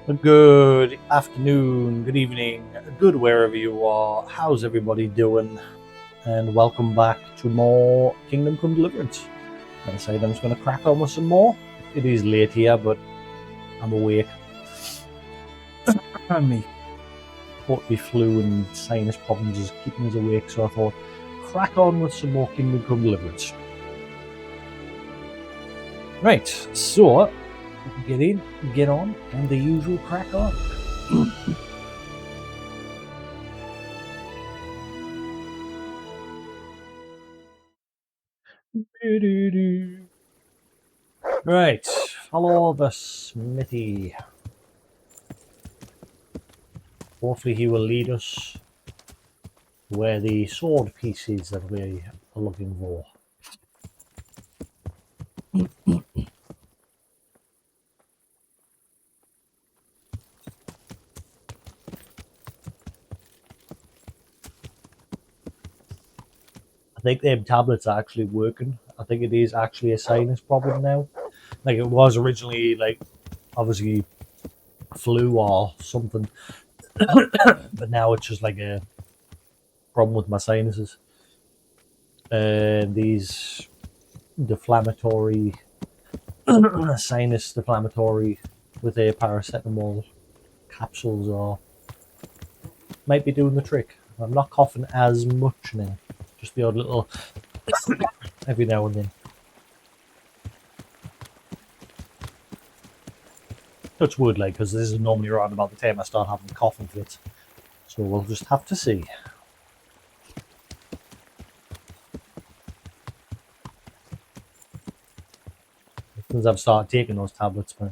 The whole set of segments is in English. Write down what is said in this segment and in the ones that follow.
Good afternoon, good evening, good wherever you are. How's everybody doing? And welcome back to more Kingdom Come Deliverance. I say I'm just going to crack on with some more. It is late here, but I'm awake. And me quarterly flu and sinus problems is keeping us awake, so I thought, crack on with some more Kingdom Come Deliverance. Right, so get in, get on, and the usual crack on. Right, follow the smithy. Hopefully he will lead us where the sword piece is that we are looking for. I think them tablets are actually working. I think it is actually a sinus problem now. Like it was originally, like obviously flu or something, but now it's just like a problem with my sinuses. These deflammatory sinus deflammatory with a paracetamol capsules are might be doing the trick. I'm not coughing as much now, just the odd little every now and then. Touch wood, like, because this is normally around about the time I start having coughing fits. So we'll just have to see. Since I've started taking those tablets, my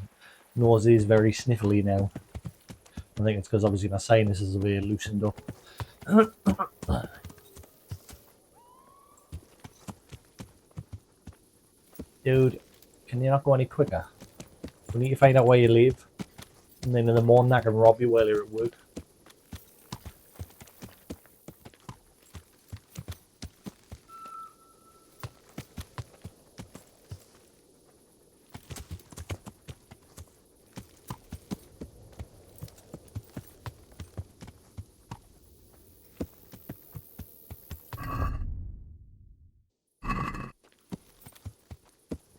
nose is very sniffly now. I think it's because obviously my sinuses are very loosened up. Dude, can you not go any quicker? We need to find out where you live, and then in the morning I can rob you while you're at work.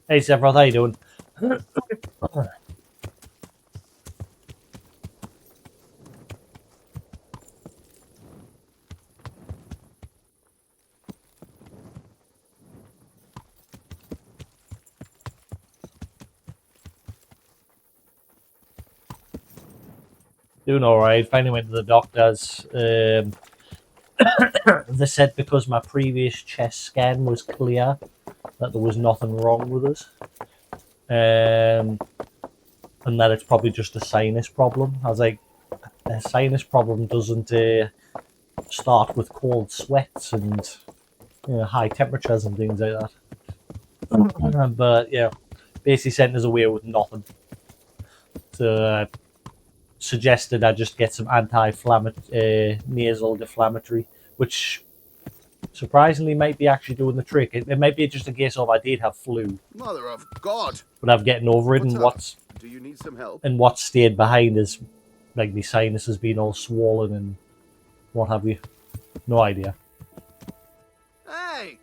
Hey Sephiroth, how you doing? Doing alright. Finally went to the doctors. They said because my previous chest scan was clear that there was nothing wrong with us. And that it's probably just a sinus problem. I was like, a sinus problem doesn't start with cold sweats and high temperatures and things like that. But yeah, basically sent us away with nothing. So suggested I just get some nasal deflammatory, which surprisingly might be actually doing the trick. It might be just a case of I did have flu. Mother of God! But I'm getting over it, and Do you need some help? And what stayed behind is like my sinuses being all swollen and what have you. No idea. Hey!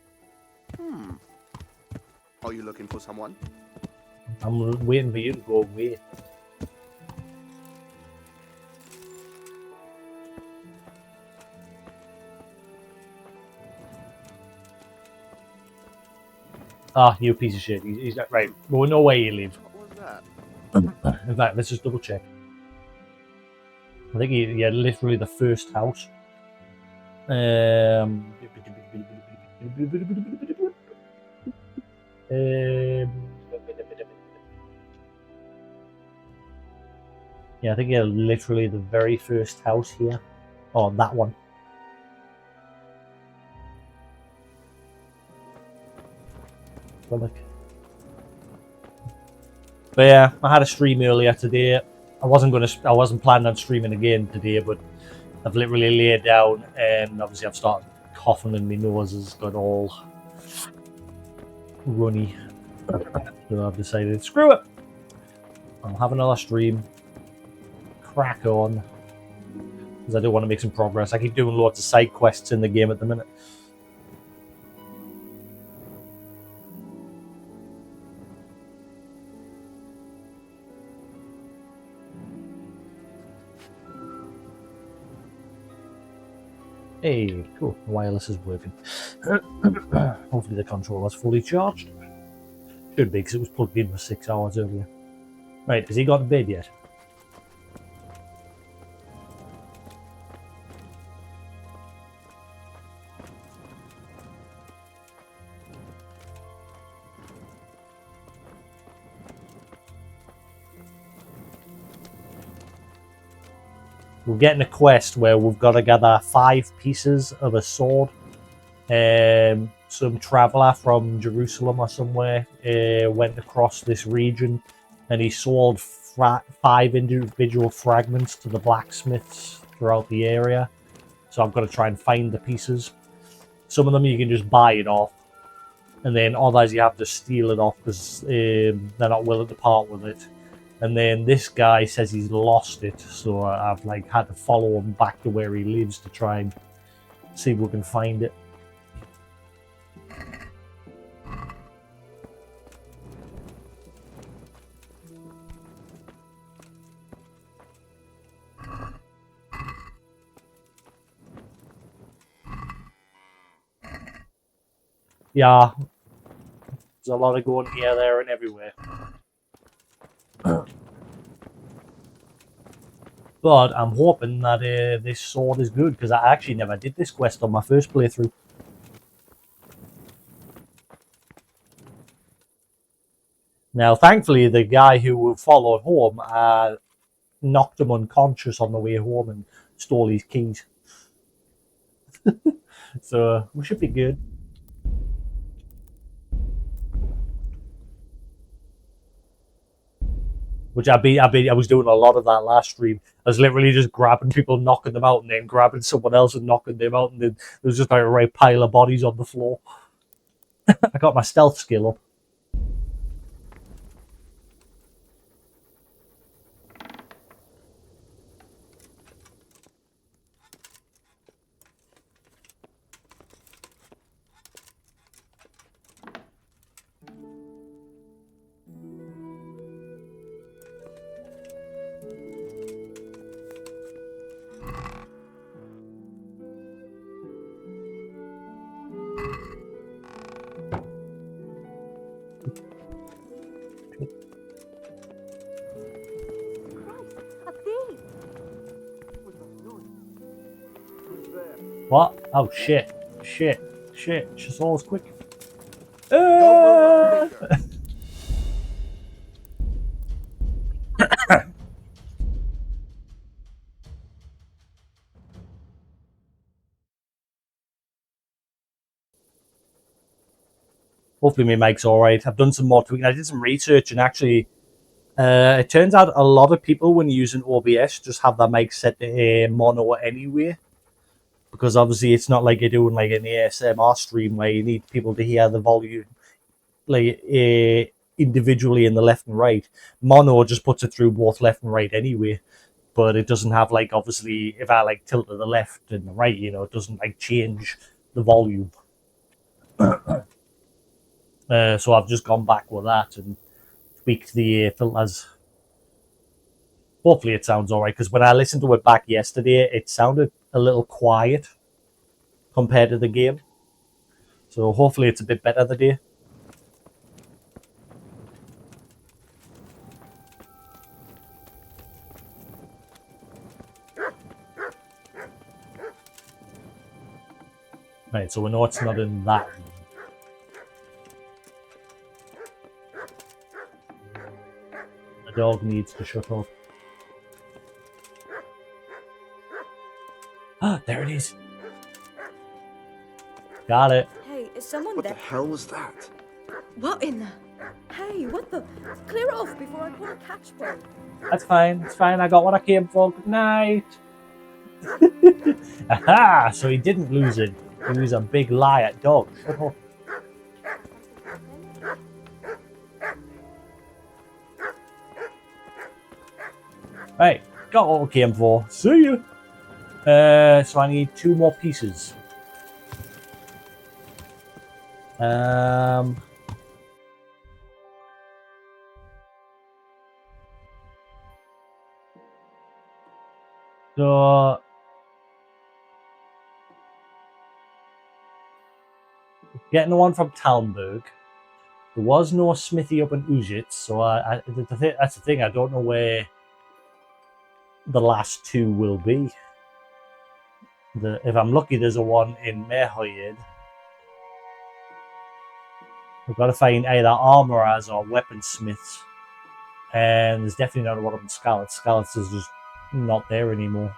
Are you looking for someone? I'm waiting for you to go away. Ah, you piece of shit. He's not right. We know where you live. What was that? In fact, let's just double check. I think yeah, literally the first house. Yeah, I think yeah, literally the very first house here. Oh, that one. But yeah, I had a stream earlier today. I wasn't planning on streaming again today, but I've literally laid down and obviously I've started coughing and my nose has got all runny. So I've decided, screw it. I'll have another stream. crack on. Because I do want to make some progress. I keep doing lots of side quests in the game at the minute. Hey, cool. The wireless is working. Hopefully the controller's fully charged. Should be, because it was plugged in for 6 hours earlier. Right, has he got to bed yet? We're getting a quest where we've got to gather 5 pieces of a sword. Some traveller from Jerusalem or somewhere went across this region and he sold 5 individual fragments to the blacksmiths throughout the area. So I've got to try and find the pieces. Some of them you can just buy it off, and then others you have to steal it off because they're not willing to part with it. And then this guy says he's lost it, so I've like had to follow him back to where he lives to try and see if we can find it. Yeah, there's a lot of going here, there, and everywhere. But I'm hoping that this sword is good, because I actually never did this quest on my first playthrough. Now, thankfully, the guy who followed home knocked him unconscious on the way home and stole his keys. So we should be good. Which I was doing a lot of that last stream. I was literally just grabbing people, knocking them out, and then grabbing someone else and knocking them out, and then there was just like a right pile of bodies on the floor. I got my stealth skill up. What? Oh shit! Shit! Shit! Shasol's quick. Hopefully my mic's alright. I've done some more tweaking. I did some research and actually it turns out a lot of people when using OBS just have their mic set to mono anyway. Because obviously it's not like you're doing like an ASMR stream where you need people to hear the volume like individually in the left and right. Mono just puts it through both left and right anyway. But it doesn't have like, obviously, if I like tilt to the left and the right, you know, it doesn't like change the volume. So I've just gone back with that and tweaked the filters. Hopefully it sounds alright, because when I listened to it back yesterday, it sounded a little quiet compared to the game. So hopefully it's a bit better today. Right, so we know it's not in that room. The dog needs to shut up. Ah, there it is. Got it. Hey, is someone What there? the hell was that? What in the? Hey, what the? Clear it off before I put a catch point. That's fine. It's fine. I got what I came for. Good night. Aha! So he didn't lose it. He was a big liar. Dog, shut up. Right. Got what we came for. See you. So I need 2 more pieces. So getting the one from Talmberg. There was no smithy up in Ujitz, so that's the thing. I don't know where the last 2 will be. If I'm lucky, there's a one in Mehoyed. We've got to find either armorers or weaponsmiths. And there's definitely not one up in Skalitz. Skalitz is just not there anymore.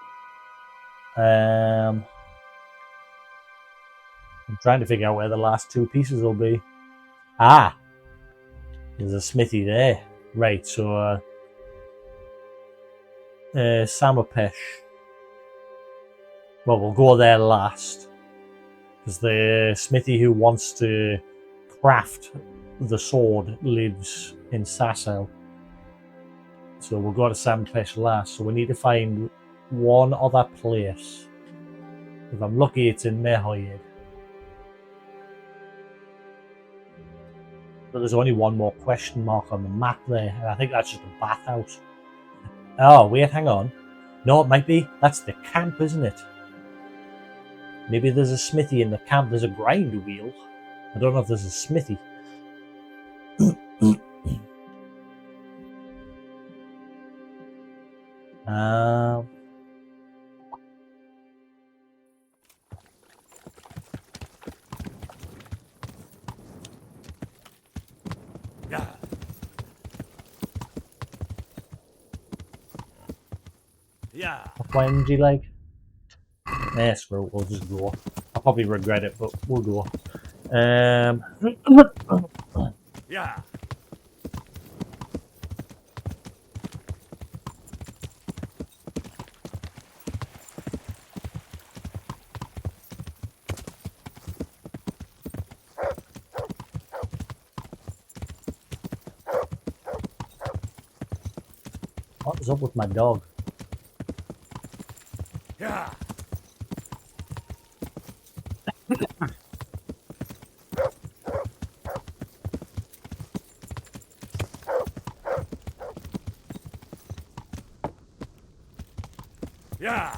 I'm trying to figure out where the last 2 pieces will be. Ah! There's a smithy there. Right, so Samapesh. Well, we'll go there last. Because the smithy who wants to craft the sword lives in Sasel. So we'll go to Samapesh last. So we need to find one other place. If I'm lucky, it's in Mehoyed. But there's only one more question mark on the map there, and I think that's just a bathhouse. Oh, wait, hang on. No, it might be. That's the camp, isn't it? Maybe there's a smithy in the camp. There's a grind wheel. I don't know if there's a smithy. Yeah. Yeah. What's my energy like? Nah, screw it, we'll just go. I'll probably regret it, but we'll go. Yeah. What is up with my dog? Yeah. Yeah.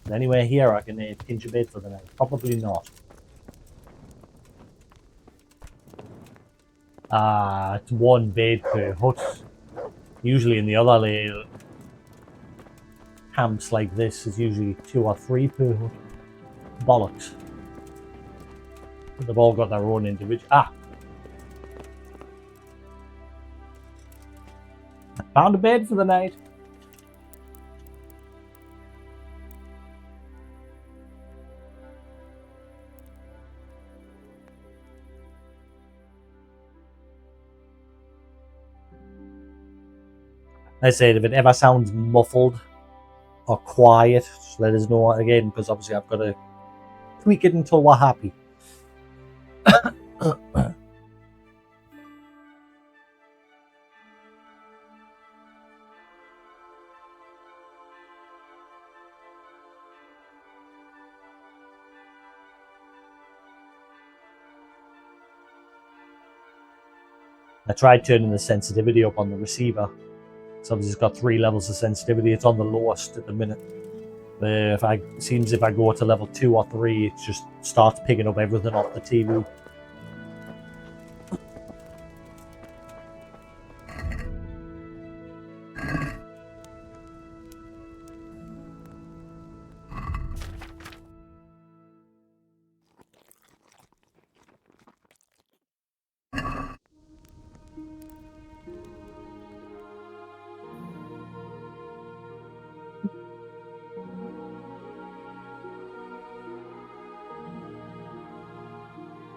Is anywhere here I can pinch a bait for the night? Probably not. It's 1 bait per hut. Usually in the other camps like this, it's usually 2 or 3 per hut. Bollocks. They've all got their own individual. I found a bed for the night. I said, if it ever sounds muffled or quiet, just let us know again, because obviously I've got to tweak it until we're happy. I tried turning the sensitivity up on the receiver. So obviously it's got 3 levels of sensitivity. It's on the lowest at the minute. It seems if I go to level 2 or 3, it just starts picking up everything off the TV.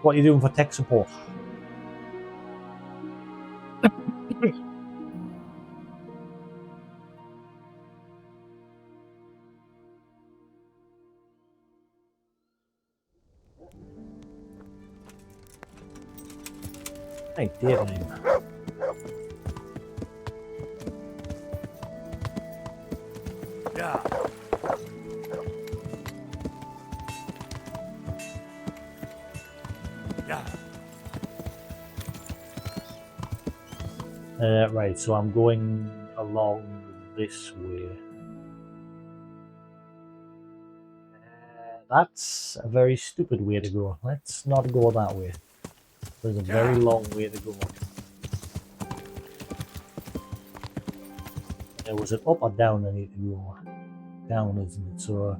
What are you doing for tech support? Hey, dear. Yeah. Yeah. Right, so I'm going along this way. That's a very stupid way to go. Let's not go that way. There's a very long way to go. Was it up or down I need to go? Down, isn't it? So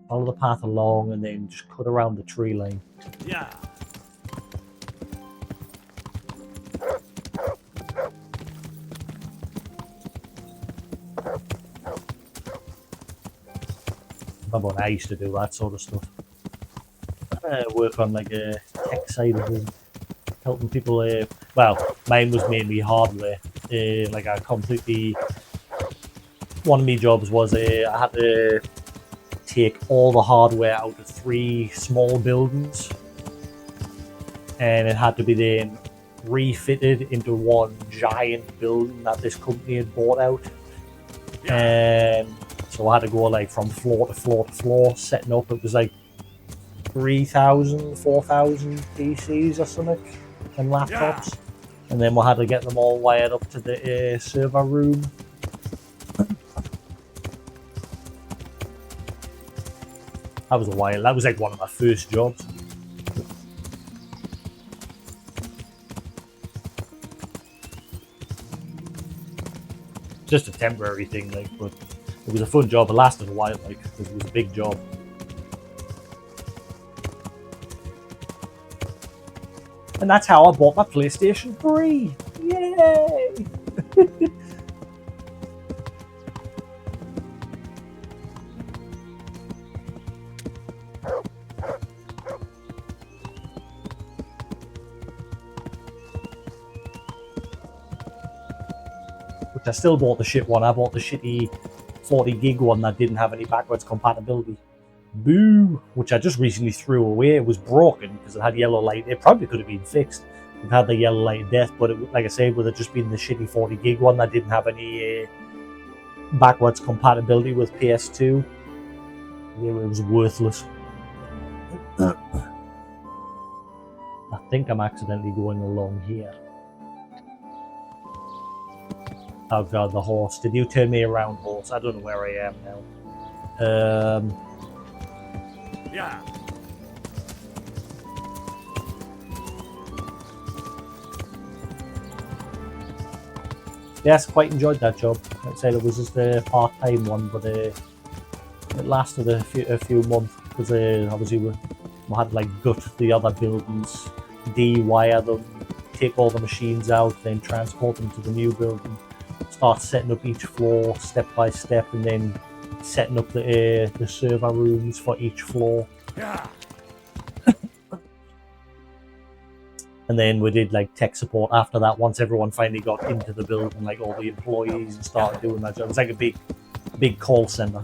follow the path along and then just cut around the tree line. Yeah. Remember when I used to do that sort of stuff. Work on like a tech side of things, helping people. Well, mine was mainly hardware. Like I completely. One of my jobs was I had to take all the hardware out of 3 small buildings, and it had to be then refitted into one giant building that this company had bought out. And so I had to go like from floor to floor to floor, setting up. It was like 3,000, 4,000 PCs or something and laptops. And then we had to get them all wired up to the server room. That was a while. That was like one of my first jobs. Just a temporary thing, like, but it was a fun job. It lasted a while, like, because it was a big job. And that's how I bought my PlayStation 3. Yay! Which I still bought the shit one. I bought the shitty 40 gig one that didn't have any backwards compatibility. Boo! Which I just recently threw away. It was broken because it had yellow light. It probably could have been fixed. It had the yellow light of death, but it, like I said, with it just being the shitty 40 gig one that didn't have any backwards compatibility with PS2, it was worthless. I think I'm accidentally going along here. Oh god, the horse. Did you turn me around, horse? I don't know where I am now. Yeah. Yes, quite enjoyed that job. Like I said, it was just a part-time one, but it lasted a few months because obviously we had to like gut the other buildings, de-wire them, take all the machines out, then transport them to the new building, start setting up each floor step by step, and then setting up the server rooms for each floor. Yeah. And then we did like tech support after that. Once everyone finally got into the building, like all the employees, and started doing that job. It was like a big call center.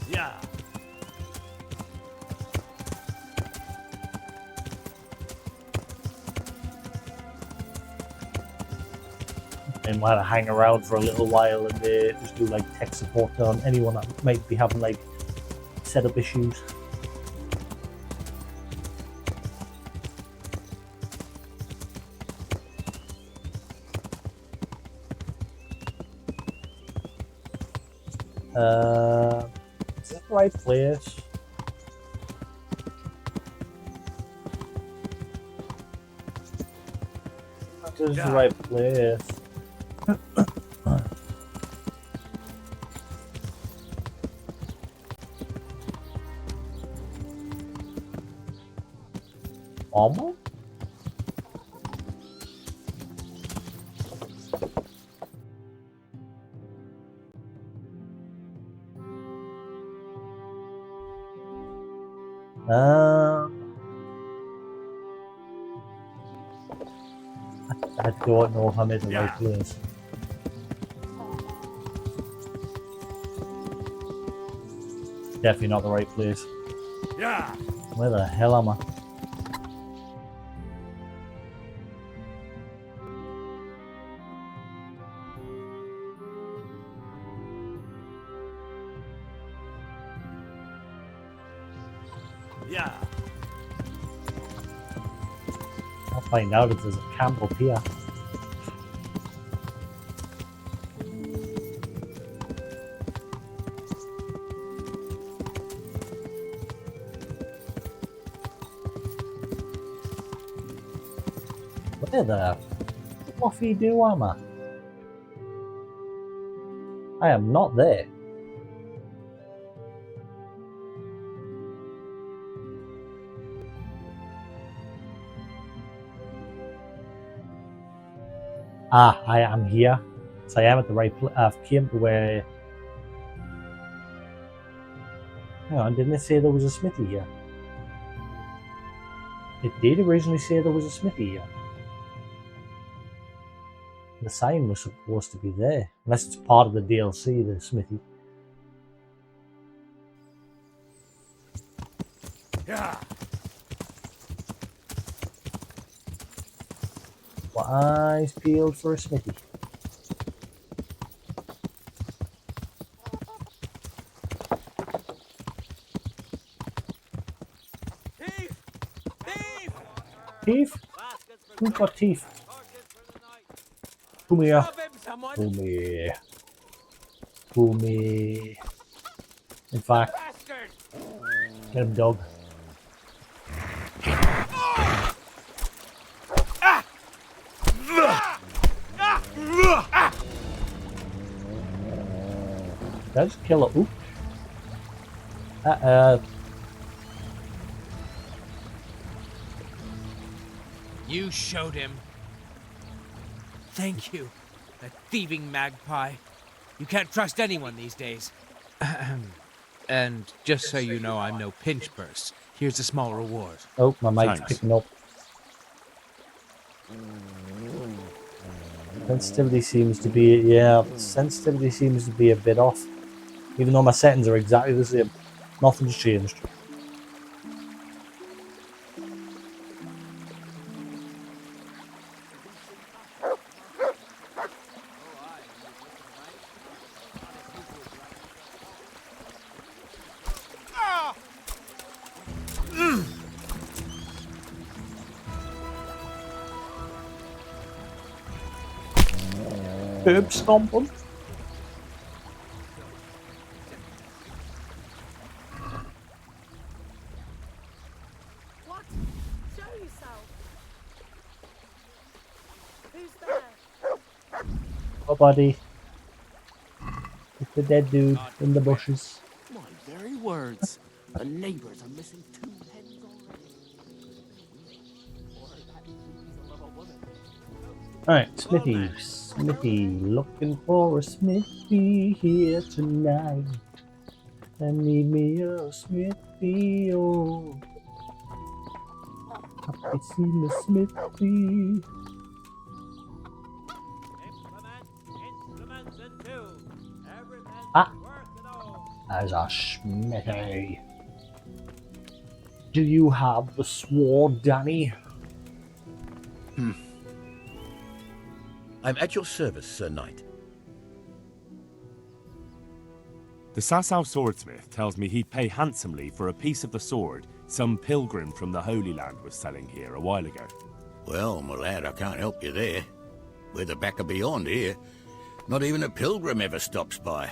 Yeah. And we had to hang around for a little while and just do like tech support on anyone that might be having like setup issues. Is this the right place? This is the right place. Almost? I don't know if I'm in the right place. Definitely not the right place. Yeah. Where the hell am I? Yeah. I'll find out if there's a camp up here. Where the fluffy do am I? I am not there. Ah, I am here. So I am at the right place. I've came to where... Hang on, didn't it say there was a smithy here? It did originally say there was a smithy here. The sign was supposed to be there. Unless it's part of the DLC, the smithy. Yeah. Got eyes peeled for a smithy. Thief! Thief! Teeth? Who's got teeth? Come here. Stop him, someone! Come here. Come here. In fact, Bastard! get him, dog. Did I just kill a oop? You showed him. Thank you, that thieving magpie. You can't trust anyone these days. And just so you know, I'm no pinch purse. Here's a small reward. Oh, my mic's Thanks. picking up. Sensitivity seems to be, yeah, sensitivity seems to be a bit off. Even though my settings are exactly the same. Nothing's changed. Herb stomp 'em. What? Show yourself. Who's there? Oh, buddy. It's the dead dude in the bushes. My very words. The neighbors are missing 2 hens already. Alright, Smithy. Smithy. Looking for a Smithy here tonight. I need me a Smithy, oh. I see me Smithy. Instruments and tools. Every man's Ah. work and all. There's a Smithy. Do you have the sword, Danny? I'm at your service, Sir Knight. The Sasau swordsmith tells me he'd pay handsomely for a piece of the sword some pilgrim from the Holy Land was selling here a while ago. Well, my lad, I can't help you there. We're the back of beyond here. Not even a pilgrim ever stops by.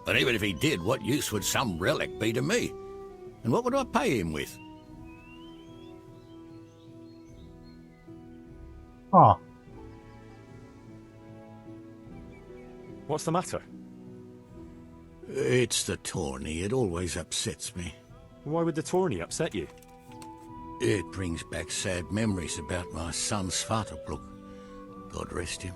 And even if he did, what use would some relic be to me? And what would I pay him with? Ah, What's the matter? It's the tourney. It always upsets me. Why would the tourney upset you? It brings back sad memories about my son Svartalbruk. God rest him.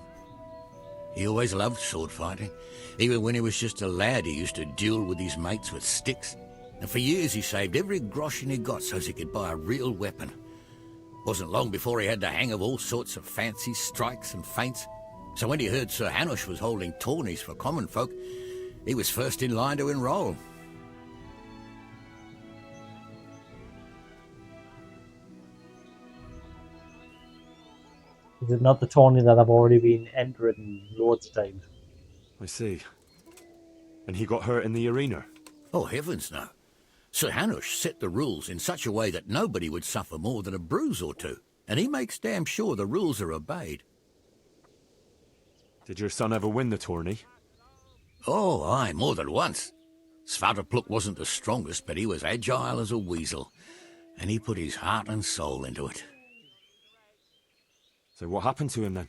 He always loved sword fighting. Even when he was just a lad, he used to duel with his mates with sticks. And for years he saved every groschen he got so as he could buy a real weapon. Wasn't long before he had the hang of all sorts of fancy strikes and feints. So when he heard Sir Hanush was holding tourneys for common folk, he was first in line to enroll. is it not the tourney that I've already been entering loads of times? I see. And he got hurt in the arena? Oh, heavens no. Sir Hanush set the rules in such a way that nobody would suffer more than a bruise or two, and he makes damn sure the rules are obeyed. Did your son ever win the tourney? Oh, aye, more than once. Svatopluk wasn't the strongest, but he was agile as a weasel, and he put his heart and soul into it. So what happened to him then?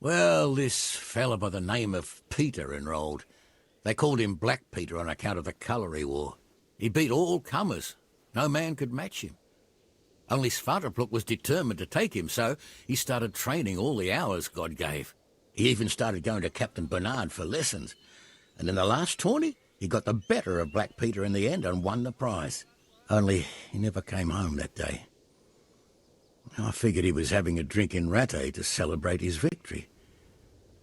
Well, this fella by the name of Peter enrolled. They called him Black Peter on account of the colour he wore. He beat all comers. No man could match him. Only Svatopluk was determined to take him, so he started training all the hours God gave. He even started going to Captain Bernard for lessons. And in the last tourney, he got the better of Black Peter in the end and won the prize. Only he never came home that day. I figured he was having a drink in Rattay to celebrate his victory.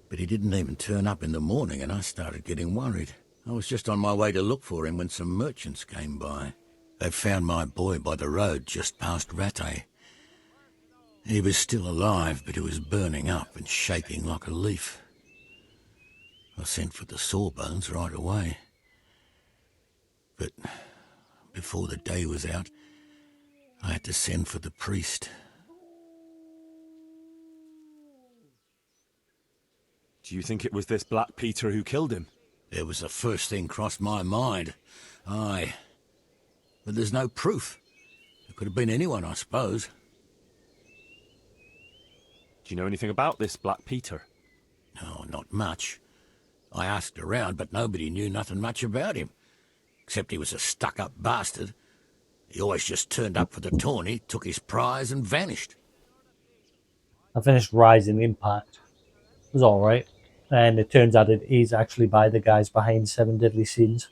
But he didn't even turn up in the morning, and I started getting worried. I was just on my way to look for him when some merchants came by. They found my boy by the road just past Rattay. He was still alive, but he was burning up and shaking like a leaf. I sent for the sawbones right away. But before the day was out, I had to send for the priest. Do you think it was this Black Peter who killed him? It was the first thing crossed my mind. Aye. But there's no proof. It could have been anyone, I suppose. Do you know anything about this Black Peter? No, not much. I asked around, but nobody knew nothing much about him. Except he was a stuck-up bastard. He always just turned up for the tourney, took his prize and vanished. I finished Rising Impact. It was alright. And it turns out it is actually by the guys behind Seven Deadly Sins.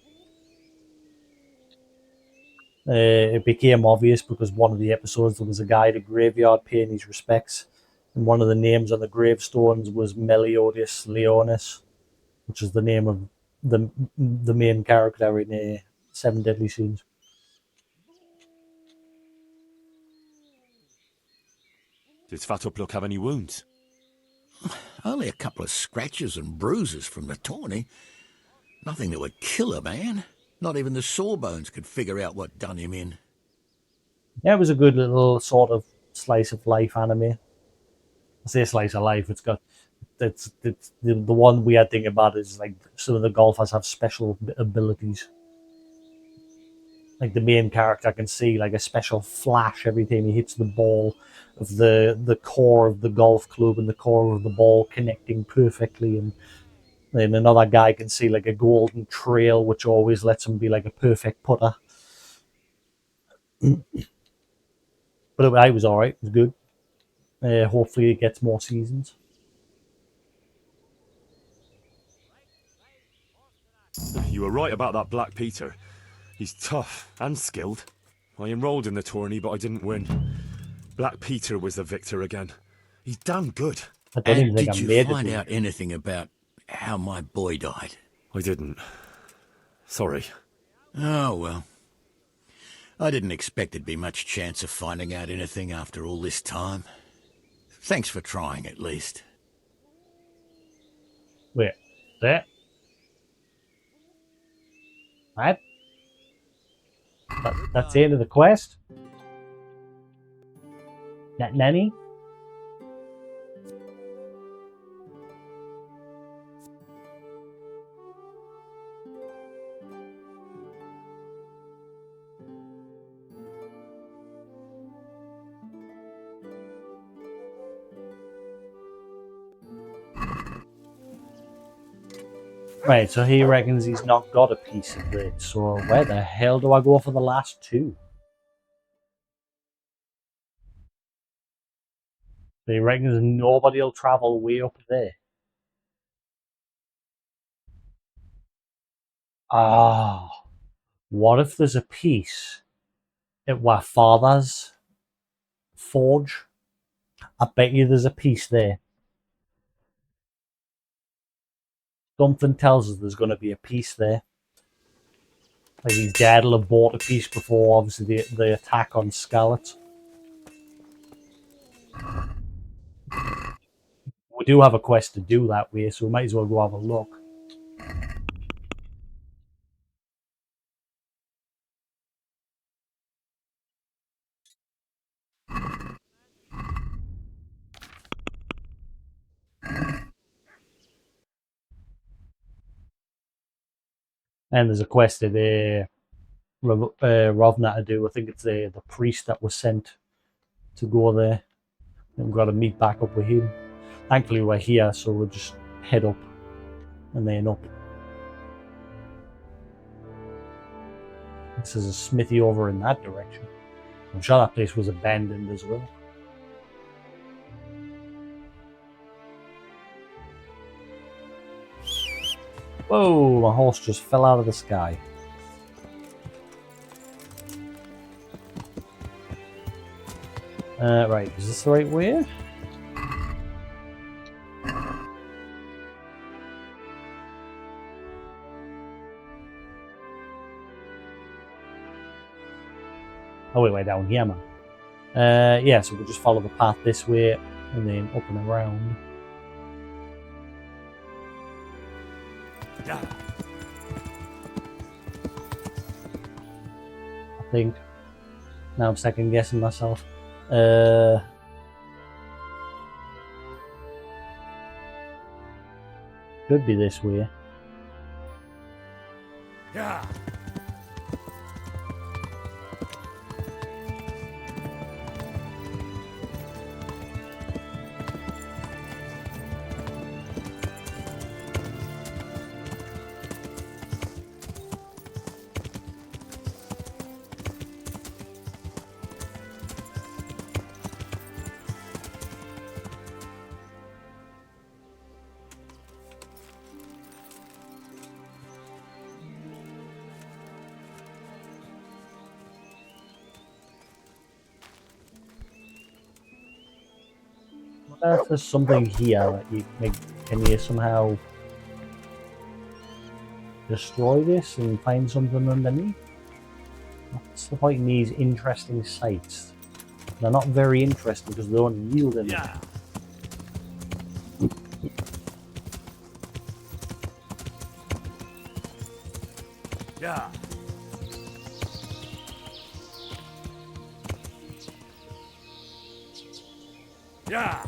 It became obvious because one of the episodes there was a guy at a graveyard paying his respects, and one of the names on the gravestones was Meliodas Leonis, which is the name of the main character in Seven Deadly Sins. Did Svatopluk have any wounds? Only a couple of scratches and bruises from the tourney. Nothing that would kill a man. Not even the sawbones could figure out what done him in. Yeah, it was a good little sort of slice of life anime. I say slice of life. It's got the one weird thing about it is like some of the golfers have special abilities. Like the main character can see like a special flash every time he hits the ball of the core of the golf club and the core of the ball connecting perfectly, and then another guy can see like a golden trail which always lets him be like a perfect putter. But I was alright, it was good. Hopefully it gets more seasons. You were right about that Black Peter. He's tough and skilled. I enrolled in the tourney, but I didn't win. Black Peter was the victor again. He's damn good. I don't even And think did I you made find it. out anything about how my boy died? I didn't. Sorry. Oh, well. I didn't expect there'd be much chance of finding out anything after all this time. Thanks for trying, at least. Wait, there. Right. That's the end of the quest. That nanny. Right, so he reckons he's not got a piece of it. So where the hell do I go for the last two? So he reckons nobody will travel way up there. Ah, what if there's a piece at my father's forge? I bet you there's a piece there. Something tells us there's going to be a piece there. Like his dad will have bought a piece before, obviously, the attack on Scarlet. We do have a quest to do that way, so we might as well go have a look. And there's a quest that Rovna to do. I think it's the priest that was sent to go there. And we've got to meet back up with him. Thankfully we're here, so we'll just head up and then up. This is a smithy over in that direction. I'm sure that place was abandoned as well. Whoa, my horse just fell out of the sky. Right, is this the right way? Oh, way down here, man. Yeah, so we'll just follow the path this way and then up and around. Yeah. I think. Now I'm second guessing myself. Could be this way. Yeah. I wonder if there's something here that can you somehow destroy this and find something underneath? What's the point in these interesting sites? They're not very interesting because they don't yield anything. Yeah. Yeah. Yeah.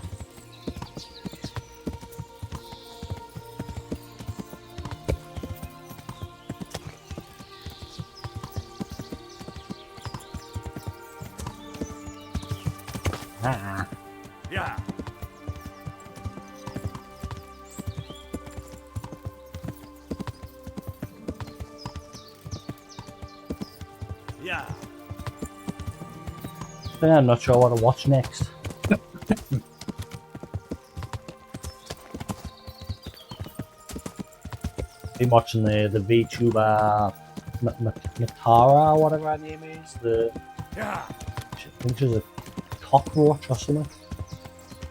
Ah. Yeah. Yeah. I'm not sure what to watch next. Been watching the VTuber Matara, whatever her name is. Yeah. I think she's a cockroach or something.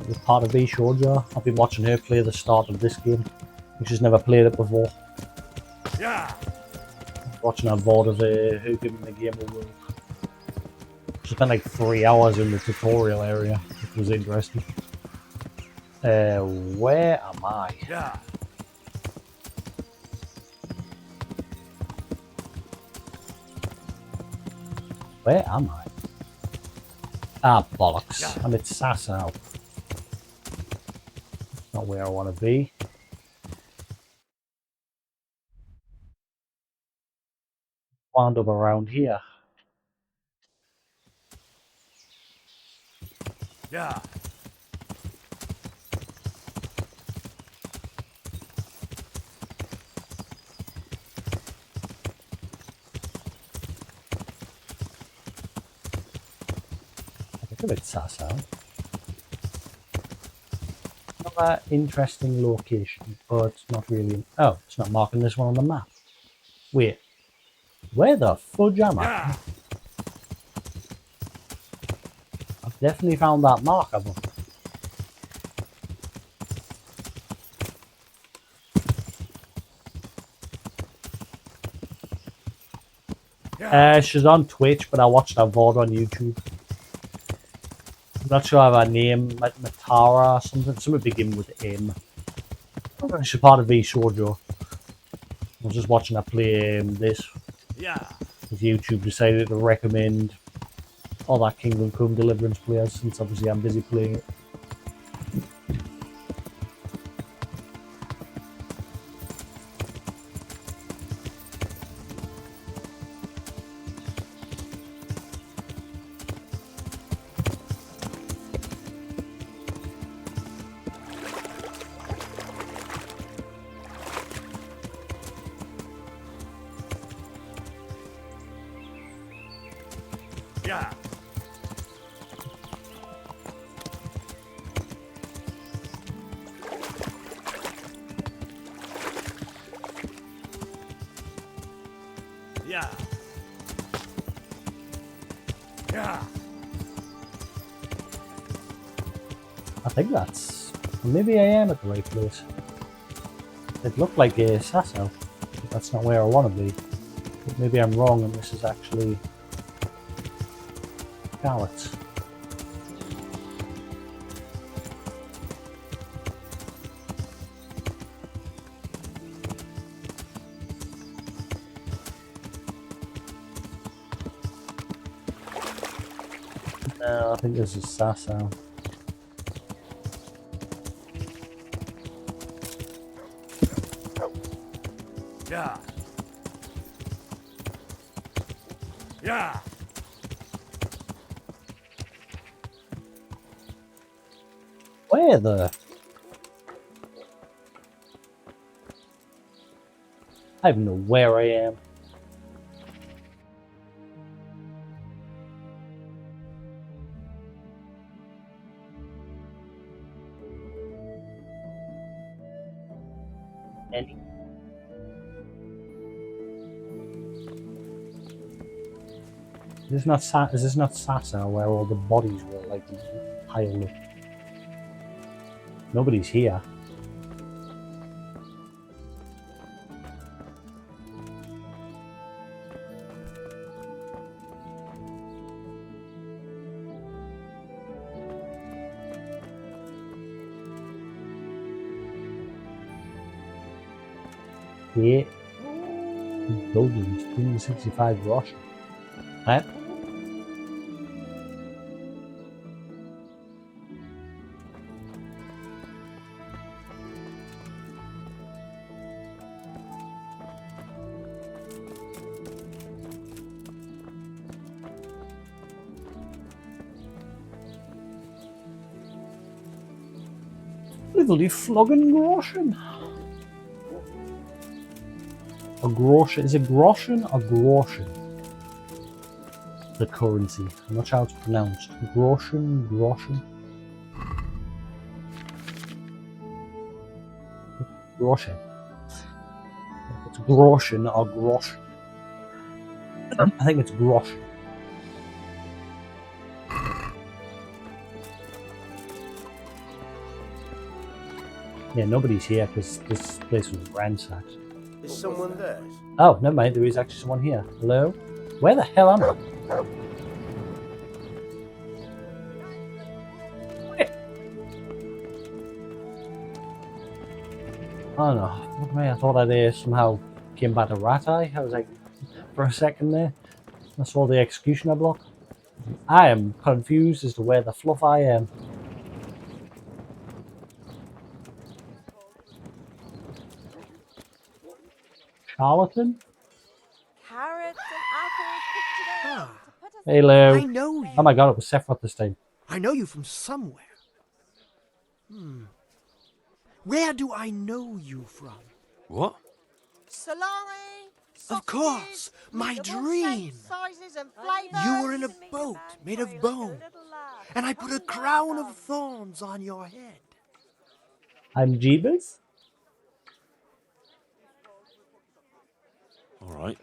It was part of V Shoujo. I've been watching her play the start of this game. I think she's never played it before. Yeah. Watching her VOD of her giving the game a whirl. She spent like 3 hours in the tutorial area, which was interesting. Where am I? Yeah. Where am I? Ah, bollocks. Yeah. I'm at Sasau. Not where I want to be. Wound up around here. Yeah. I think it's Sasau. Another interesting location, but it's not really. Oh, it's not marking this one on the map. Wait. Where the fudge am I? Yeah. I've definitely found that mark of them. She's on Twitch, but I watched her VOD on YouTube. I'm not sure of her name, Matara or something. Something begin with M. She's part of V Shoujo. I was just watching her play this. Yeah. Because YouTube decided to recommend all that Kingdom Come Deliverance players, since obviously I'm busy playing it. Yeah. Yeah. Yeah. I think that's... Maybe I am at the right place. It looked like a Sasso, but that's not where I want to be. But maybe I'm wrong and this is actually Scarlet. No, I think this is Sasso. Yeah. Yeah. Where the... I don't know where I am. Any? Is this not Sasso where all the bodies were like piled up? Nobody's here. Yeah. Buildings, 265 grosh. Right? Literally flogging groschen. A groschen. Is it groschen or groschen? The currency. I'm not sure how it's pronounced. Groschen, groschen. Groschen. It's groschen or grosh. I think it's grosh. Yeah, nobody's here because this place was ransacked. Is someone there? Oh, never mind. There is actually someone here. Hello? Where the hell am I? I don't know. What am I thought I somehow came back to Rat Eye. I was like, for a second there. I saw the executioner block. I am confused as to where the fluff I am. Charlatan? Carrots and apples put together to put us Hello. I know you. Oh my god, it was Sephiroth this time. I know you from somewhere. Where do I know you from? What? salami. Of course, my dream. You were in a boat made of bone, and I put a crown of thorns on your head. I'm Jeebus? All right.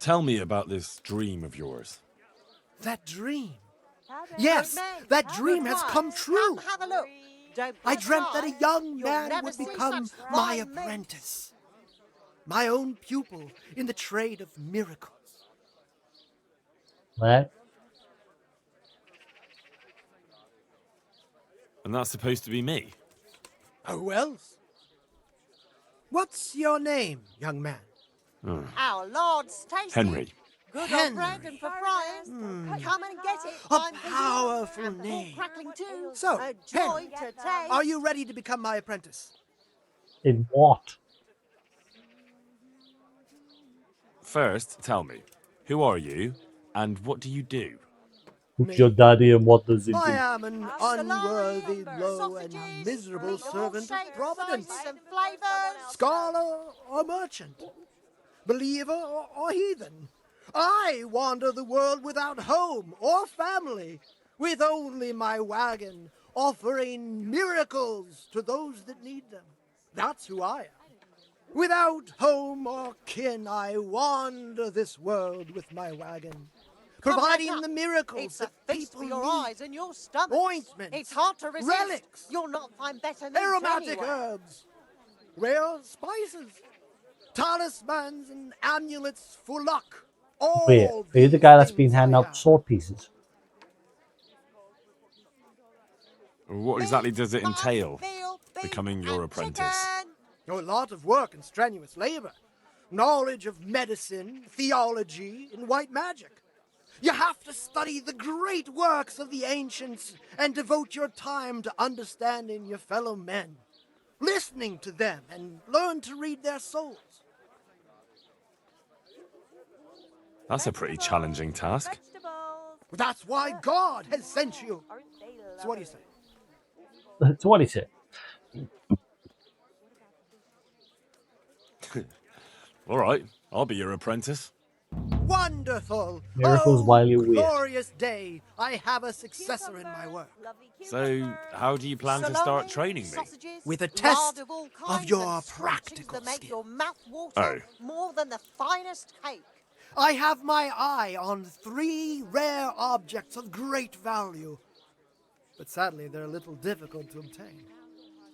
Tell me about this dream of yours. That dream. Yes, that dream has come true. Have a look. I dreamt that a young man would become my apprentice. My own pupil in the trade of miracles. What? And that's supposed to be me? Who else? What's your name, young man? Our Lord's tasty. Henry. Good Henry. on bread and for frying. Come and get it. A I'm busy. powerful And the pork name. crackling too. So, A joy Henry, to taste. are you ready to become my apprentice? In what? First, tell me, who are you, and what do you do? Who's your daddy and what does he do? I am an Salami, unworthy, low, and sausages, miserable meat of all servant of shapes, Providence. sizes and flavours. Scholar or merchant, believer or heathen, I wander the world without home or family, with only my wagon, offering miracles to those that need them. That's who I am. Without home or kin, I wander this world with my wagon, providing the miracles It's that a feast people for your need. eyes and your stomach. Ointments, It's hard to resist. relics, You'll not find better meat aromatic anywhere. herbs, rare spices, talismans and amulets for luck. All Wait, are you the these guy that's been things handing I out have. sword pieces? What exactly does it Beef, entail, veal, beef, becoming your and apprentice? chicken. A lot of work and strenuous labor. Knowledge of medicine, theology, and white magic. You have to study the great works of the ancients and devote your time to understanding your fellow men, listening to them, and learn to read their souls. That's a pretty challenging task. Vegetables. That's why God has sent you. Aren't they So what do you say? That's what he said. All right, I'll be your apprentice. Wonderful! Miracles Oh, while you wait. glorious day! I have a successor in my work. Lovely So, cucumbers. how do you plan to start Salami, training me? sausages, With a lard test of, all of kinds, your and scratchings practical that make skill. your mouth water Oh. more than the finest cake. I have my eye on 3 rare objects of great value. But sadly, they're a little difficult to obtain.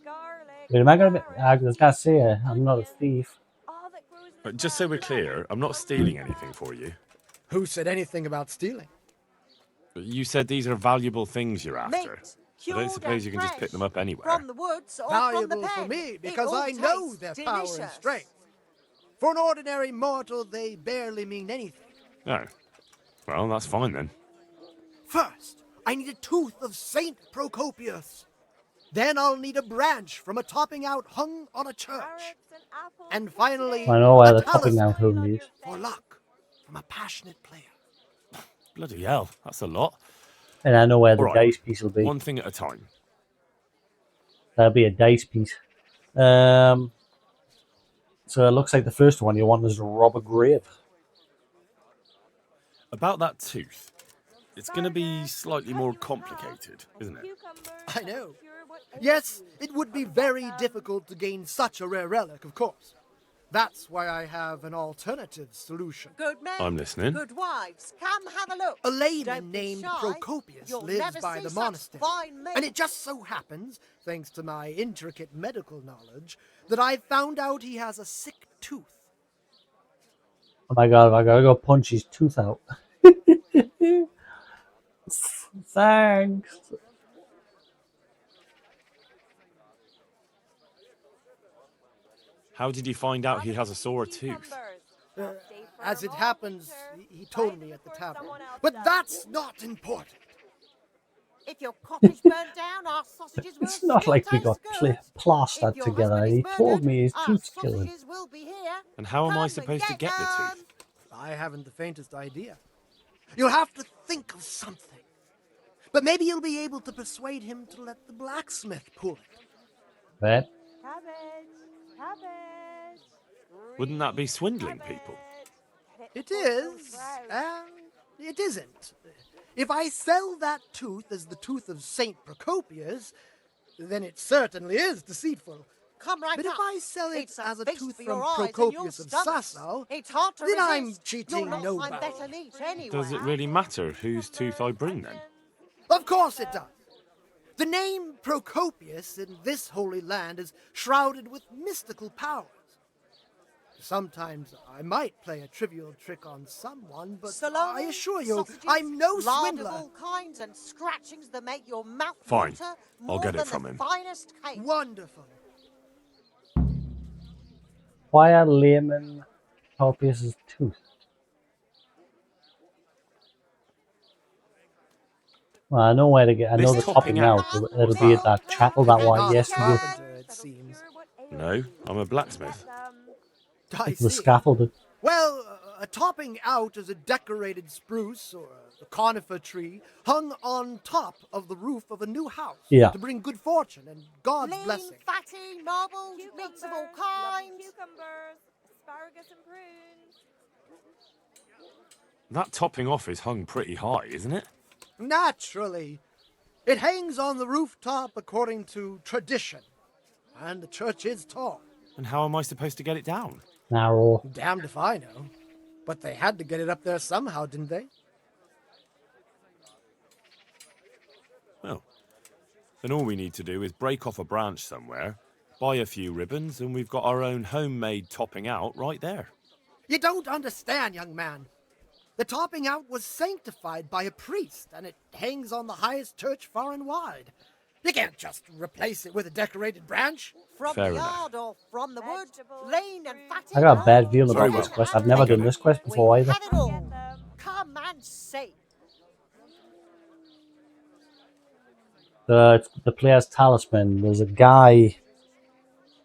Garlic. Wait, am I gonna be? I was gonna say I'm not a thief. All that grows in the But just so we're garden. clear, I'm not stealing anything for you. Who said anything about stealing? You said these are valuable things you're after. Meat, I cured don't suppose and you can just pick fresh, them up anywhere. from the woods or from the Valuable pen. for me It because all I know tastes their power and delicious. strength. For an ordinary mortal, they barely mean anything. Oh. Well, that's fine then. First, I need a tooth of Saint Procopius. Then I'll need a branch from a topping out hung on a church. Carrots and apples. And finally, I know why a they're topping talisman out who needs. for luck from a passionate player. Bloody hell, that's a lot. And I know where the Alright, dice piece will be. One thing at a time. That'll be a dice piece. So it looks like the first one you want is to rob a grave. About that tooth. It's going to be slightly more complicated, isn't it? Cucumbers. I know. Cure what Yes, it would be very difficult to gain such a rare relic, of course. That's why I have an alternative solution. Good men, I'm listening. good wives, come have a look. A layman Don't be named shy. Procopius You'll lives never by see the such monastery. fine meat. And it just so happens, thanks to my intricate medical knowledge, that I found out he has a sick tooth. Oh my god, I gotta go punch his tooth out. Thanks. How did you find out he has a sore tooth? As it happens, he told me at the tavern. But that's not important. If your cottage burned down, our sausages will It's not still like we taste got good. plastered If your together. husband is He told murdered, me his our tooth's killing. sausages will be here. And how am Come I and supposed to get the them. tooth? I haven't the faintest idea. You'll have to think of something. But maybe you'll be able to persuade him to let the blacksmith pull it. Right? Cabbage. Cabbage. Wouldn't that be swindling people? It is, and it isn't. If I sell that tooth as the tooth of Saint Procopius, then it certainly is deceitful. Come right But if up. I sell it It's as a feast tooth for from your eyes and Procopius your of stomach. Sasau, It's hard to then I'm resist. cheating You'll not find nobody. better meat anywhere. Does it really matter whose tooth I bring then? Of course it does. The name Procopius in this holy land is shrouded with mystical powers. Sometimes I might play a trivial trick on someone, but Salami, I assure you, sausages, I'm no lard swindler. of all kinds and scratchings that make your mouth Fine. water I'll more get it than from the him. finest cake. Wonderful. Why are layman Procopius's tooth? Well, I know where to get. I know This the topping topping out, out. It'll be at that chapel that one Not a yesterday. carpenter, it seems. No, I'm a blacksmith. I The see. scaffolding. Well, a topping out is a decorated spruce or a conifer tree hung on top of the roof of a new house Yeah. to bring good fortune and God's Lean, blessing. fatty, marbled, meats of all kinds. Cucumbers. Asparagus and prunes. That topping off is hung pretty high, isn't it? Naturally. It hangs on the rooftop according to tradition. And the church is tall. And how am I supposed to get it down? Narrow. Damned if I know. But they had to get it up there somehow, didn't they? Well, then all we need to do is break off a branch somewhere, buy a few ribbons, and we've got our own homemade topping out right there. You don't understand, young man. The topping out was sanctified by a priest, and it hangs on the highest church far and wide. You can't just replace it with a decorated branch. From Fair the enough. yard or from the wood, lean and fatty. I got a bad feeling Very about this well. quest. I've never done this quest before either. Have it all. Come and see. The player's talisman. There's a guy,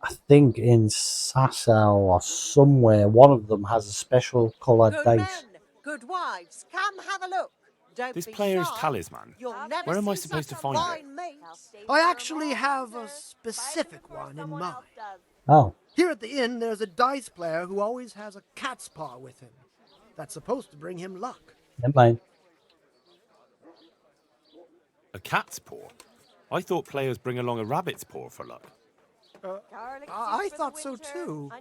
I think in Sasau or somewhere. One of them has a special coloured Good dice. men, good wives, come have a look. Don't This be player's shy. talisman. You'll never Where am I see supposed to such a find it? fine meat. I actually have a specific one in mind. Oh, Here at the inn, there's a dice player who always has a cat's paw with him. That's supposed to bring him luck. never mind. A cat's paw? I thought players bring along a rabbit's paw for luck. I thought so too.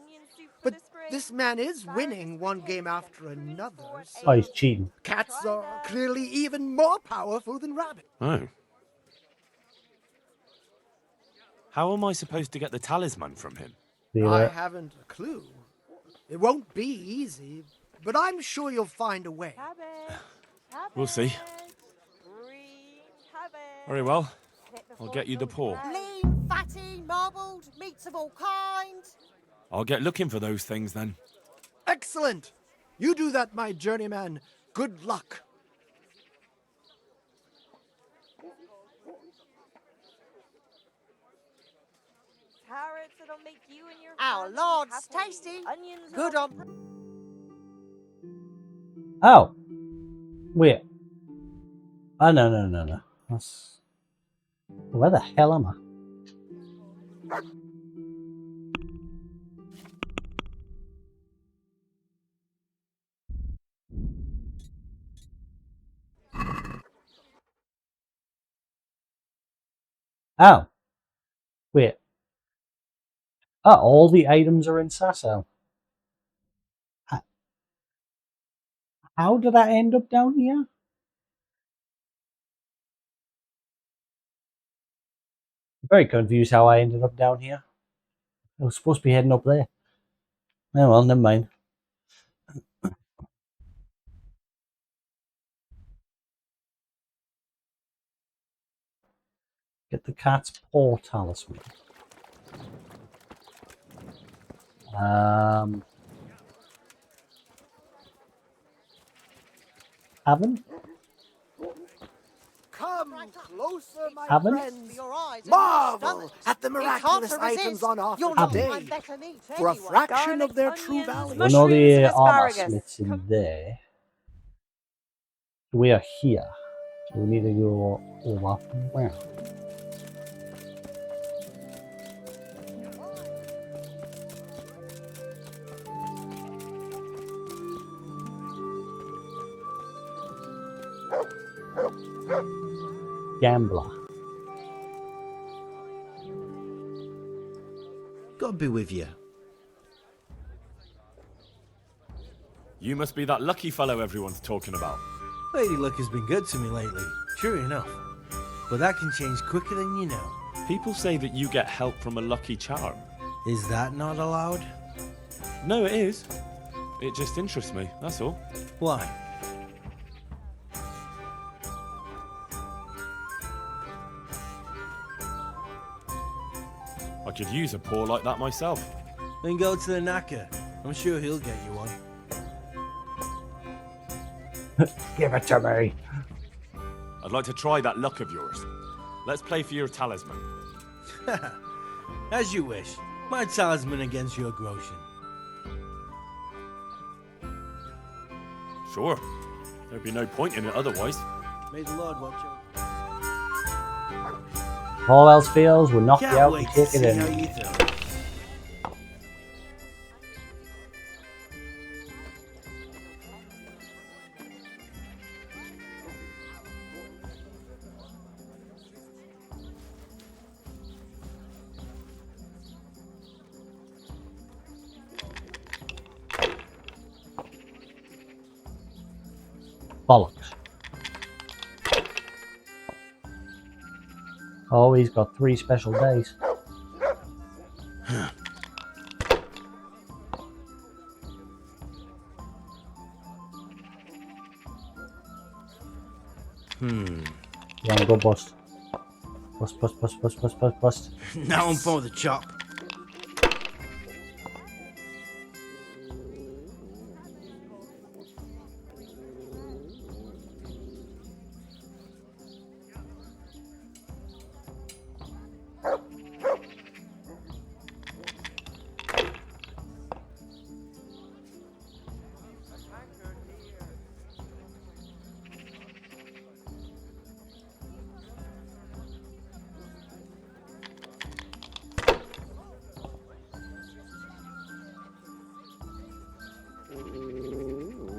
But this man is winning one game after another. Oh, So he's cheating. cats are clearly even more powerful than rabbits. Oh. How am I supposed to get the talisman from him? I haven't a clue. It won't be easy, but I'm sure you'll find a way. We'll see. Very well. I'll get you the paw. Lean, fatty, marbled, meats of all kinds. I'll get looking for those things then. Excellent! You do that, my journeyman. Good luck. Carrots that'll make you and your Our family Lord's happy. tasty. Onions Good that'll- on. Oh, wait. Oh no. That's... Where the hell am I? Oh, wait. Oh, all the items are in Sasso. How did I end up down here? I'm very confused how I ended up down here. I was supposed to be heading up there. Oh well, never mind. Get the cat's paw talisman. Haven't? Come closer, my Haven't? friends. Your eyes and Marvel your at the stomach. miraculous It's hard to items resist. on offer You're not today. my better meat For a anyway. fraction of their Garlic, true onions, value. We know mushrooms the and armor asparagus. slits in there. We are here. So we need to go over where? Gambler. God be with you. You must be that lucky fellow everyone's talking about. Lady Luck has been good to me lately, sure enough. But that can change quicker than you know. People say that you get help from a lucky charm. Is that not allowed? No, it is. It just interests me, that's all. Why? I could use a paw like that myself. Then go to the knacker. I'm sure he'll get you one. Give it to me. I'd like to try that luck of yours. Let's play for your talisman. As you wish. My talisman against your groschen. Sure. There'd be no point in it otherwise. May the Lord watch over. If all else fails, we'll knock you Can't out wait and to take see it how in. you do. Bollocks. Oh, he's got 3 special days. Come on, go bust. Bust, bust, bust, bust, bust, bust, bust. Now I'm for the chop.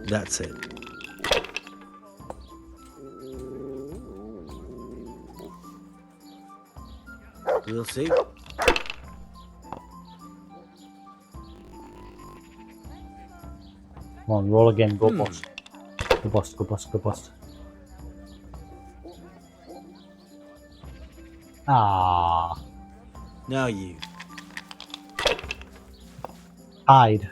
That's it. We'll see. Come on, roll again, go bust. Go bust, go bust, go bust. Ah. Now you. Hide.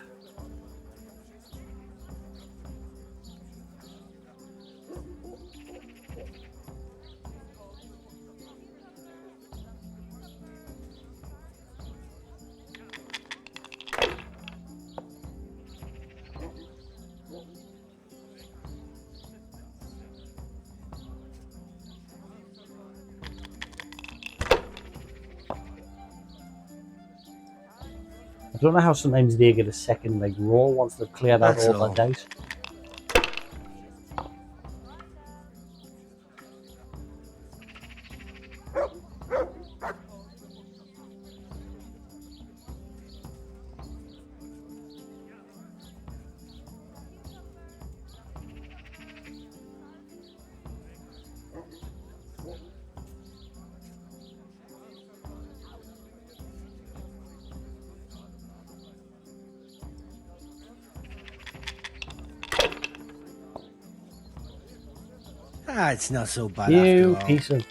I don't know how sometimes they get a second like roll once they've cleared out That's all all. their dice. Ah, it's not so bad You after all. piece of...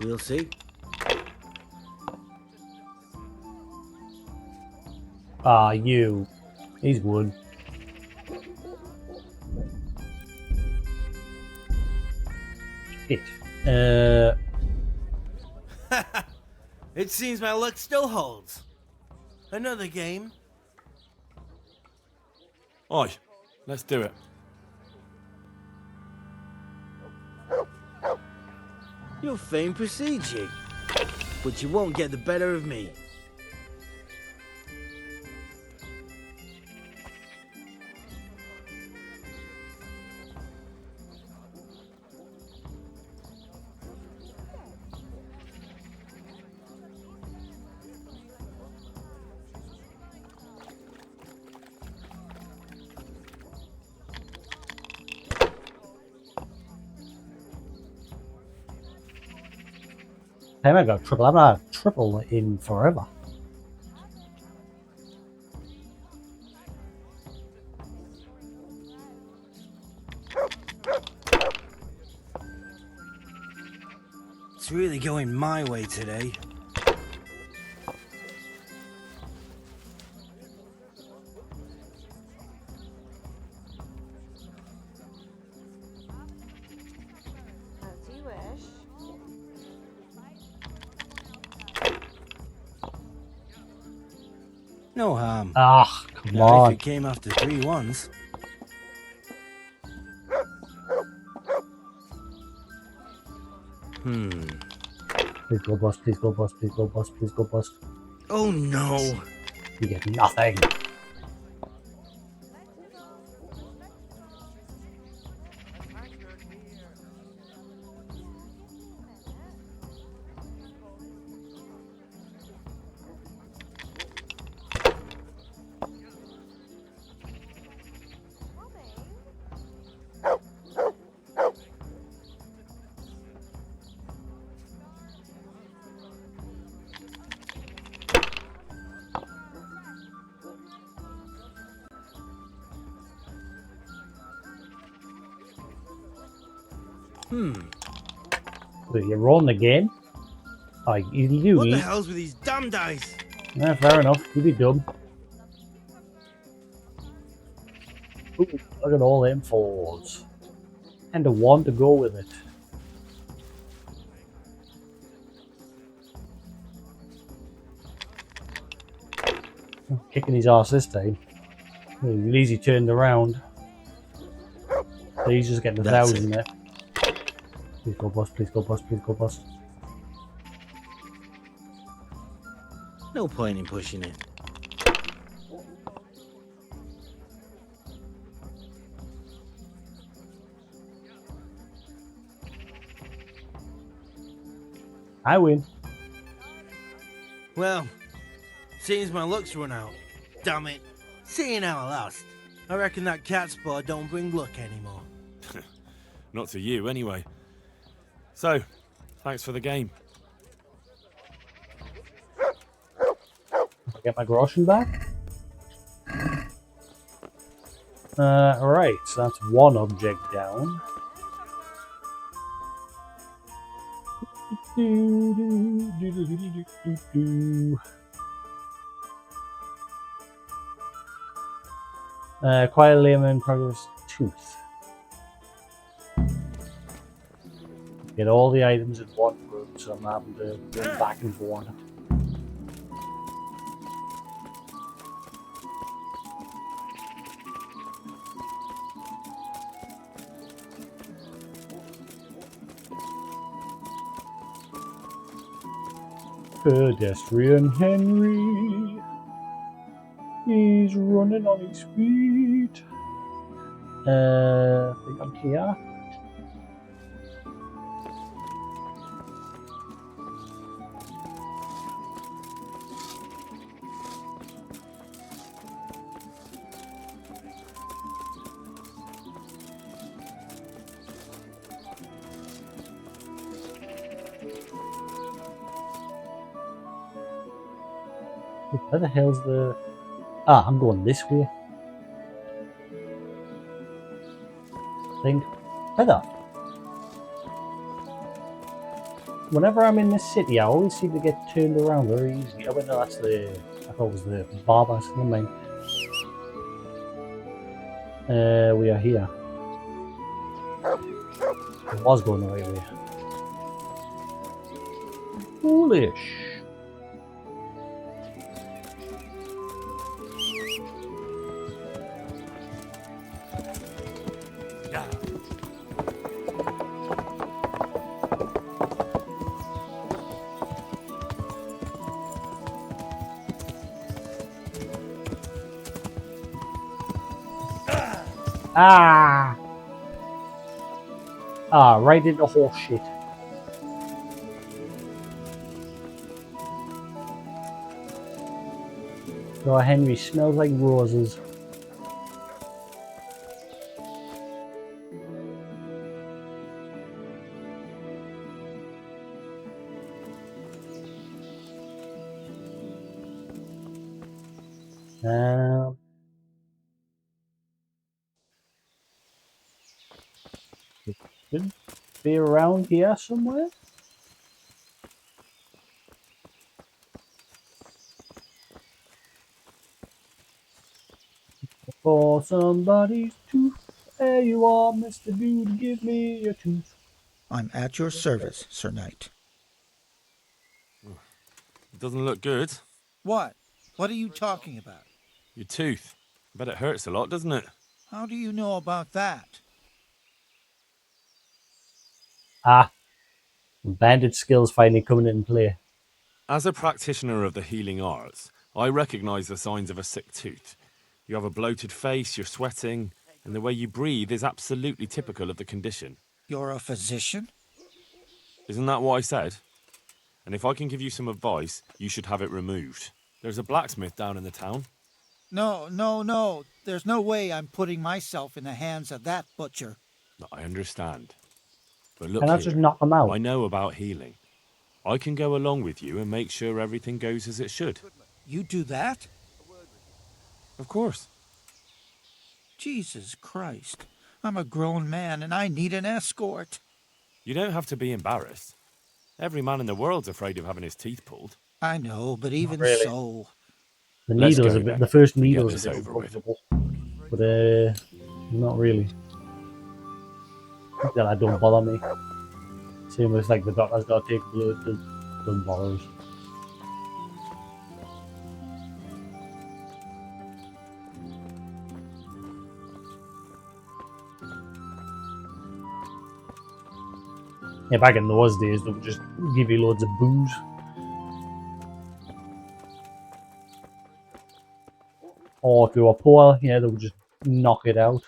We'll see. Ah, you. He's won. Shit. It seems my luck still holds. Another game. Oi, let's do it. Your fame precedes you, but you won't get the better of me. I haven't got triple. I've not had triple in forever. It's really going my way today. As you wish. No harm. Ah, come Now, on. if it came after 3 ones. Please go bust, please go bust, please go bust, please go bust. Oh no. You get nothing. Wait, you rolling again? Oh, you What the eat. hell's with these dumb dice? Yeah, fair enough. You be dumb. Ooh, look at all them fours. And a one to go with it. Kicking his ass this time. At least he turned around. So he's just getting a That's 1,000 it. there. Please go bust, please go bust, please go bust. No point in pushing it. I win. Well, seems my luck's run out. Damn it. Seeing how I lost, I reckon that cat spa don't bring luck anymore. Not to you, anyway. So, thanks for the game. Get my groschen back. Alright, so that's one object down. Quiet layman progress tooth. Get all the items in one room so I'm not having to go back and forth. Pedestrian Henry. He's running on his feet. I think I'm here. Where the hell's the... Ah, I'm going this way. I think. Where whenever I'm in this city, I always seem to get turned around very easily. Oh wait, no, that's the... I thought it was the barber. Never mind. We are here. It was going the right way. Foolish. Yeah. Ah! Ah, right into horse shit. So Henry smells like roses. It should be around here somewhere. For somebody's tooth. There you are, Mr. Dude, give me your tooth. I'm at your service, Sir Knight. It doesn't look good. What? What are you talking about? Your tooth. I bet it hurts a lot, doesn't it? How do you know about that? Ah, bandit skills finally coming into play. As a practitioner of the healing arts, I recognize the signs of a sick tooth. You have a bloated face, you're sweating, and the way you breathe is absolutely typical of the condition. You're a physician? Isn't that what I said? And if I can give you some advice, you should have it removed. There's a blacksmith down in the town. No. There's no way I'm putting myself in the hands of that butcher. I understand. But look Can I here, just knock him out? I know about healing. I can go along with you and make sure everything goes as it should. You do that? Of course. Jesus Christ. I'm a grown man and I need an escort. You don't have to be embarrassed. Every man in the world's afraid of having his teeth pulled. I know, but even really. so... The Let's needle is go a bit. then, The first and get needle is a this bit over with. uncomfortable, but not really. That don't bother me. Same with like the doctor's got to take blood. Doesn't bother us. Yeah, back in those days, they would just give you loads of booze. Or if you were poor, yeah, they would just knock it out.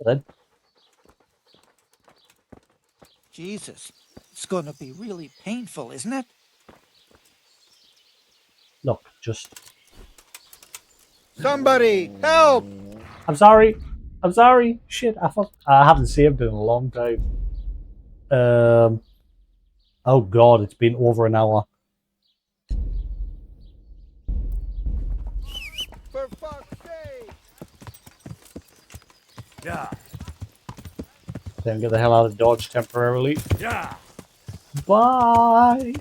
Then, Jesus, it's going to be really painful, isn't it? look, just. Somebody, help! I'm sorry. I'm sorry. Shit, I haven't saved it in a long time. Oh god, it's been over an hour. For fuck's sake! Yeah. Then get the hell out of Dodge temporarily. Yeah. Bye.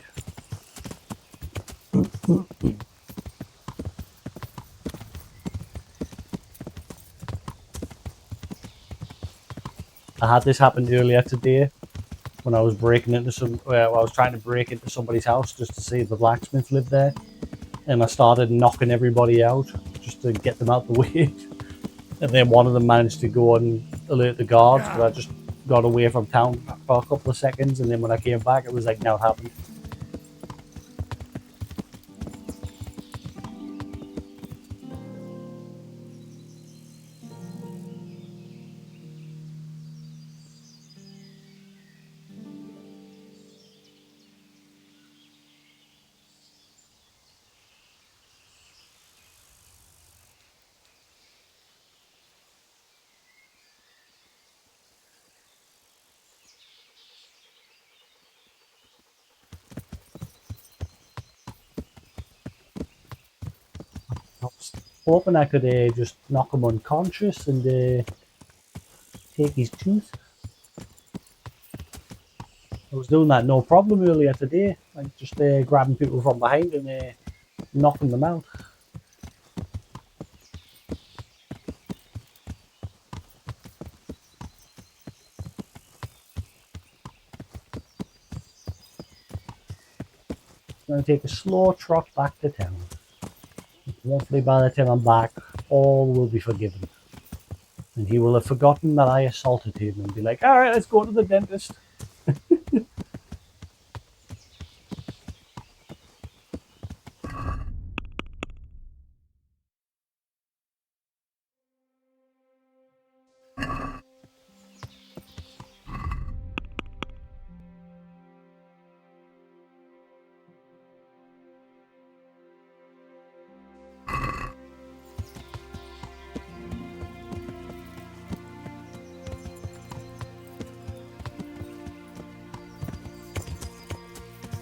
I had this happen earlier today when I was breaking into I was trying to break into somebody's house just to see if the blacksmith lived there, and I started knocking everybody out just to get them out the way. And then one of them managed to go and alert the guards, but I just got away from town for a couple of seconds, and then when I came back, it was like, now it happened. I was hoping I could just knock him unconscious and take his tooth. I was doing that no problem earlier today, like just grabbing people from behind and knocking them out. I'm going to take a slow trot back to town. Hopefully by the time I'm back, all will be forgiven. And he will have forgotten that I assaulted him and be like, alright, let's go to the dentist.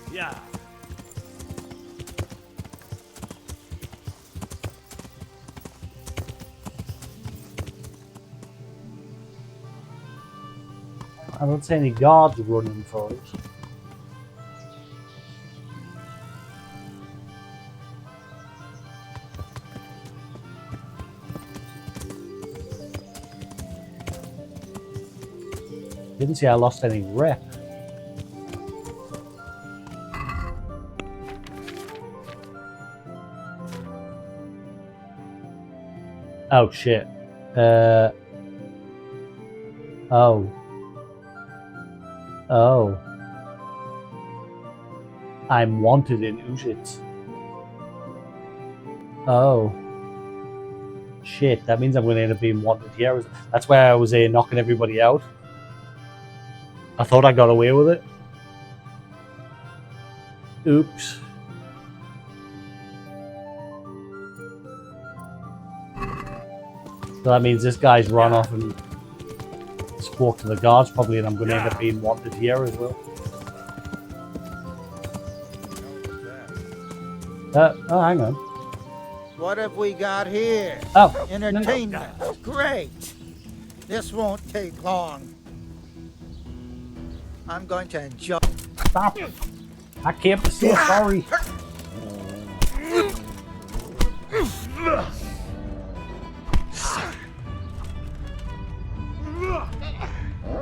Yeah. I don't see any guards running for us. Didn't see I lost any rep. Oh shit. Oh. Oh. I'm wanted in Auschwitz. Oh. Shit, that means I'm going to end up being wanted here. That's why I was knocking everybody out. I thought I got away with it. Oops. So that means this guy's run off and spoke to the guards probably, and I'm going to end up being wanted here as well. Oh, hang on. What have we got here? Oh, entertainment. Great. This won't take long. I'm going to enjoy. Stop! I can't say sorry.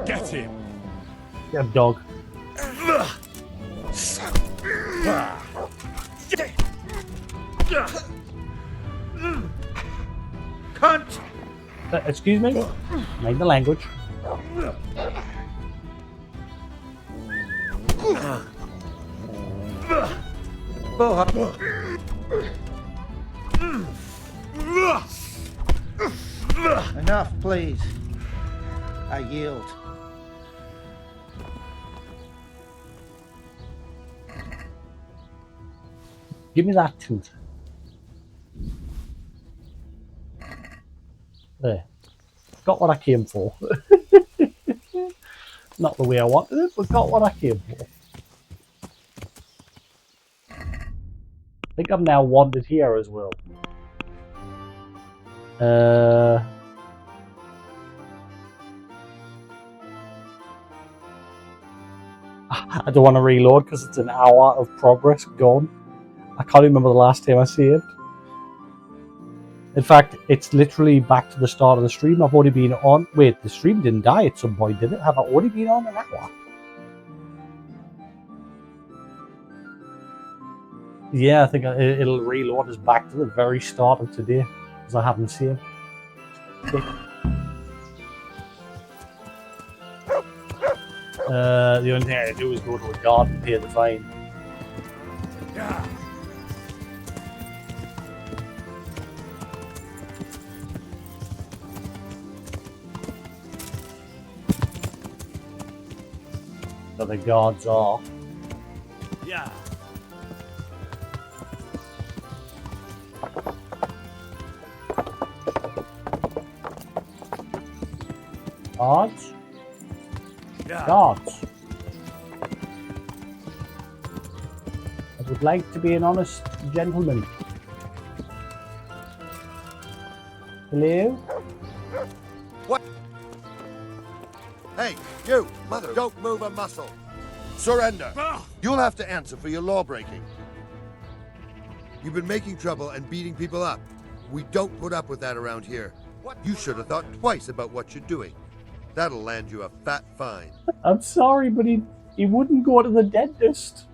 Get him! Get him, dog. Cunt! Excuse me? Mind the language. Enough, please. I yield. Give me that tooth. There. Got what I came for. Not the way I wanted it, but got what I came for. I think I'm now wanted here as well. I don't want to reload because it's an hour of progress gone. I can't remember the last time I saved. In fact, it's literally back to the start of the stream. I've already been on... Wait, the stream didn't die at some point, did it? Have I already been on an hour? Yeah, I think it'll reload us back to the very start of today, because I haven't saved. The only thing I do is go to a guard and pay the fine. Yeah. So the guards are. Yeah. Guards? Yeah. Guards. I would like to be an honest gentleman. Hello? What? Hey, you! Mother, don't move a muscle. Surrender. You'll have to answer for your law-breaking. You've been making trouble and beating people up. We don't put up with that around here. You should have thought twice about what you're doing. That'll land you a fat fine. I'm sorry, but he wouldn't go to the dentist.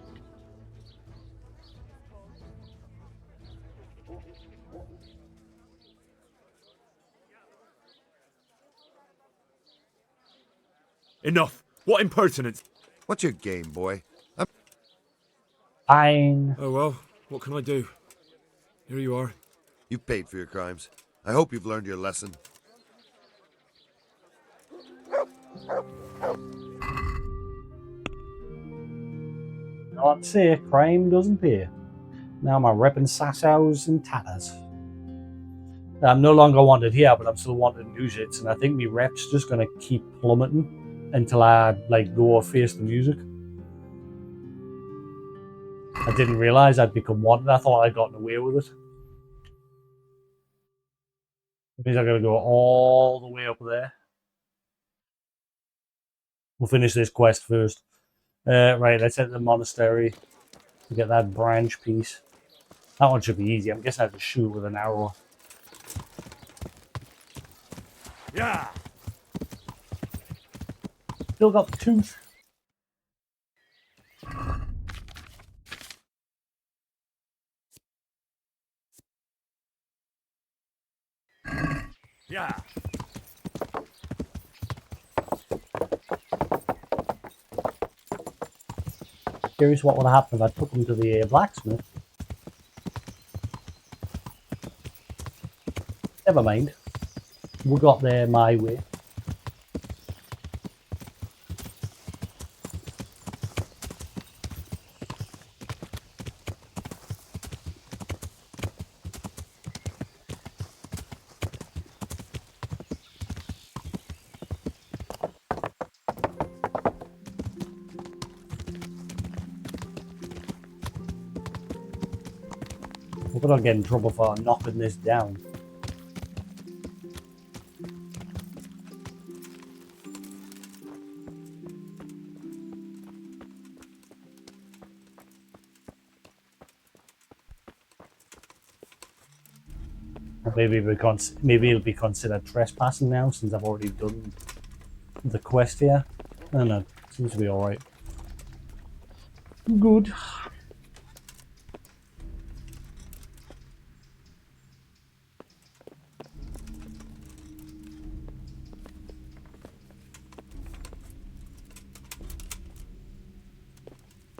Enough! What impertinence! What's your game, boy? Fine. Oh well, what can I do? Here you are. You've paid for your crimes. I hope you've learned your lesson. Not say crime doesn't pay. Now I'm repping Sassows and tatters. I'm no longer wanted here, but I'm still wanted in Newsits, and I think my rep's just gonna keep plummeting until I go face the music. I didn't realise I'd become wanted. I thought I'd gotten away with it. It means I'm gonna go all the way up there. We'll finish this quest first. Right, let's head to the monastery to get that branch piece. That one should be easy. I'm guessing I have to shoot with an arrow. Yeah. Still got the tooth. Yeah. Curious what would happen if I took them to the blacksmith. Never mind. We got there my way. We're gonna get in trouble for knocking this down. Maybe it'll be considered trespassing now since I've already done the quest here. I don't know. Seems to be all right. Good.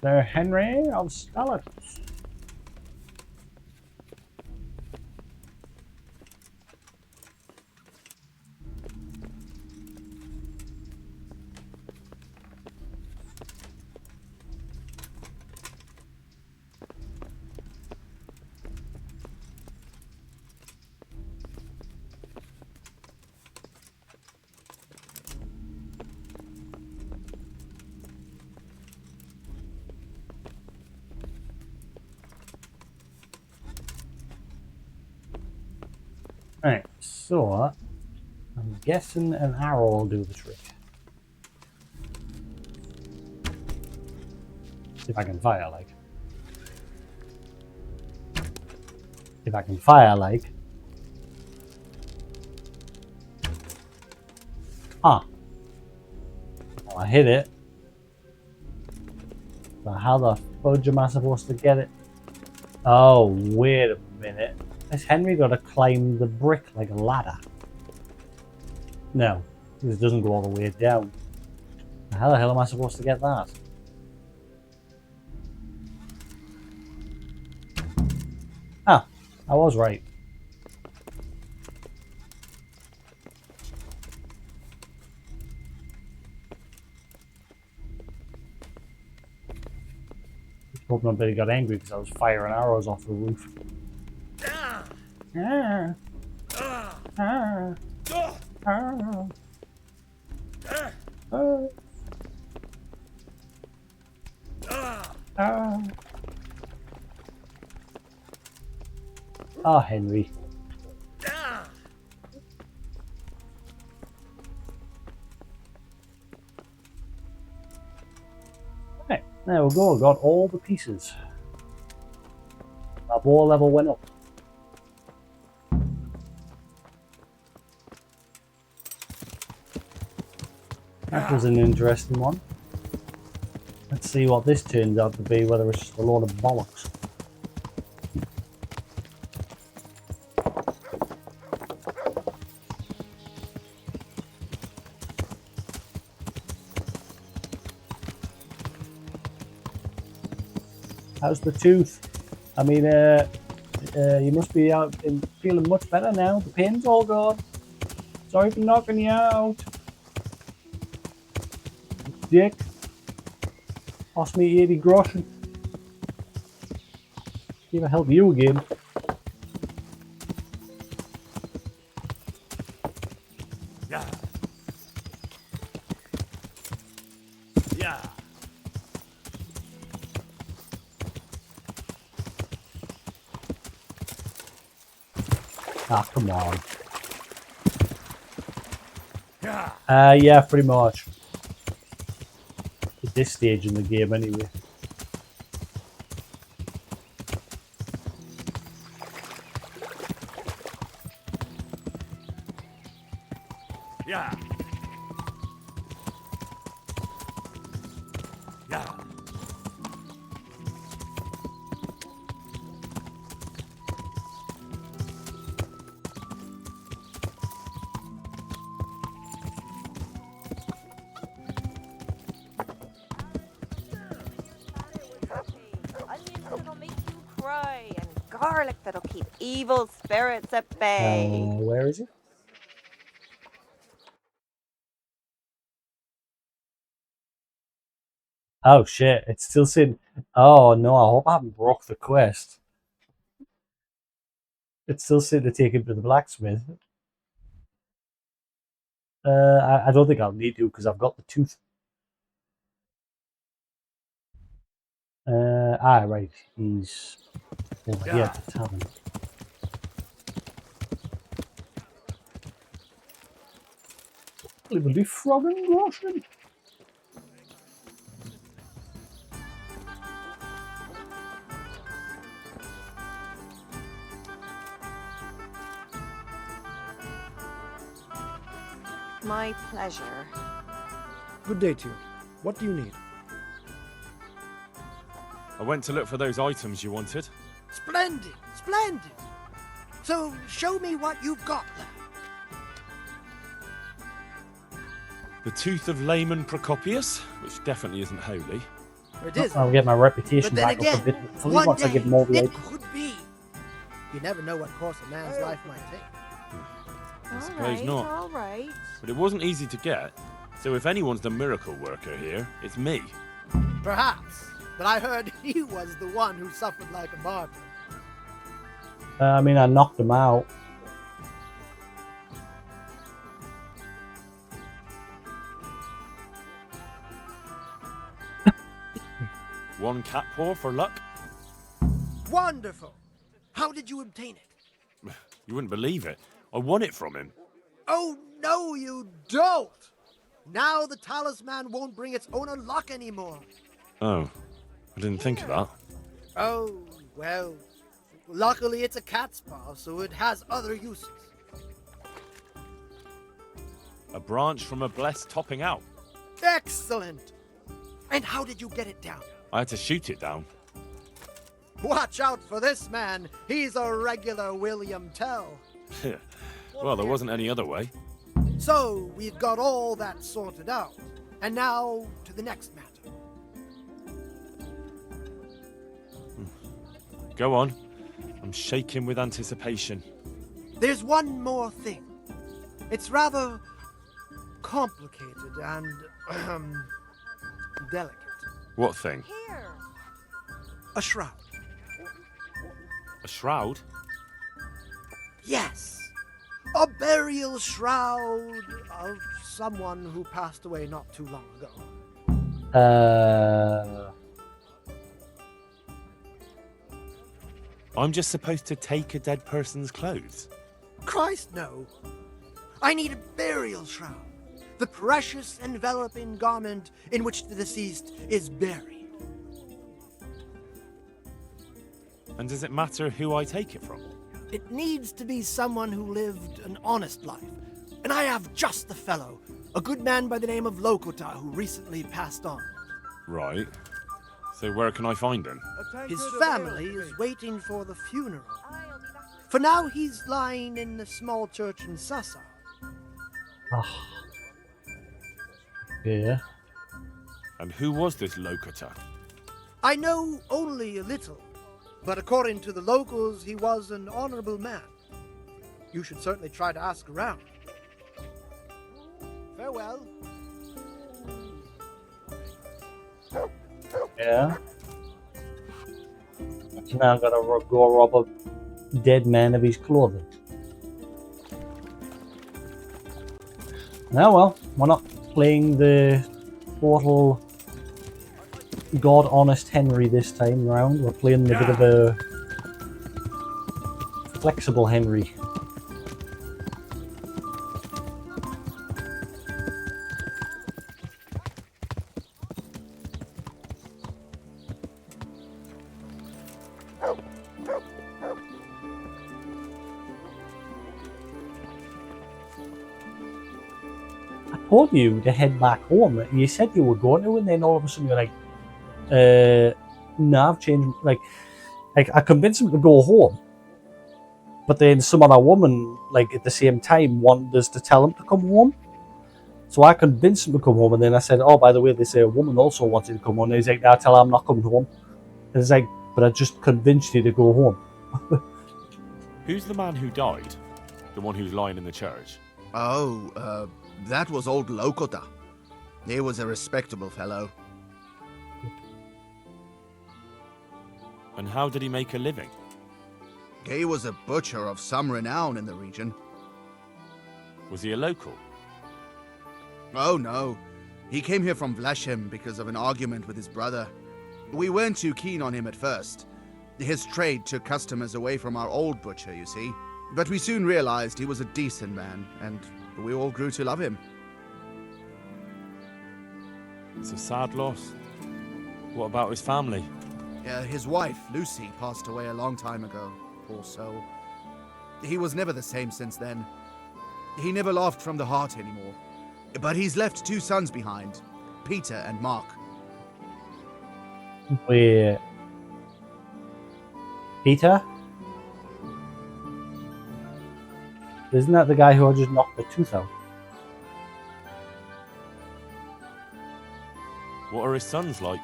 Sir Henry of Skeletons. Right, so I'm guessing an arrow will do the trick. If I can fire, like. If I can fire, like. Ah. Well, I hit it. But how the fudge am I supposed to get it? Oh, wait a minute. Has Henry got to climb the brick like a ladder? No, this doesn't go all the way down. How the hell am I supposed to get that? Ah, I was right. Hope nobody got angry because I was firing arrows off the roof. Ah. Ah. Ah. Ah. Ah. Ah. Ah, Henry. Right, there we go. Got all the pieces. Our ball level went up. That was an interesting one. Let's see what this turns out to be, whether it's just a load of bollocks. How's the tooth? I mean, you must be out and feeling much better now. The pain's all gone. Sorry for knocking you out. Dick. Cost me 80 groschen. See if I help you again. Yeah. Yeah. Ah, come on. Yeah. Yeah, pretty much. At this stage in the game, anyway. Yeah. Yeah. Onions that'll make you cry, and garlic that'll keep evil spirits at bay. Where is it? Oh shit, it's still saying. Oh no, I hope I haven't broke the quest. It's still saying to take him to the blacksmith. I don't think I'll need to because I've got the tooth. Right, he's over here at the tavern. Will be frog and groschen. my pleasure. Good day to you. What do you need? I went to look for those items you wanted. Splendid, splendid. So show me what you've got there. The tooth of layman Procopius, which definitely isn't holy. It is. I'll get my reputation But then back again, up a bit. Hopefully, one once I day get more it light. could be. You never know what course a man's life might take. I suppose not. All right. But it wasn't easy to get. So if anyone's the miracle worker here, it's me. Perhaps, but I heard he was the one who suffered like a martyr. I mean, I knocked him out. One cat paw for luck. Wonderful. How did you obtain it? You wouldn't believe it. I won it from him. Oh, no, you don't. Now the talisman won't bring its owner luck anymore. Oh, I didn't think of that. Oh, well, luckily it's a cat's paw, so it has other uses. A branch from a blessed topping out. Excellent. And how did you get it down? I had to shoot it down. Watch out for this man. He's a regular William Tell. Well, there wasn't any other way. So, we've got all that sorted out. And now, to the next matter. Go on. I'm shaking with anticipation. There's one more thing. It's rather complicated and delicate. What thing? Here. A shroud. A shroud? Yes. A burial shroud of someone who passed away not too long ago. I'm just supposed to take a dead person's clothes? Christ, no. I need a burial shroud. The precious enveloping garment in which the deceased is buried. And does it matter who I take it from? It needs to be someone who lived an honest life. And I have just the fellow. A good man by the name of Lokota who recently passed on. Right. So where can I find him? His family is waiting for the funeral. For now, he's lying in the small church in Sasa. Oh. Yeah. And who was this Lokota? I know only a little, but according to the locals, he was an honorable man. You should certainly try to ask around. Farewell. Yeah. So now I've got to go rob a dead man of his clothing. Now, well, we're not playing the total God honest Henry this time round. We're playing a bit of a flexible Henry. I told you to head back home. You said you were going to, and then all of a sudden you're like, no, I've changed. Like I convinced him to go home, but then some other woman, like at the same time, wanted us to tell him to come home. So I convinced him to come home, and then I said, "Oh, by the way, this woman also wanted to come home." And he's like, "Now tell her I'm not coming home." And it's like, "But I just convinced you to go home." Who's the man who died? The one who's lying in the church? Oh, that was old Lokota. He was a respectable fellow. And how did he make a living? He was a butcher of some renown in the region. Was he a local? Oh no, he came here from Vlashem because of an argument with his brother. We weren't too keen on him at first. His trade took customers away from our old butcher, you see. But we soon realized he was a decent man, and we all grew to love him. It's a sad loss. What about his family? His wife, Lucy, passed away a long time ago, poor soul. He was never the same since then. He never laughed from the heart anymore. But he's left 2 sons behind, Peter and Mark. Wait. Peter? Isn't that the guy who I just knocked the tooth out? What are his sons like?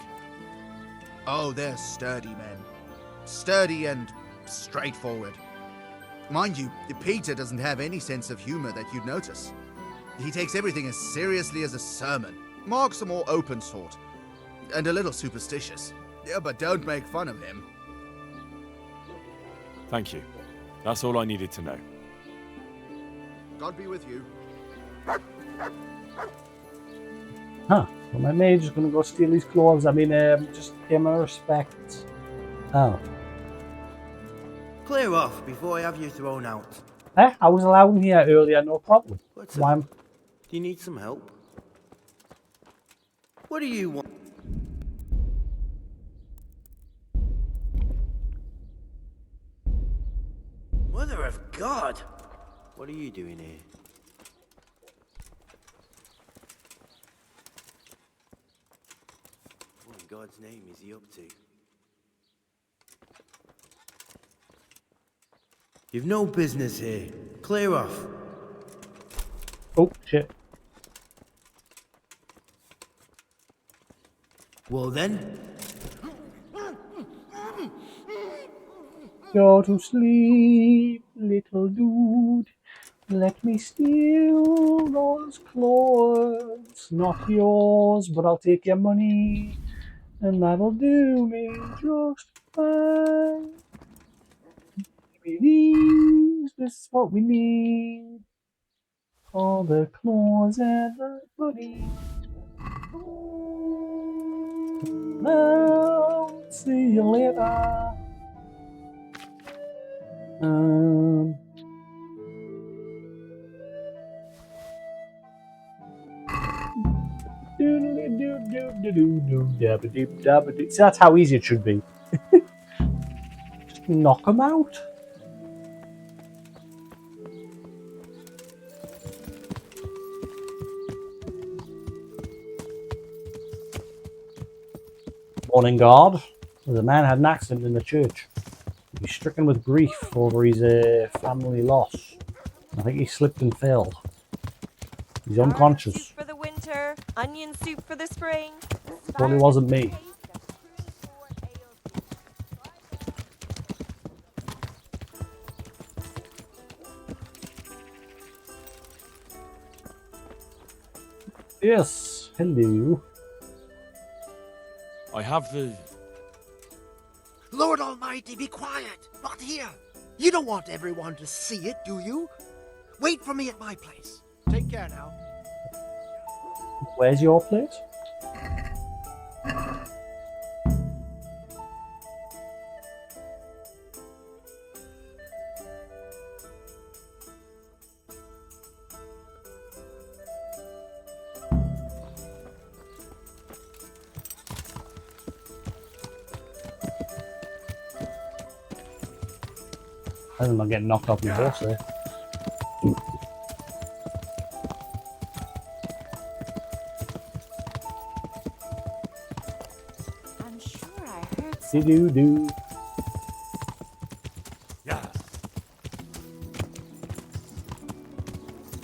Oh, they're sturdy men. Sturdy and straightforward. Mind you, Peter doesn't have any sense of humor that you'd notice. He takes everything as seriously as a sermon. Mark's a more open sort, and a little superstitious. Yeah, but don't make fun of him. Thank you. That's all I needed to know. God be with you. Huh. Well, my maid's just gonna go steal his clothes. I mean, just give my respects. Oh. Clear off before I have you thrown out. I was allowed in here earlier, no problem. Why? Do you need some help? What do you want? Mother of God! What are you doing here? What in God's name is he up to? You've no business here. Clear off. Oh, shit. Well then. Go to sleep, little dude. Let me steal those clothes. Not yours, but I'll take your money. And that'll do me just fine. Please, this is what we need. All the clothes and the money. I'll see you later. See, that's how easy it should be. Just knock them out. Morning, guard. The man had an accident in the church. He's stricken with grief over his family loss. I think he slipped and fell. He's unconscious. Soup for the winter, onion soup for the spring. Probably wasn't me. Yes, hello. I have the... Lord Almighty, be quiet! Not here! You don't want everyone to see it, do you? Wait for me at my place. Take care now. Where's your place? I'm not getting knocked off your horse there. I'm sure I heard Do. Yeah.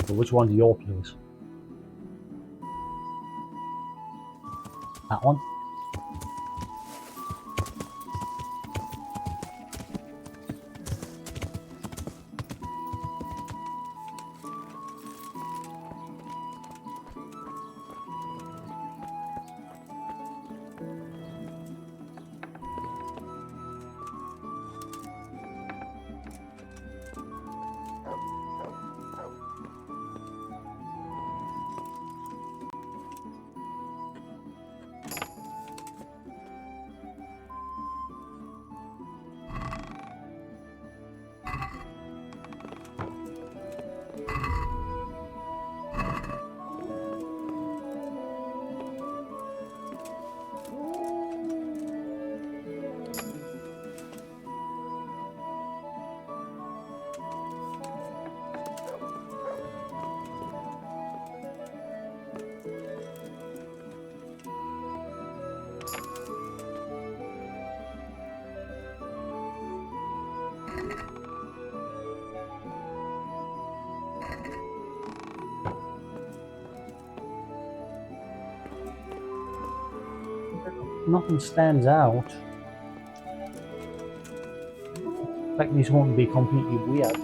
So which one's your place? That one? Nothing stands out. Expect me something to be completely weird.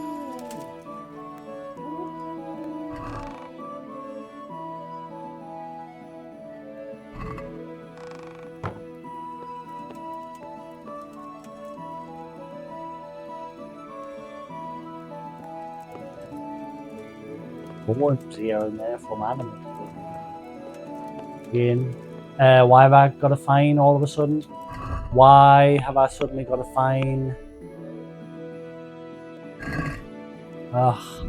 Poems here and there from anime. Again, why have I got a fine all of a sudden? Why have I suddenly got a fine? Ugh.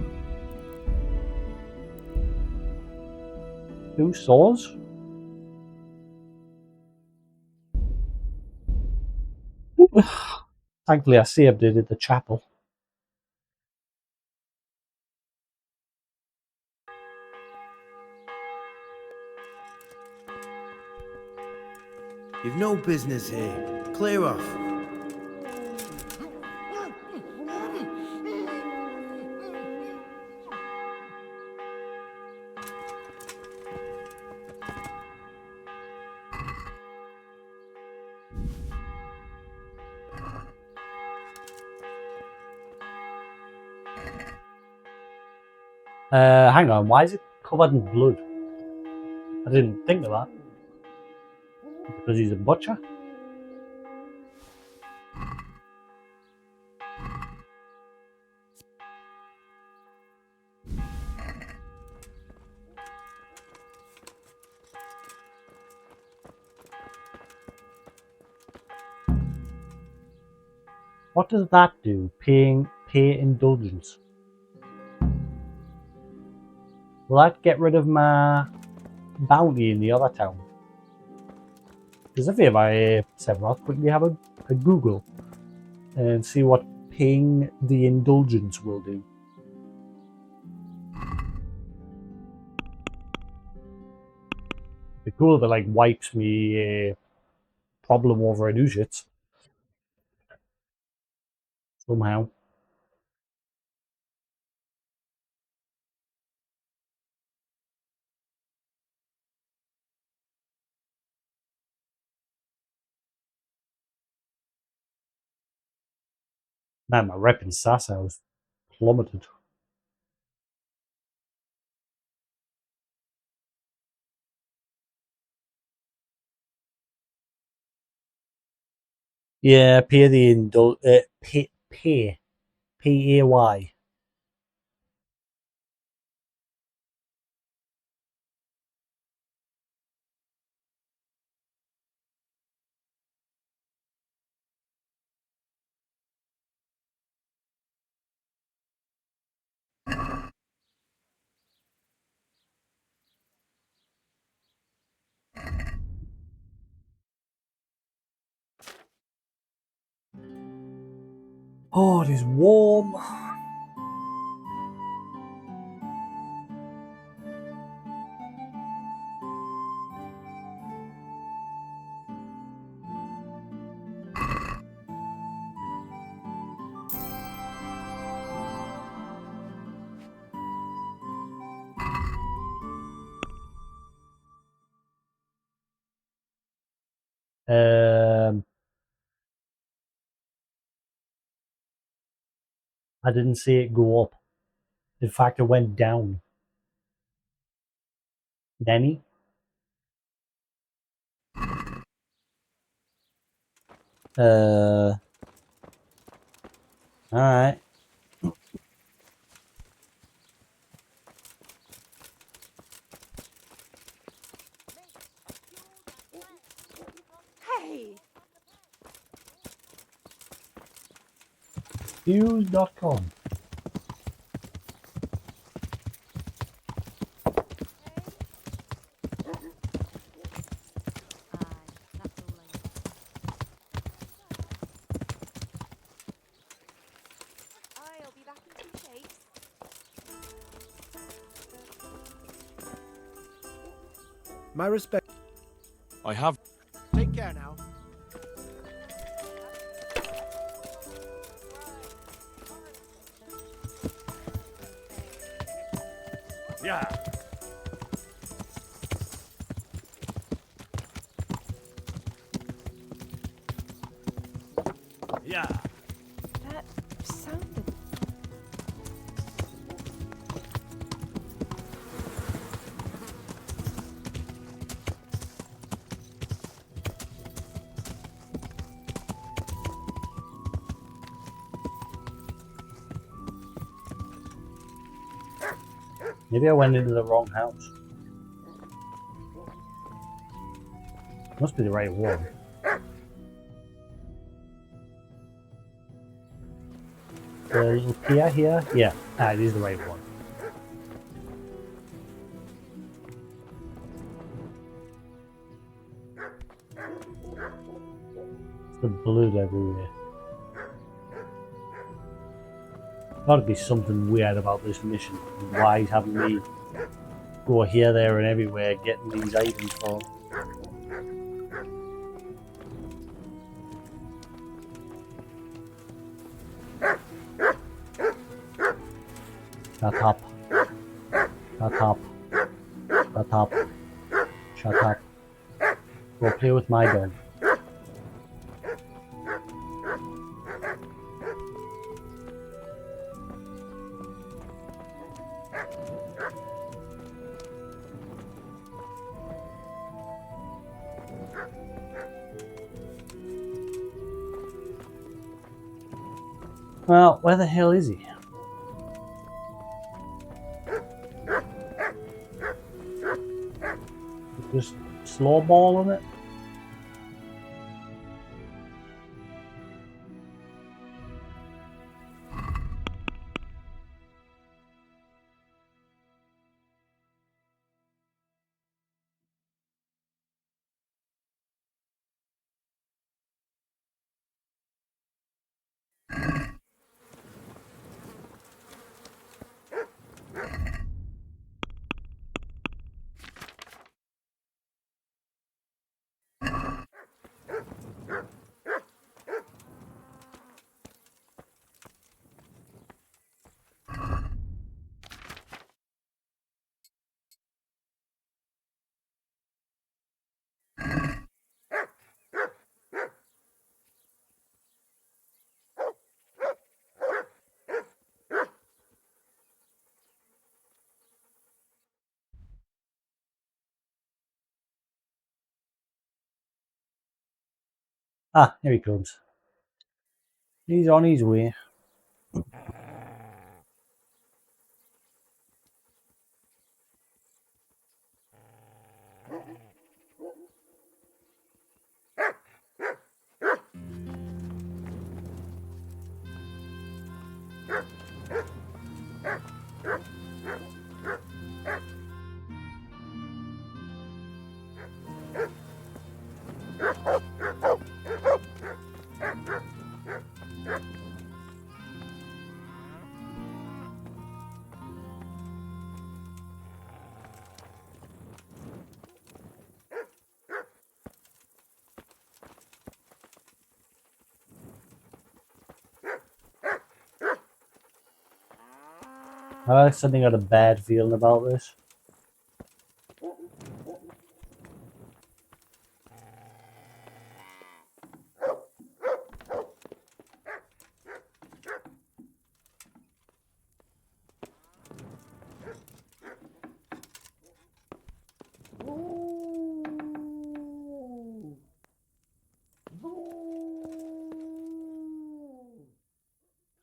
2 swords? Thankfully, I saved it at the chapel. You've no business here. Clear off. Hang on, why is it covered in blood? I didn't think of that. Because he's a butcher? What does that do? Pay indulgence. Will that get rid of my bounty in the other town? Because if I I'll quickly have a Google and see what paying the indulgence will do. It'd be cool if it like wipes me problem over in Ujits somehow. Man, my rep in Sasa was plummeted. Yeah, pay the pay P-A-Y. Oh, it is warm. I didn't see it go up. In fact, it went down. Danny? Alright. Hey! Fuse.com. I'll be back in 2 shakes. My respect. I have. Take care now. Yeah. Yeah. That sounded. Maybe I went into the wrong house. Must be the right one. The little pier here? Yeah, it is the right one. It's the blood everywhere. Gotta be something weird about this mission. Why he's having me go here, there, and everywhere getting these items for him. Shut up. Shut up. Shut up. Shut up. Go play with my dog. Well, where the hell is he? Just slow balling it. Ah, here he comes. He's on his way. I suddenly got a bad feeling about this.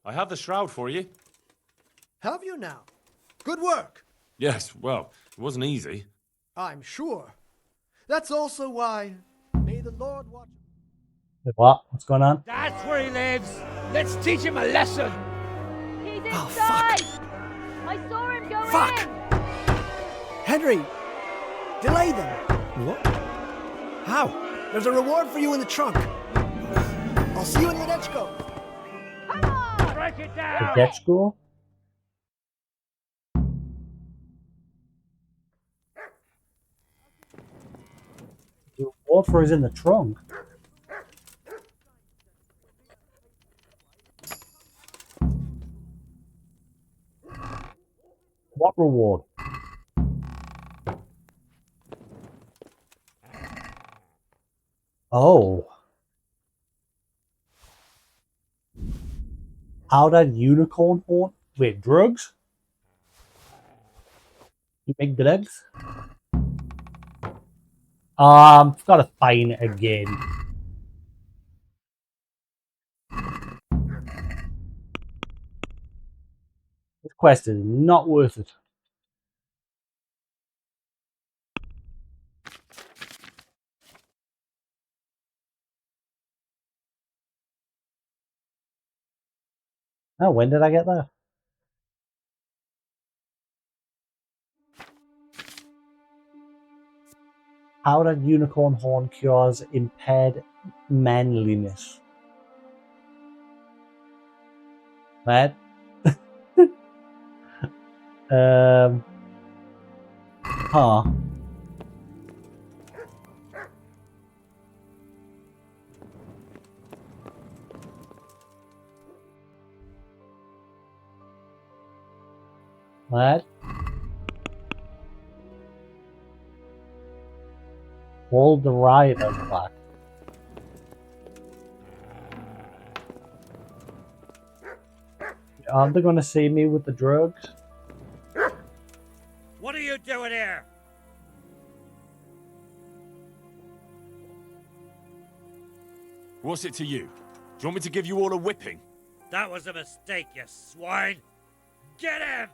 I have the shroud for you. Have you now? Good work. Yes, well, it wasn't easy. I'm sure. That's also why. May the Lord watch. What? What's going on? That's where he lives. Let's teach him a lesson. He's Oh, inside. fuck. I saw him go Fuck. in. Henry, delay them. What? How? There's a reward for you in the trunk. I'll see you in Ledechko. Come on. Break it The down. death school? The reward for is in the trunk. What reward? Oh. Powdered unicorn horn? Wait, drugs? You make drugs? I've got to find it again. This quest is not worth it. Oh, when did I get there? Powdered unicorn horn cures impaired manliness. Right? Huh. Right? Hold the rioters back. Aren't they gonna see me with the drugs? What are you doing here? What's it to you? Do you want me to give you all a whipping? That was a mistake, you swine. Get him!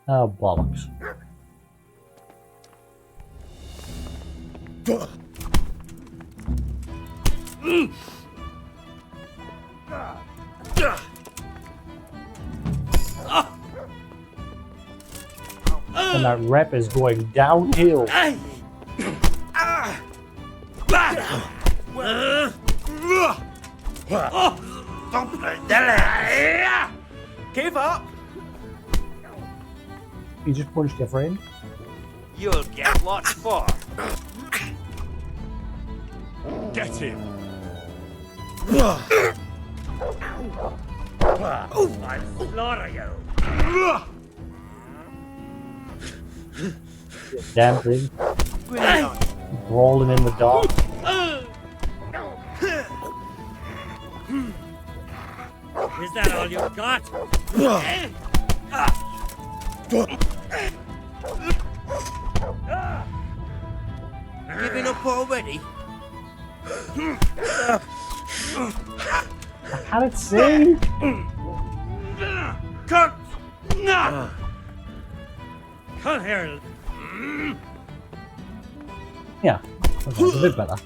Oh, bollocks. And that rep is going downhill. Give up! You just punched your friend? You'll get what for. Get him! I'll slaughter you. Damn thing. Rolling in the dark. Is that all you got? Giving up already? I can't see. Come here. Yeah, that's a bit better.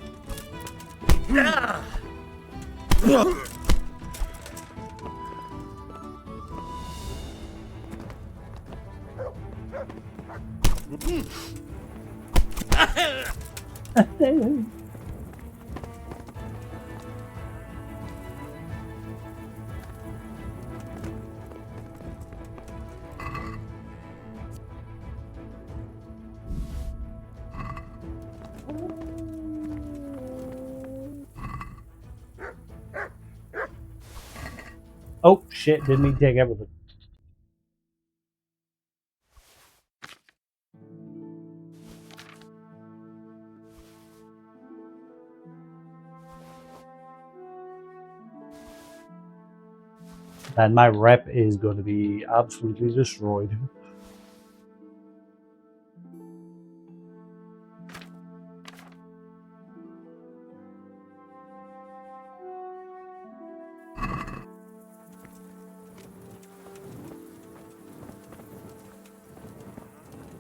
Oh shit, didn't he take everything? And my rep is going to be absolutely destroyed.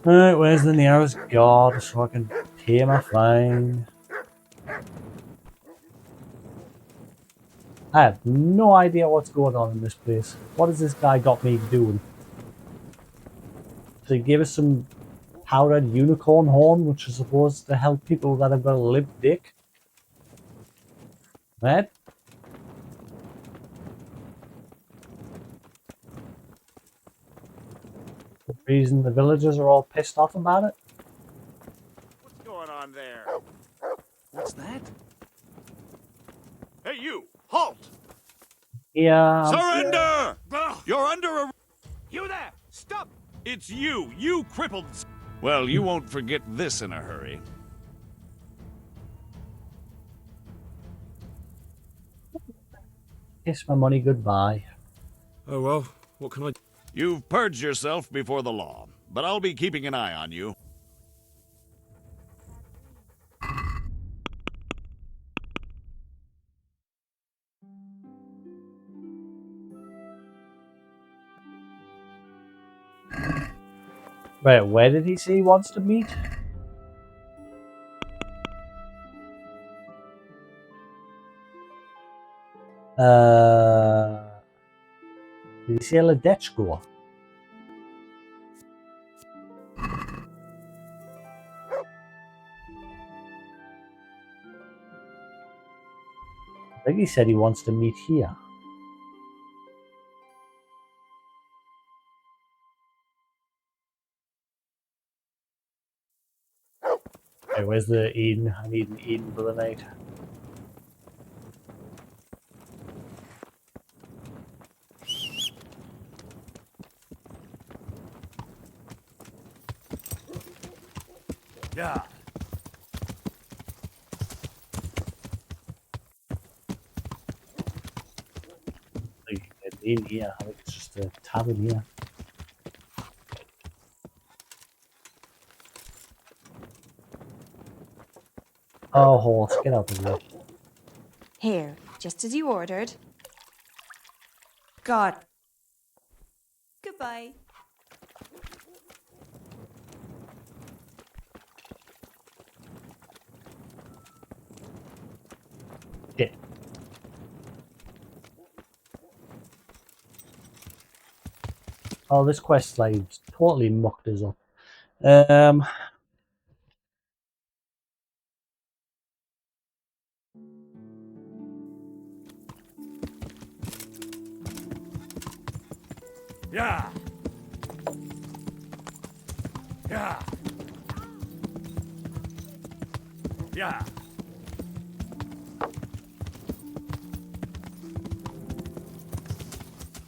Alright, where's the nearest guard so I can pay my fine? I have no idea what's going on in this place. What has this guy got me doing? So he gave us some powdered unicorn horn, which is supposed to help people that have got a limp dick. Right? The reason the villagers are all pissed off about it? What's going on there? What's that? Hey, you! Halt! Yeah. Surrender! You're under a... You there! Stop! It's you! You crippled... Well, you won't forget this in a hurry. Kiss my money goodbye. Oh well, what can I do? You've purged yourself before the law, but I'll be keeping an eye on you. Right, where did he say he wants to meet? Did he say Ledechko? I think he said he wants to meet here. Okay, where's the Eden? I need an Eden for the night. Yeah. Like, in here. I think it's just a tavern here. Oh, horse, get out of here. Here, just as you ordered. God. Goodbye. Shit. Oh, this quest slave's totally mucked us up. Yeah. Yeah. Yeah.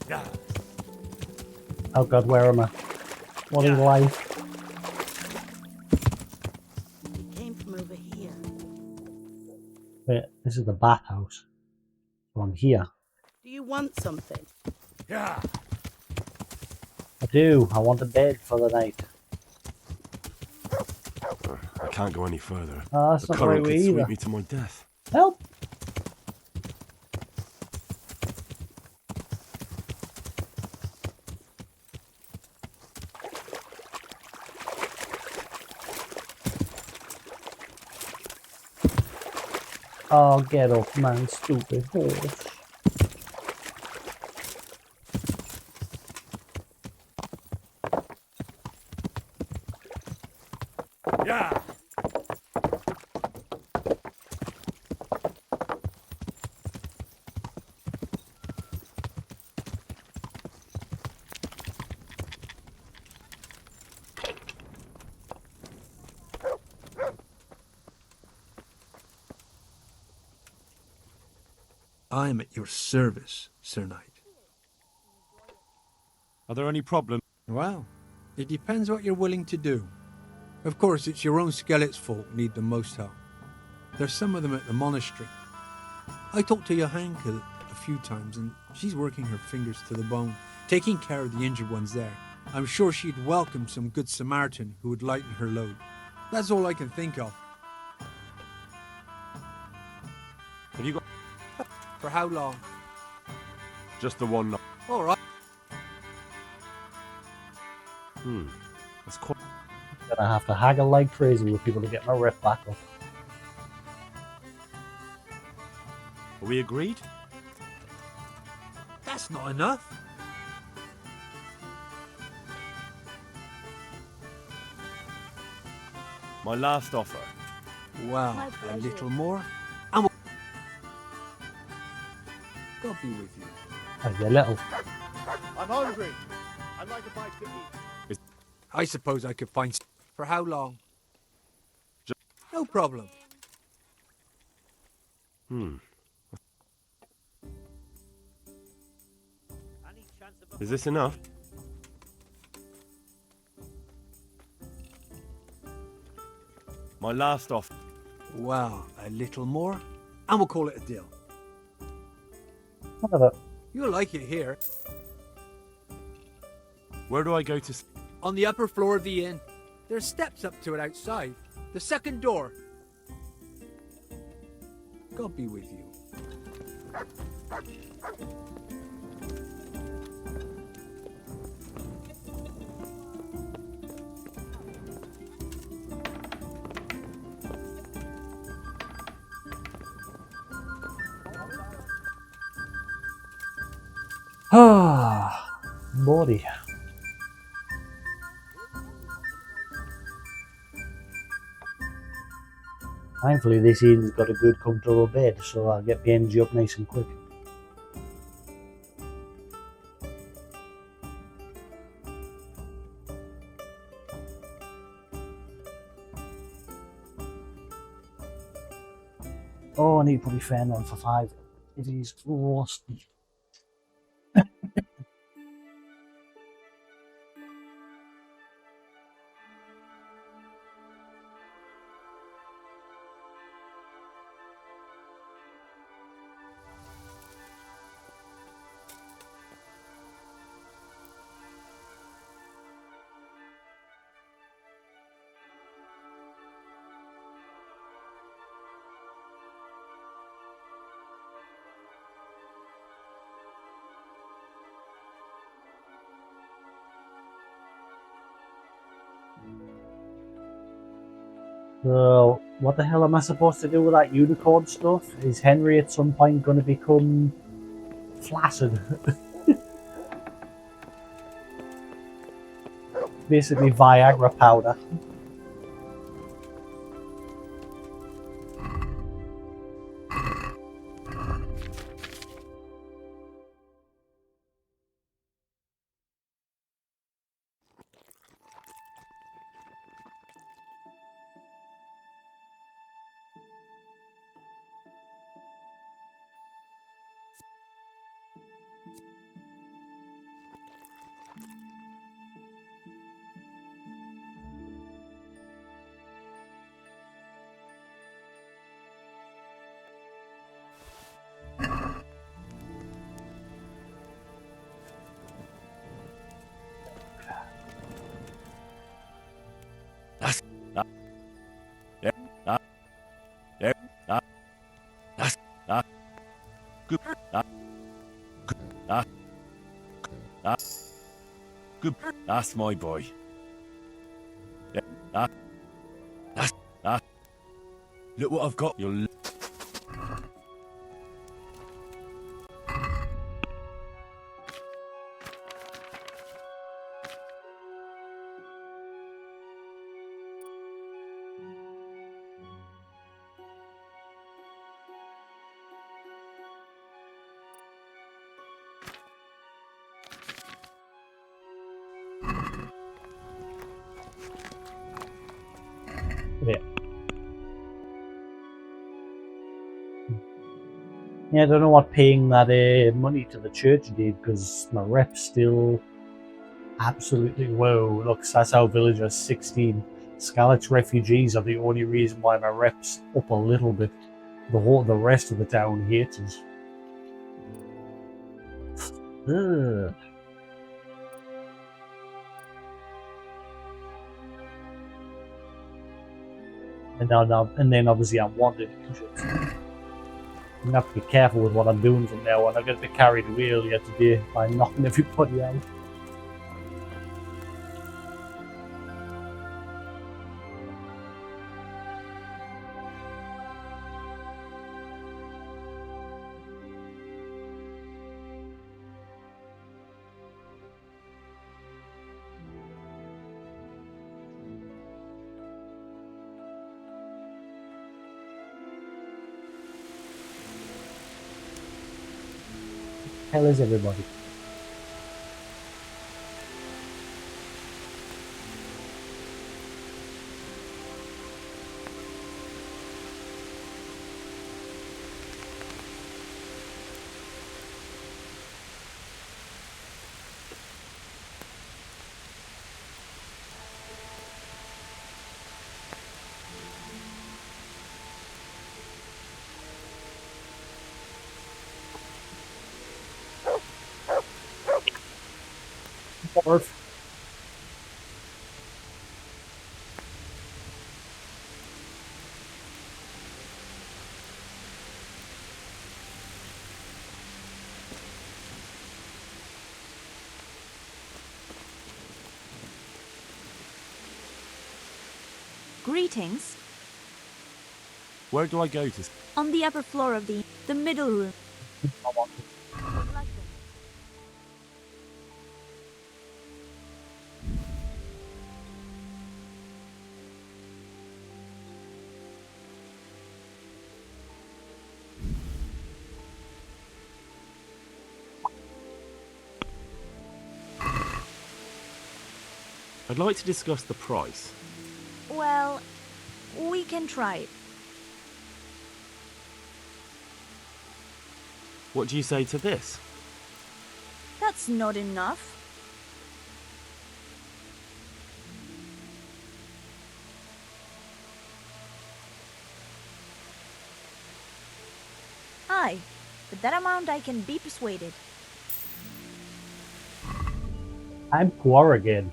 Yeah. Oh god, where am I? What is life? He came from over here. Wait, this is the bathhouse. So I'm here. Do you want something? Yeah. I do. I want a bed for the night. I can't go any further. Oh, that's the not the right current way could either. sweep me to my death. Help! Oh, get up, man, stupid horse. Yeah. I am at your service, Sir Knight. Are there any problems? Well, it depends what you're willing to do. Of course, it's your own skelet's fault need the most help. There's some of them at the monastery. I talked to Johanka a few times, and she's working her fingers to the bone, taking care of the injured ones there. I'm sure she'd welcome some good Samaritan who would lighten her load. That's all I can think of. Have you got... For how long? Just the one night. All right. That's quite... Gonna have to haggle like crazy with people to get my rep back up. Are we agreed? That's not enough. My last offer. Well, a little more. And God be with you. Oh, yeah, little. I'm hungry. I'd like a bite to eat. I suppose I could find... For how long? No problem. Is this enough? My last offer. Well, a little more, and we'll call it a deal. Whatever. You'll like it here. Where do I go to... On the upper floor of the inn. There's steps up to it outside. The second door. God be with you. Ah, body. Thankfully, this inn's got a good comfortable bed, so I'll get the energy up nice and quick. Oh, I need to put my fan on for 5. It is rusty. So, what the hell am I supposed to do with that unicorn stuff? Is Henry at some point going to become flaccid? Basically Viagra powder. Good. That's my boy. Look what I've got. You'll... Yeah, I don't know what paying that money to the church did, because my rep's still absolutely whoa. Look, that's our village has 16. Skalitz refugees are the only reason why my rep's up a little bit. The rest of the town hates us. Ugh. And then obviously I'm wanted. I'm gonna have to be careful with what I'm doing from now on. I got a bit carried away earlier today by knocking everybody out. Hell is everybody? Barf. Greetings. Where do I go to? On the upper floor of the middle room. I'd like to discuss the price. Well, we can try it. What do you say to this? That's not enough. Aye, with that amount I can be persuaded. I'm poor again.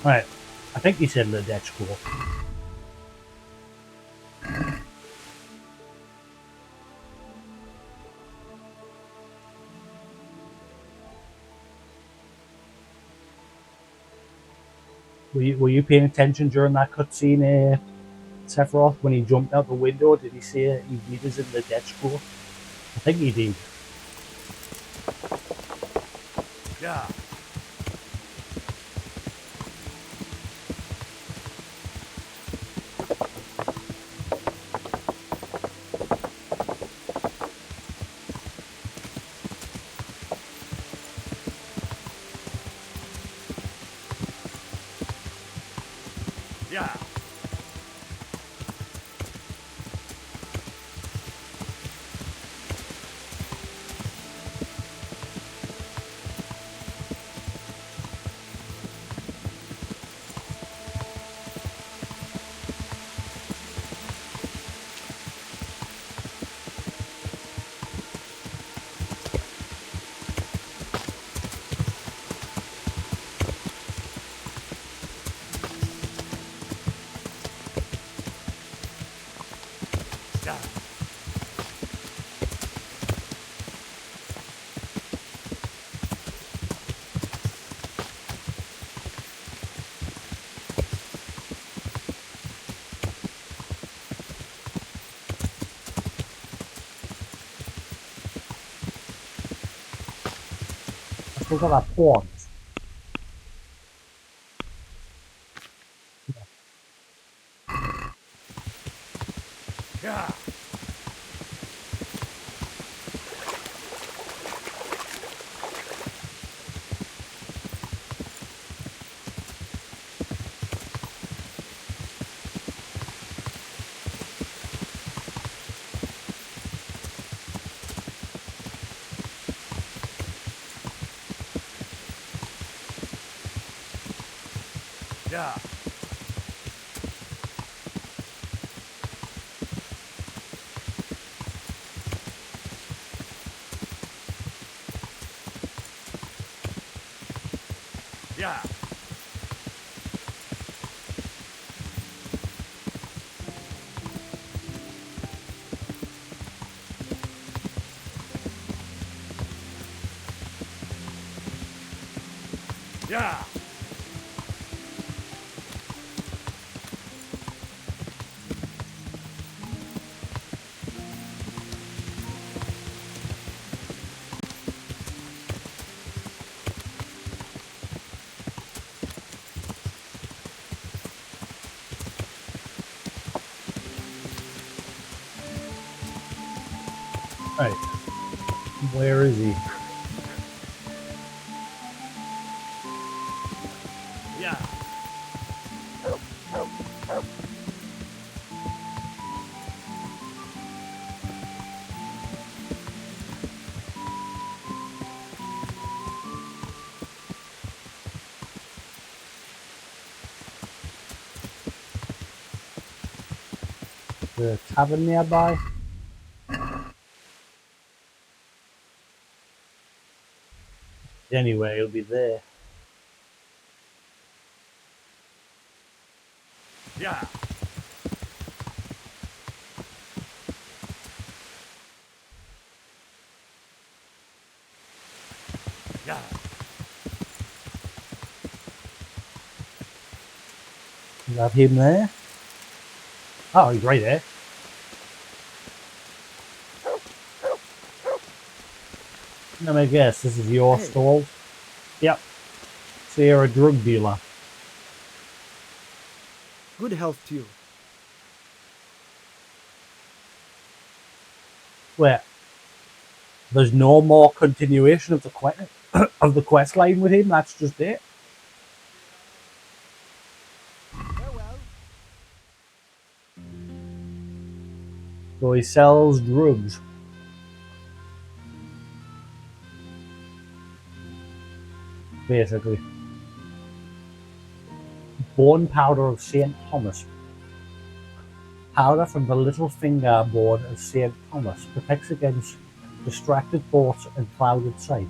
Right, I think he said the dead school. Were you paying attention during that cutscene, Sephiroth, when he jumped out the window? Did he say he was in the dead school? I think he did. Yeah. Yeah. I still got that pawn. Yeah. Yeah. Yeah. Yeah. Right. Where is he? Yeah. The tavern nearby? Anyway, he'll be there. Yeah. Yeah. Is that him there? Oh, he's right there. Let me guess, this is your stall? Yep. So you're a drug dealer. Good health to you. Wait. There's no more continuation of the quest line with him, that's just it? So he sells drugs. Basically. Bone powder of St. Thomas. Powder from the little finger bone of St. Thomas protects against distracted thoughts and clouded sight.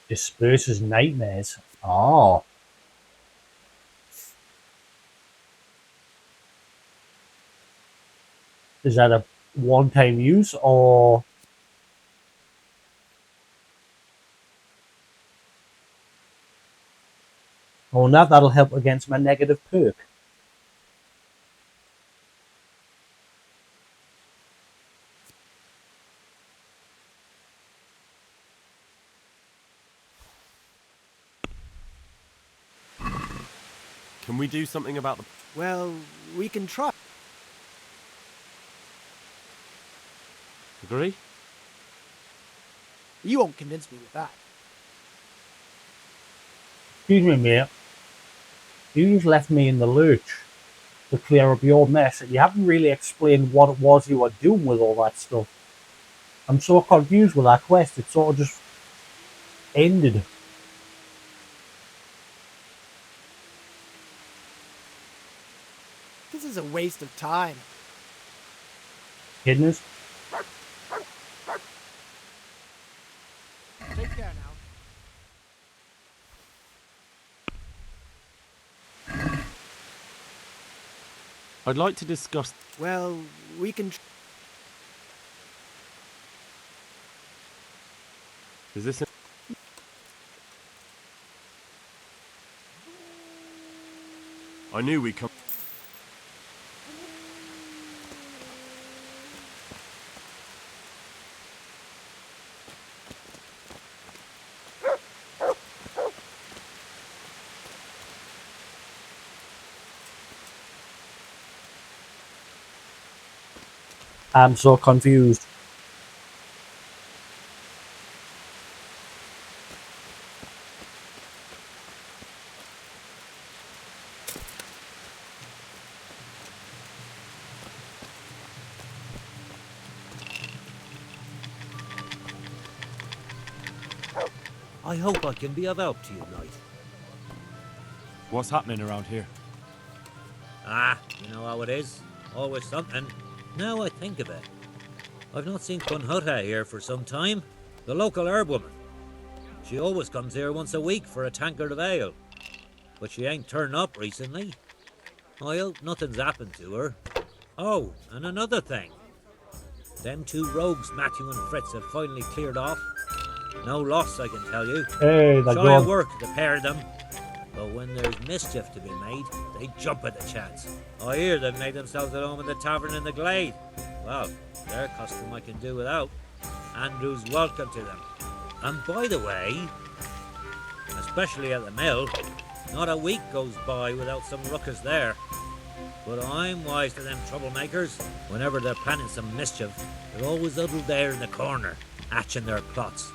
Disperses nightmares. Oh. Is that a one-time use or... Oh, now that'll help against my negative perk. Can we do something about the... Well, we can try. Agree? You won't convince me with that. Excuse me, mate. You just left me in the lurch to clear up your mess, and you haven't really explained what it was you were doing with all that stuff. I'm so confused with that quest, it sort of just ended. This is a waste of time. Kidding us? Take care now. I'd like to discuss... Well, we can... Is this... I knew we'd come... I'm so confused. I hope I can be of help to you, Knight. What's happening around here? Ah, you know how it is. Always something. Now I think of it, I've not seen Kunhutta here for some time. The local herb woman. She always comes here once a week for a tankard of ale. But she ain't turned up recently. I hope nothing's happened to her. Oh, and another thing. Them two rogues Matthew and Fritz have finally cleared off. No loss, I can tell you. Hey, that's Shy of good. work, the pair of them. But when there's mischief to be made, they jump at the chance. I hear they've made themselves at home in the tavern in the glade. Well, their custom I can do without. Andrew's welcome to them. And by the way, especially at the mill, not a week goes by without some ruckus there. But I'm wise to them troublemakers. Whenever they're planning some mischief, they're always huddled there in the corner, hatching their plots.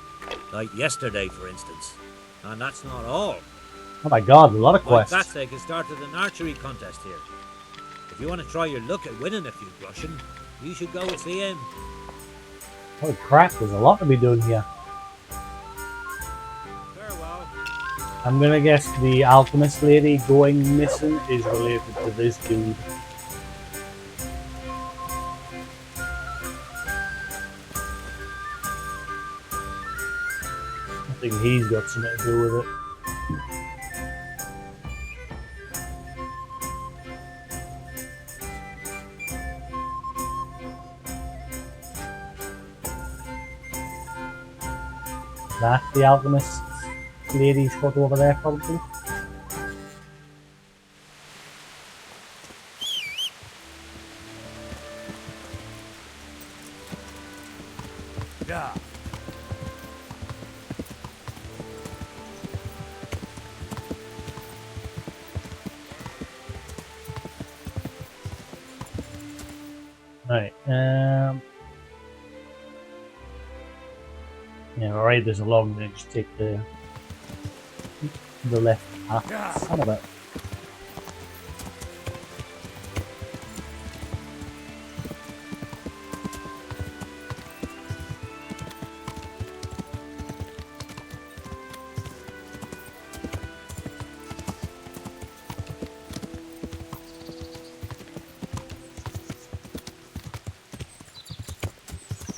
Like yesterday, for instance. And that's not all. Oh my god, a lot of quests. For that sake, I started an archery contest here. If you want to try your luck at winning a few Russian, you should go and see him. Holy crap, there's a lot to be done here. Farewell. I'm gonna guess the alchemist lady going missing is related to this dude. I think he's got something to do with it. That the alchemist lady's got over there, probably. Yeah. Right. Yeah, alright, there's a long then just take the left path. Son of it.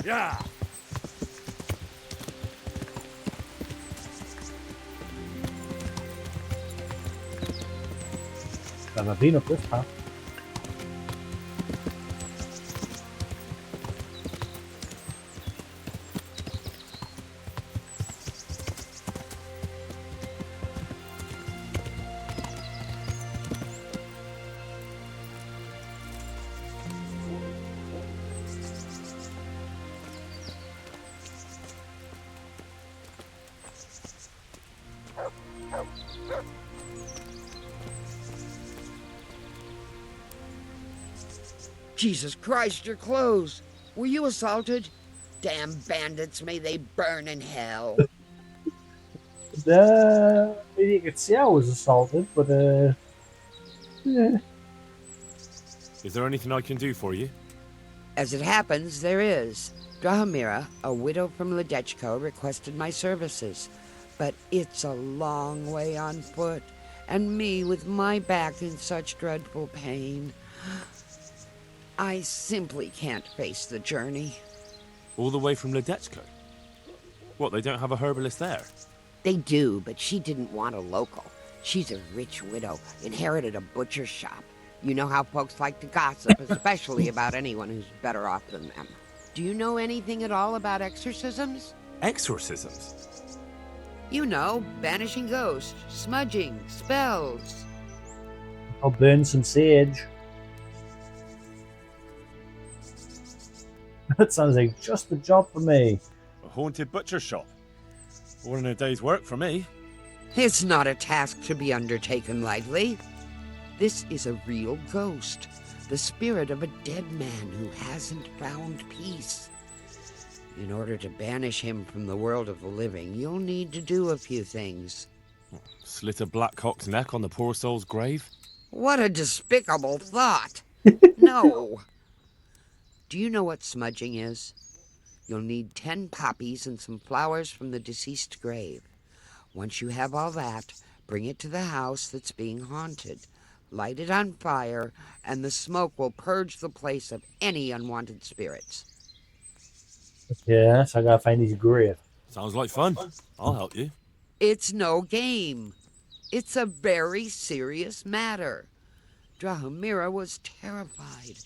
Yeah. Never been up this path. Jesus Christ, your clothes! Were you assaulted? Damn bandits, may they burn in hell. You could see I was assaulted, but yeah. Is there anything I can do for you? As it happens, there is. Drahomira, a widow from Ledechko, requested my services. But it's a long way on foot, and me with my back in such dreadful pain. I simply can't face the journey. All the way from Ledechko? What, they don't have a herbalist there? They do, but she didn't want a local. She's a rich widow, inherited a butcher shop. You know how folks like to gossip, especially about anyone who's better off than them. Do you know anything at all about exorcisms? Exorcisms? You know, banishing ghosts, smudging, spells. I'll burn some sage. That sounds like just the job for me. A haunted butcher shop? More than a day's work for me. It's not a task to be undertaken lightly. This is a real ghost, the spirit of a dead man who hasn't found peace. In order to banish him from the world of the living, you'll need to do a few things. Slit a black cock's neck on the poor soul's grave? What a despicable thought! No! Do you know what smudging is? You'll need 10 poppies and some flowers from the deceased grave. Once you have all that, bring it to the house that's being haunted. Light it on fire, and the smoke will purge the place of any unwanted spirits. Yeah, so I gotta find his grave. Sounds like fun. I'll help you. It's no game. It's a very serious matter. Drahomira was terrified,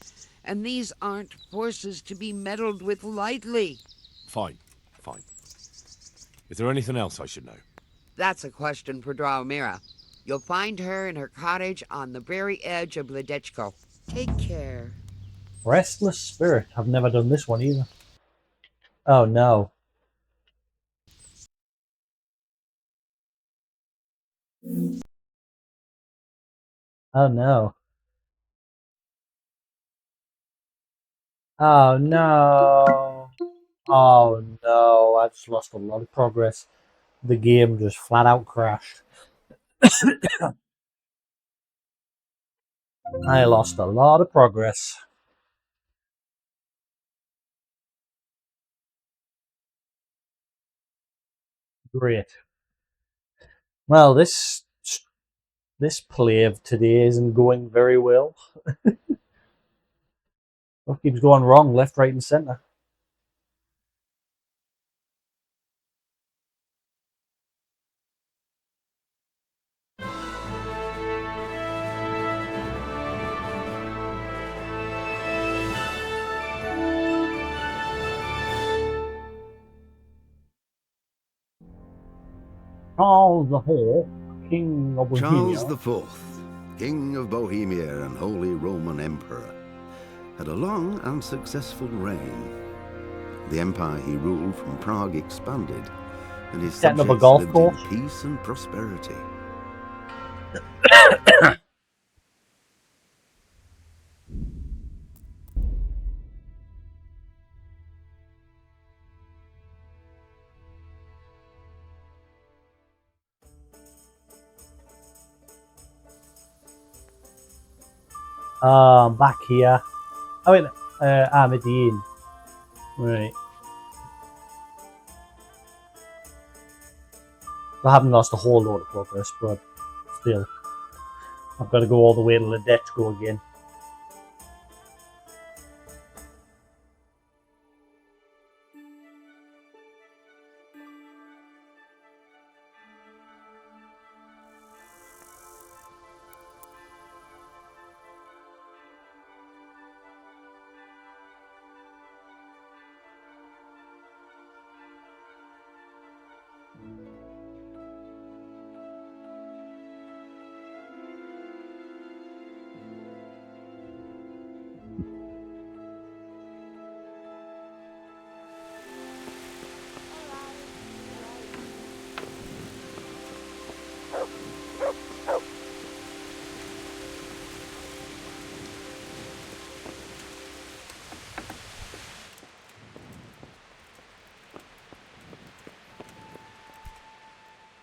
and these aren't forces to be meddled with lightly. Fine. Is there anything else I should know? That's a question for Drahomira. You'll find her in her cottage on the very edge of Ledechko. Take care. Restless Spirit. I've never done this one either. Oh no. Oh no. Oh no. Oh no. I just lost a lot of progress. The game just flat out crashed. I lost a lot of progress. Great. Well, this play of today isn't going very well. What keeps going wrong, left, right, and centre? Charles IV, King of Bohemia. Charles IV, King of Bohemia and Holy Roman Emperor, had a long and successful reign. The empire he ruled from Prague expanded, and his Setting up a subjects golf lived course. in peace and prosperity. I'm back here. Oh wait, I'm at the inn. Right. I haven't lost a whole load of progress, but still. I've got to go all the way to Ledetchko again.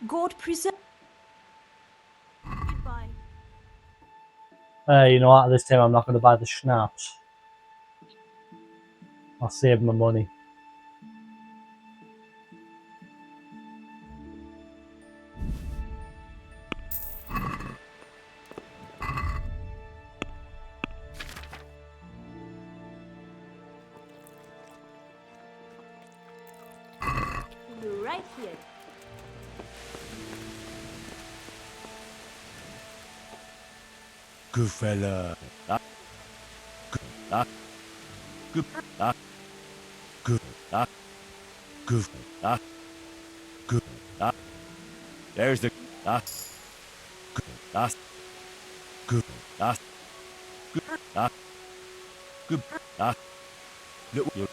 God preserve. Goodbye. You know what? This time I'm not going to buy the schnapps. I'll save my money. Right here. Good fella. Good. Good. Good. Good. There's the. Good. Good. Good. Good.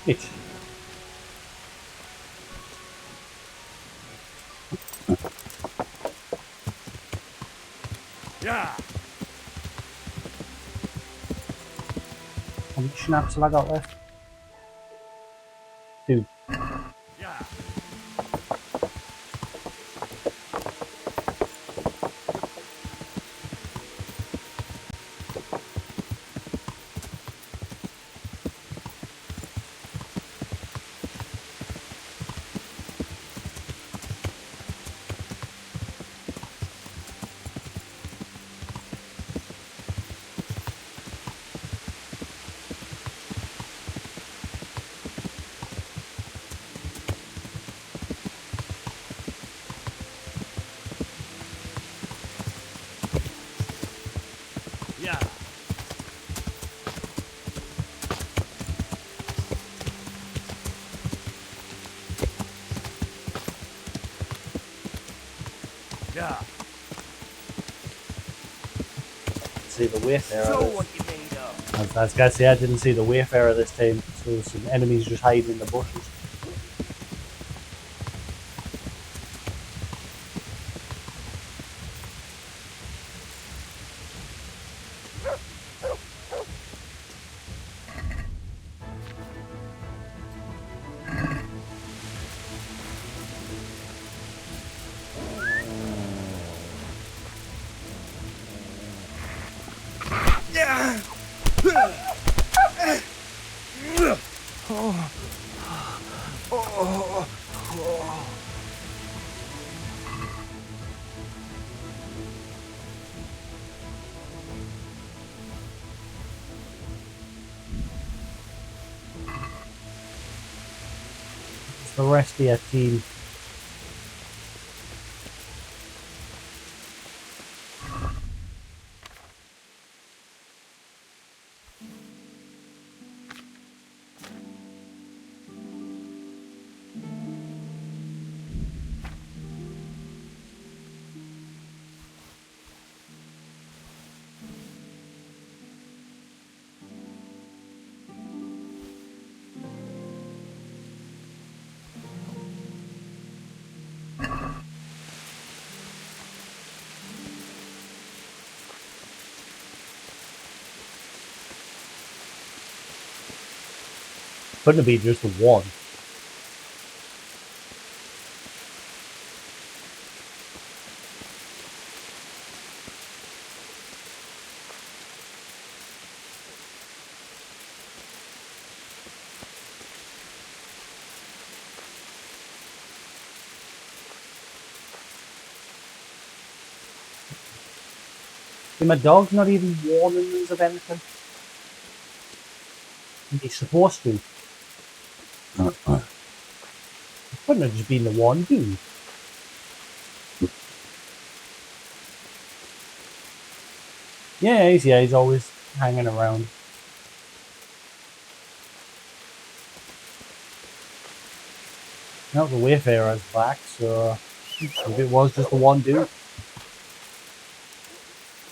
It. Yeah. How many schnapps have I got left? 2. Yeah. Yeah. Yeah. See the Wayfarer. So what you made of? I was gonna say I didn't see the Wayfarer this time, so there's some enemies just hiding in the bushes. It's the rest of your team. Couldn't it be just the one? See, my dog's not even warning us of anything. He's supposed to. Couldn't have just been the one dude. Yeah, he's always hanging around. Now the Wayfarer's back, so if it was just the one dude,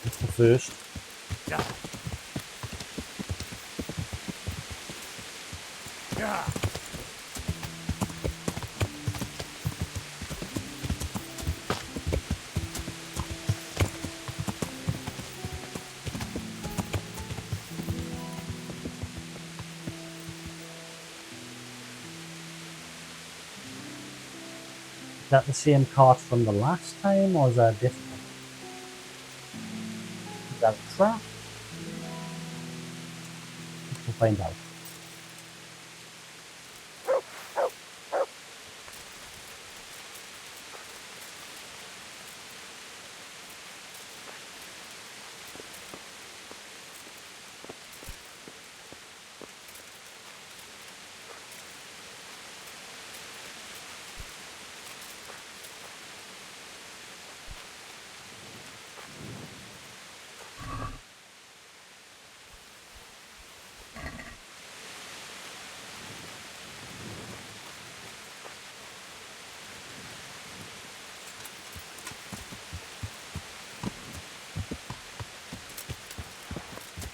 it's the first. Yeah. Yeah. Is that the same cart from the last time, or is that different? Is that a trap? We'll find out.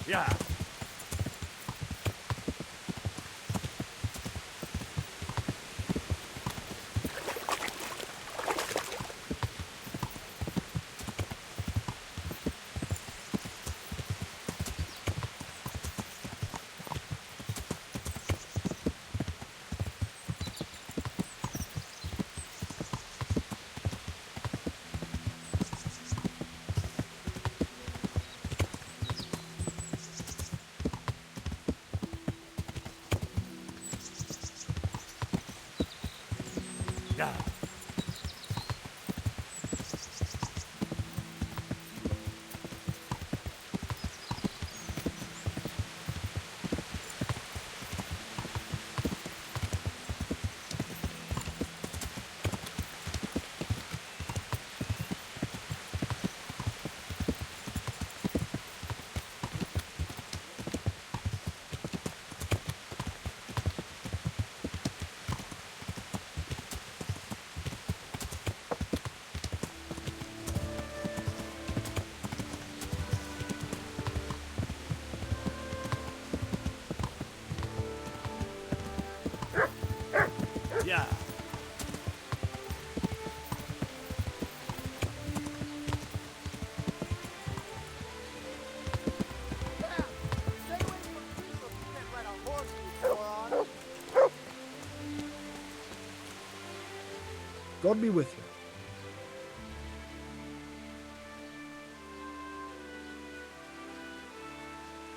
Yeah. Yeah. Yeah. God be with you.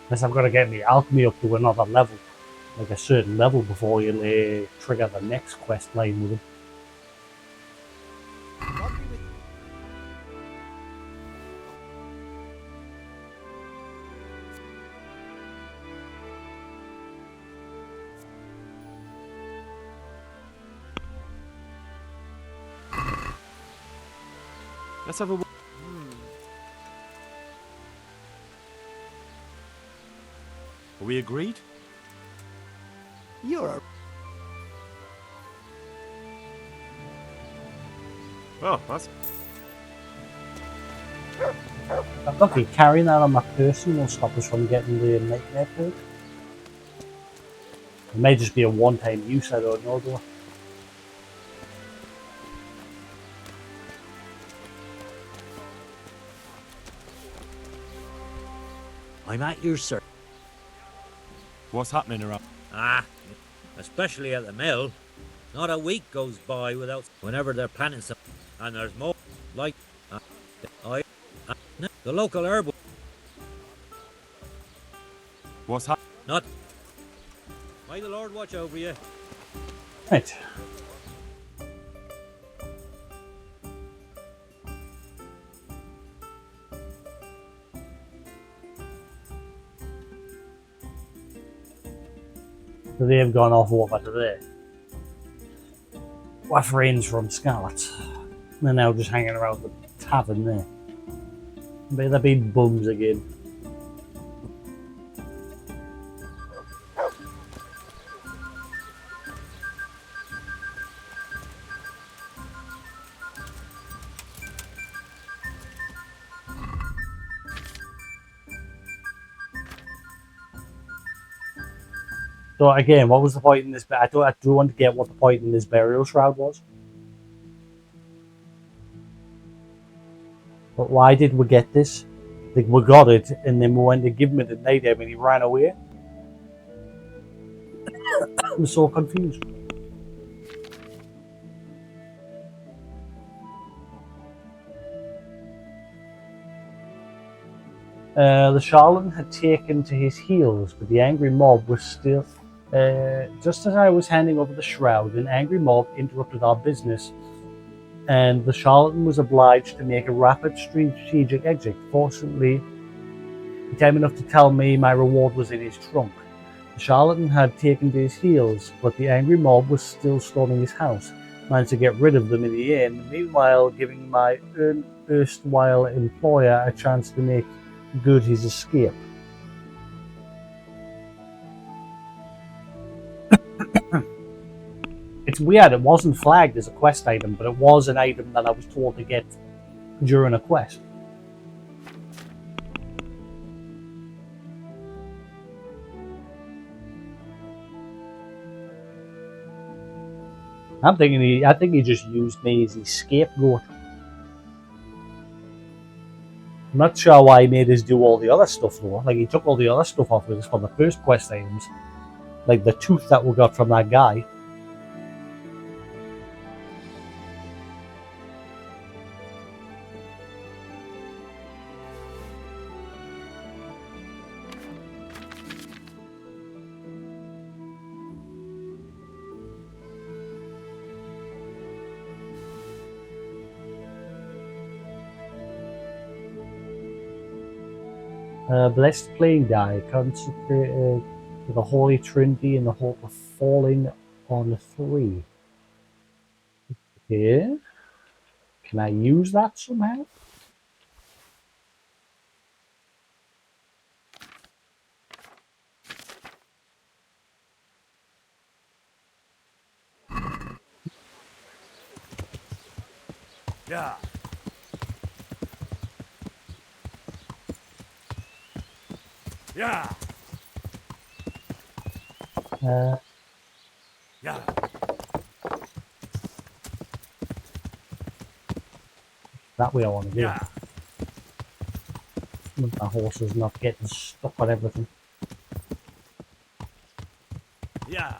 Unless I've got to get the alchemy up to another level, like a certain level, before you trigger the next quest line with him. God be with you. Let's have a. Are we agreed? You're a... Oh, that's. Okay, carrying that on my person will stop us from getting the nightmare perk. It may just be a one-time use, I don't know though. I'm at your service. What's happening around? Ah, especially at the mill. Not a week goes by without whenever they're planting some, and there's more like the local herb. What's happening? Not. May the Lord watch over you. Right. So they've gone off over to there. With friends from Scarlet. They're now just hanging around the tavern there. Maybe they've been bums again. So again, what was the point in this? I do want to get what the point in this burial shroud was. But why did we get this? Like, we got it, and then we went to give him it at night time, and he ran away. I'm so confused. The charlatan had taken to his heels, but the angry mob was still. Just as I was handing over the shroud, an angry mob interrupted our business, and the charlatan was obliged to make a rapid strategic exit. Fortunately, he came enough to tell me my reward was in his trunk. The charlatan had taken to his heels, but the angry mob was still storming his house. Managed to get rid of them in the end, meanwhile giving my erstwhile employer a chance to make good his escape. It's weird, it wasn't flagged as a quest item, but it was an item that I was told to get during a quest. I think he just used me as his scapegoat. I'm not sure why he made us do all the other stuff though. Like, he took all the other stuff off of us for the first quest items. Like the tooth that we got from that guy. Blessed playing die, consecrated to the Holy Trinity in the hope of falling on 3. Okay. Can I use that somehow? Yeah. Yeah. Yeah. That way I want to do. Yeah. My horse is not getting stuck on everything. Yeah.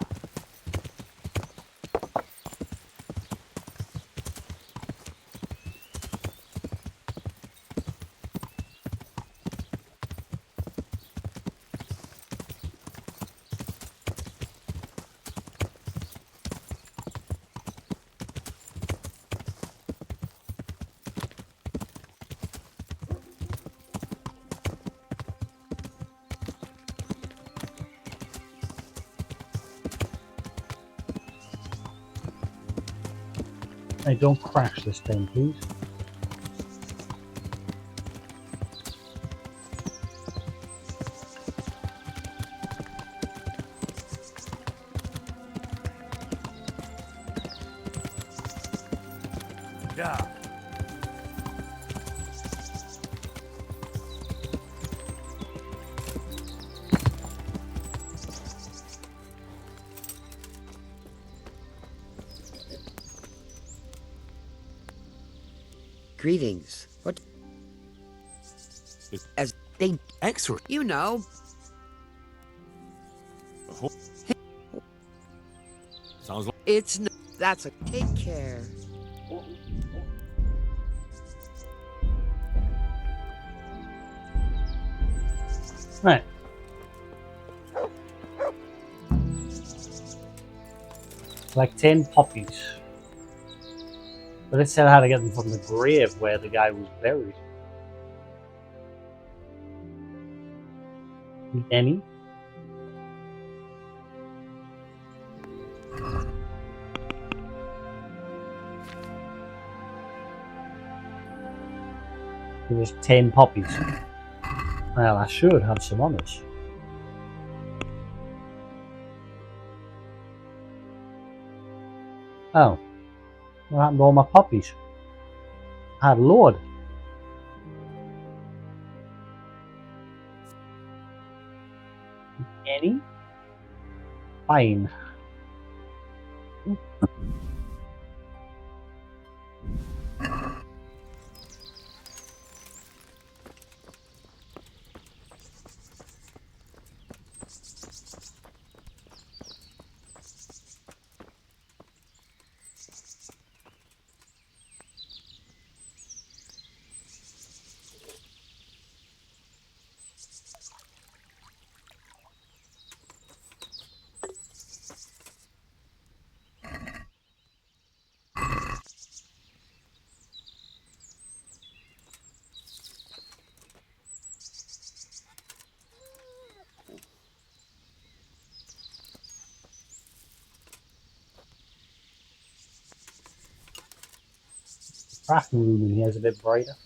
Hey, don't crash this thing, please. Yeah. Greetings. What? As they X-ray. You know. Sounds like It's no, that's a take care. Right. Like 10 poppies. But it said how to get them from the grave where the guy was buried. Any? There was 10 poppies. Well, I should have some on us. Oh. What happened to all my poppies? I had a load. Any? Fine. Crafting room in here is a bit brighter.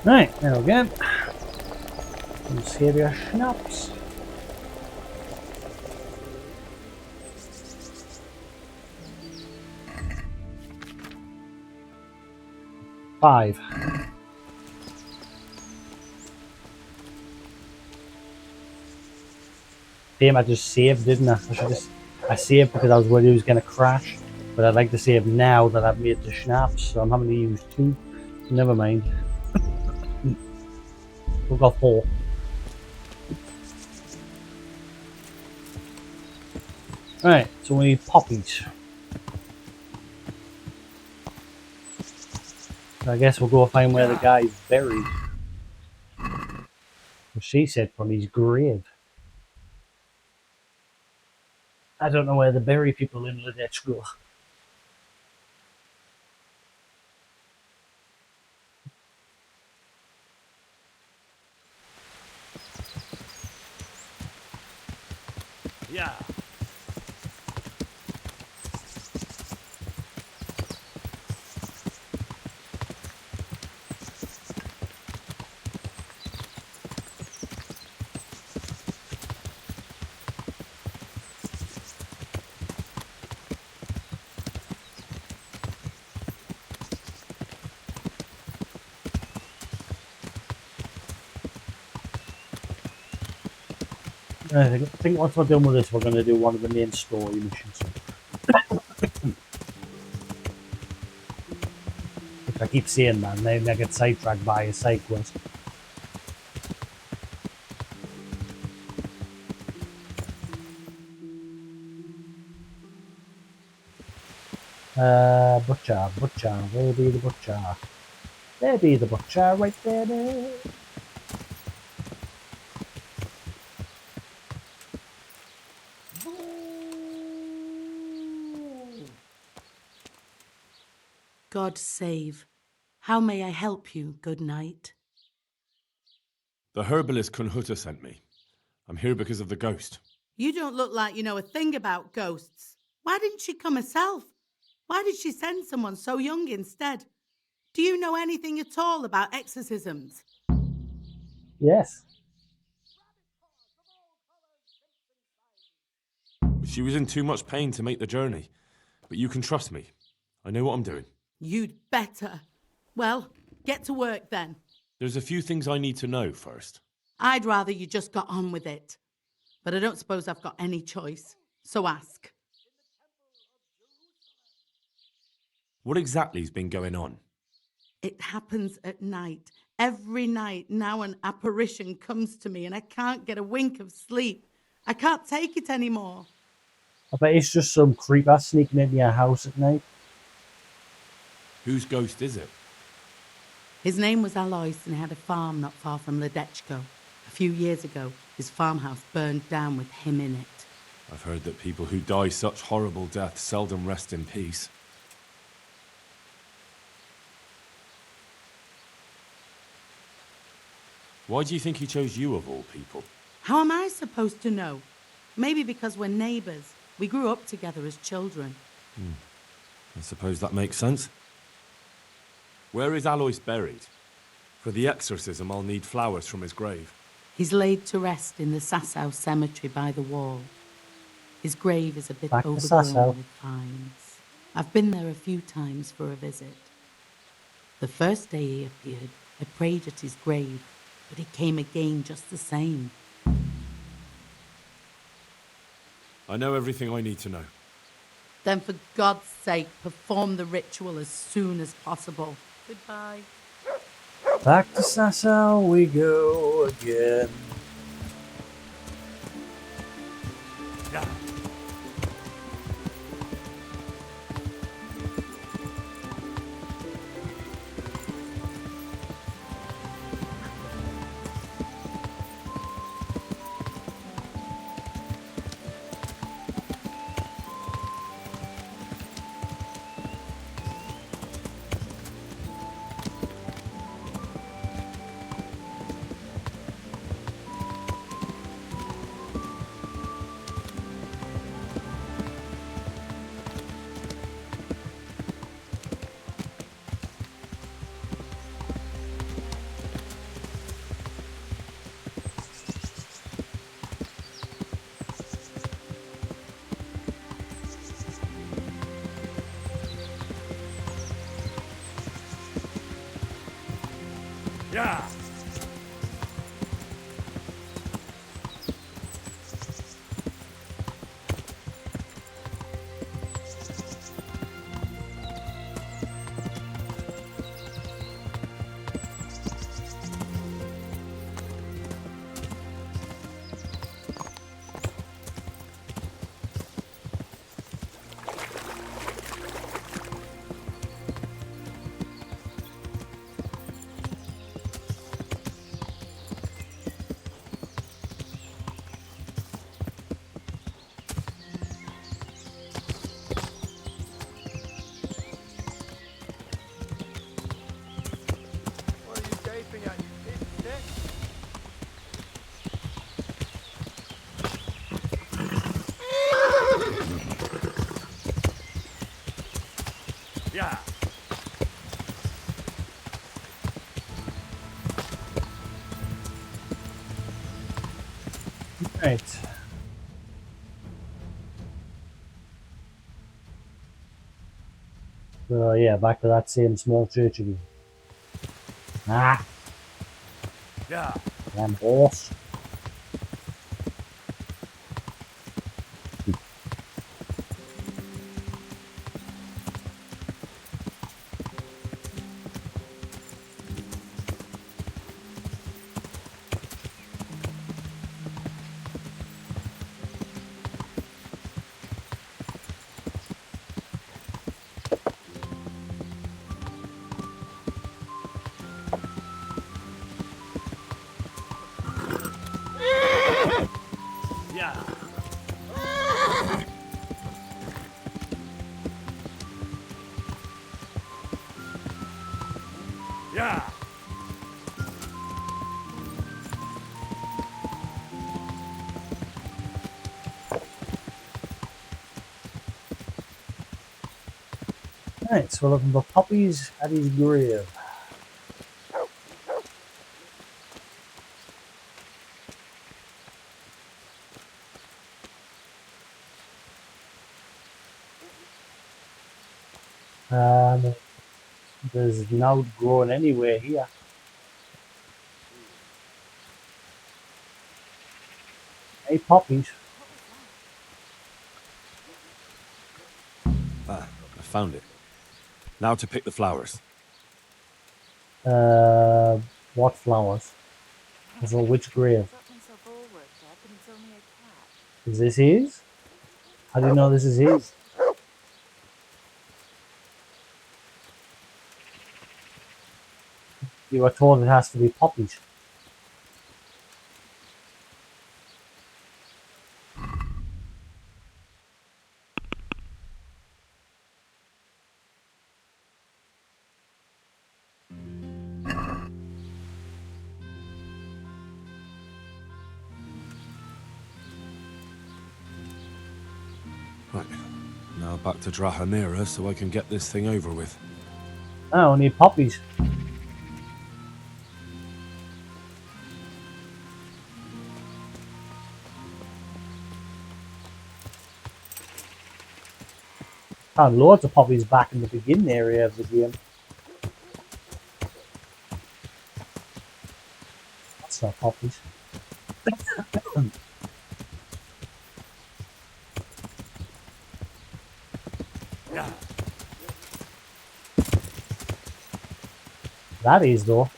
Right, there we go. Some Scavenger schnapps. 5. Damn, I just saved, didn't I? I saved because I was worried it was going to crash. But I'd like to save now that I've made the schnapps, so I'm having to use 2. Never mind. We've got 4. Right, so we need poppies. So I guess we'll go find where the guy's buried. She said from his grave. I don't know where they bury people in Ledetchko. Yeah. I think once we're done with this, we're going to do one of the main story missions. Which I keep saying, man, they get sidetracked by a side quest. Butcher, where be the butcher? There be the butcher, right there. God save. How may I help you, good knight? The herbalist Kunhuta sent me. I'm here because of the ghost. You don't look like you know a thing about ghosts. Why didn't she come herself? Why did she send someone so young instead? Do you know anything at all about exorcisms? Yes. She was in too much pain to make the journey. But you can trust me. I know what I'm doing. You'd better. Well, get to work then. There's a few things I need to know first. I'd rather you just got on with it. But I don't suppose I've got any choice. So ask. What exactly's been going on? It happens at night. Every night now an apparition comes to me and I can't get a wink of sleep. I can't take it anymore. I bet it's just some creeper sneaking into your house at night. Whose ghost is it? His name was Alois and he had a farm not far from Ledetchko. A few years ago, his farmhouse burned down with him in it. I've heard that people who die such horrible deaths seldom rest in peace. Why do you think he chose you of all people? How am I supposed to know? Maybe because we're neighbours. We grew up together as children. I suppose that makes sense. Where is Alois buried? For the exorcism, I'll need flowers from his grave. He's laid to rest in the Sasau cemetery by the wall. His grave is a bit overgrown with vines. I've been there a few times for a visit. The first day he appeared, I prayed at his grave, but he came again just the same. I know everything I need to know. Then for God's sake, perform the ritual as soon as possible. Goodbye. Back to Sasau we go again. Yeah. What are you gaping at, you piece of shit? Yeah. Right. So yeah, back to that same small church again. Ah, Yeah. damn horse. Yeah. Yeah. Right, so we're looking for puppies at his grave. There's no growing anywhere here. Hey, poppies. Ah, I found it. Now to pick the flowers. What flowers? So which grave? Is this his? How do you know this is his? You were told it has to be poppies. Right. Now back to Drahamira so I can get this thing over with. I don't need poppies. Found loads of poppies back in the beginning area of the game. That's not poppies. Yeah. That is though.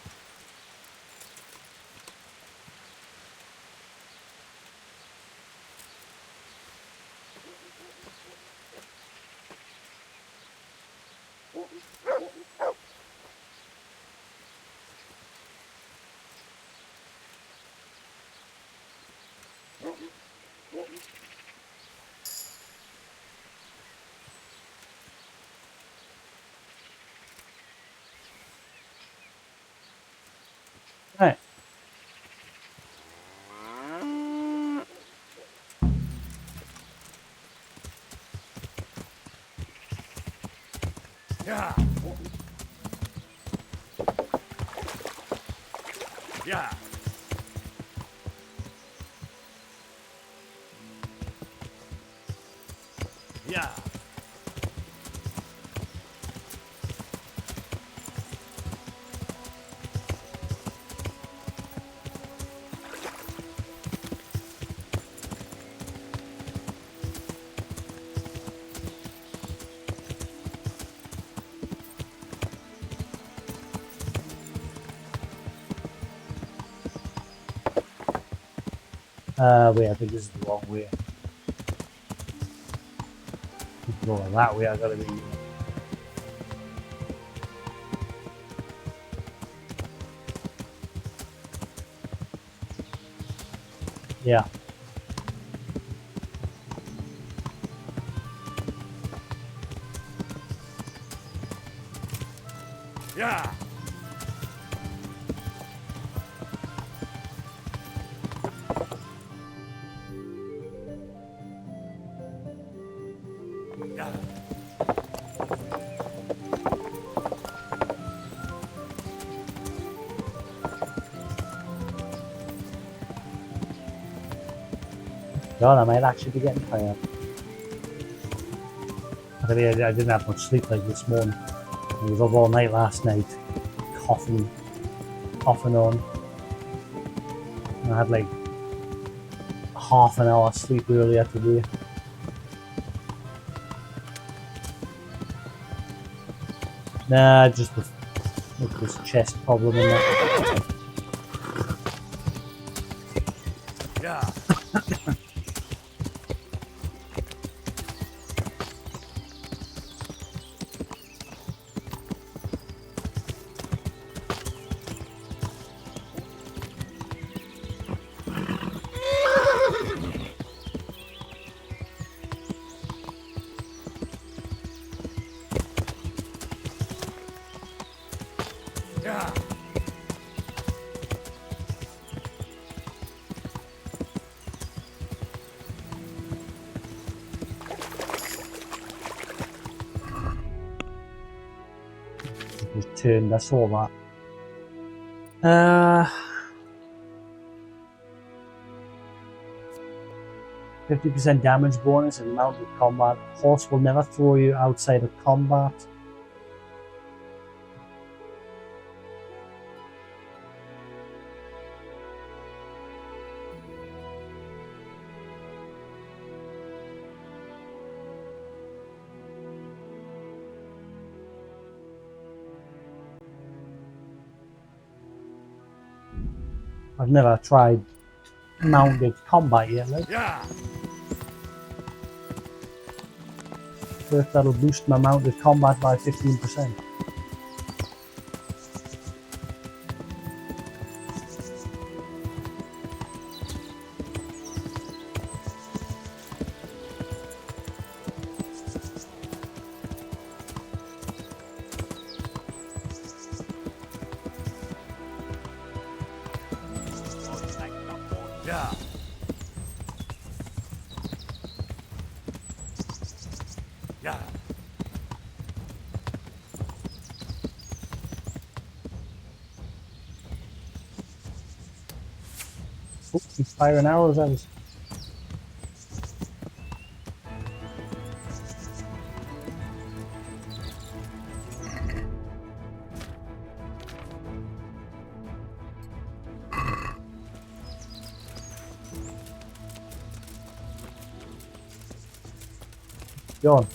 Right. Yeah. Yeah. Yeah. Wait, I think this is the wrong way. Go that way, I gotta be. Yeah. Yeah. God, I might actually be getting tired. I mean, I didn't have much sleep like this morning. I was up all night last night, coughing off and on. And I had like half an hour sleep earlier today. Nah, just with this chest problem in there. Yeah. Yeah. Just turned, I saw that. 50% damage bonus in mounted combat. Horse will never throw you outside of combat. I've never tried mounted combat yet, like. Yeah. First, that'll boost my mounted combat by 15%. Yeah. Yeah. Oh, he's firing arrows at us. Go on.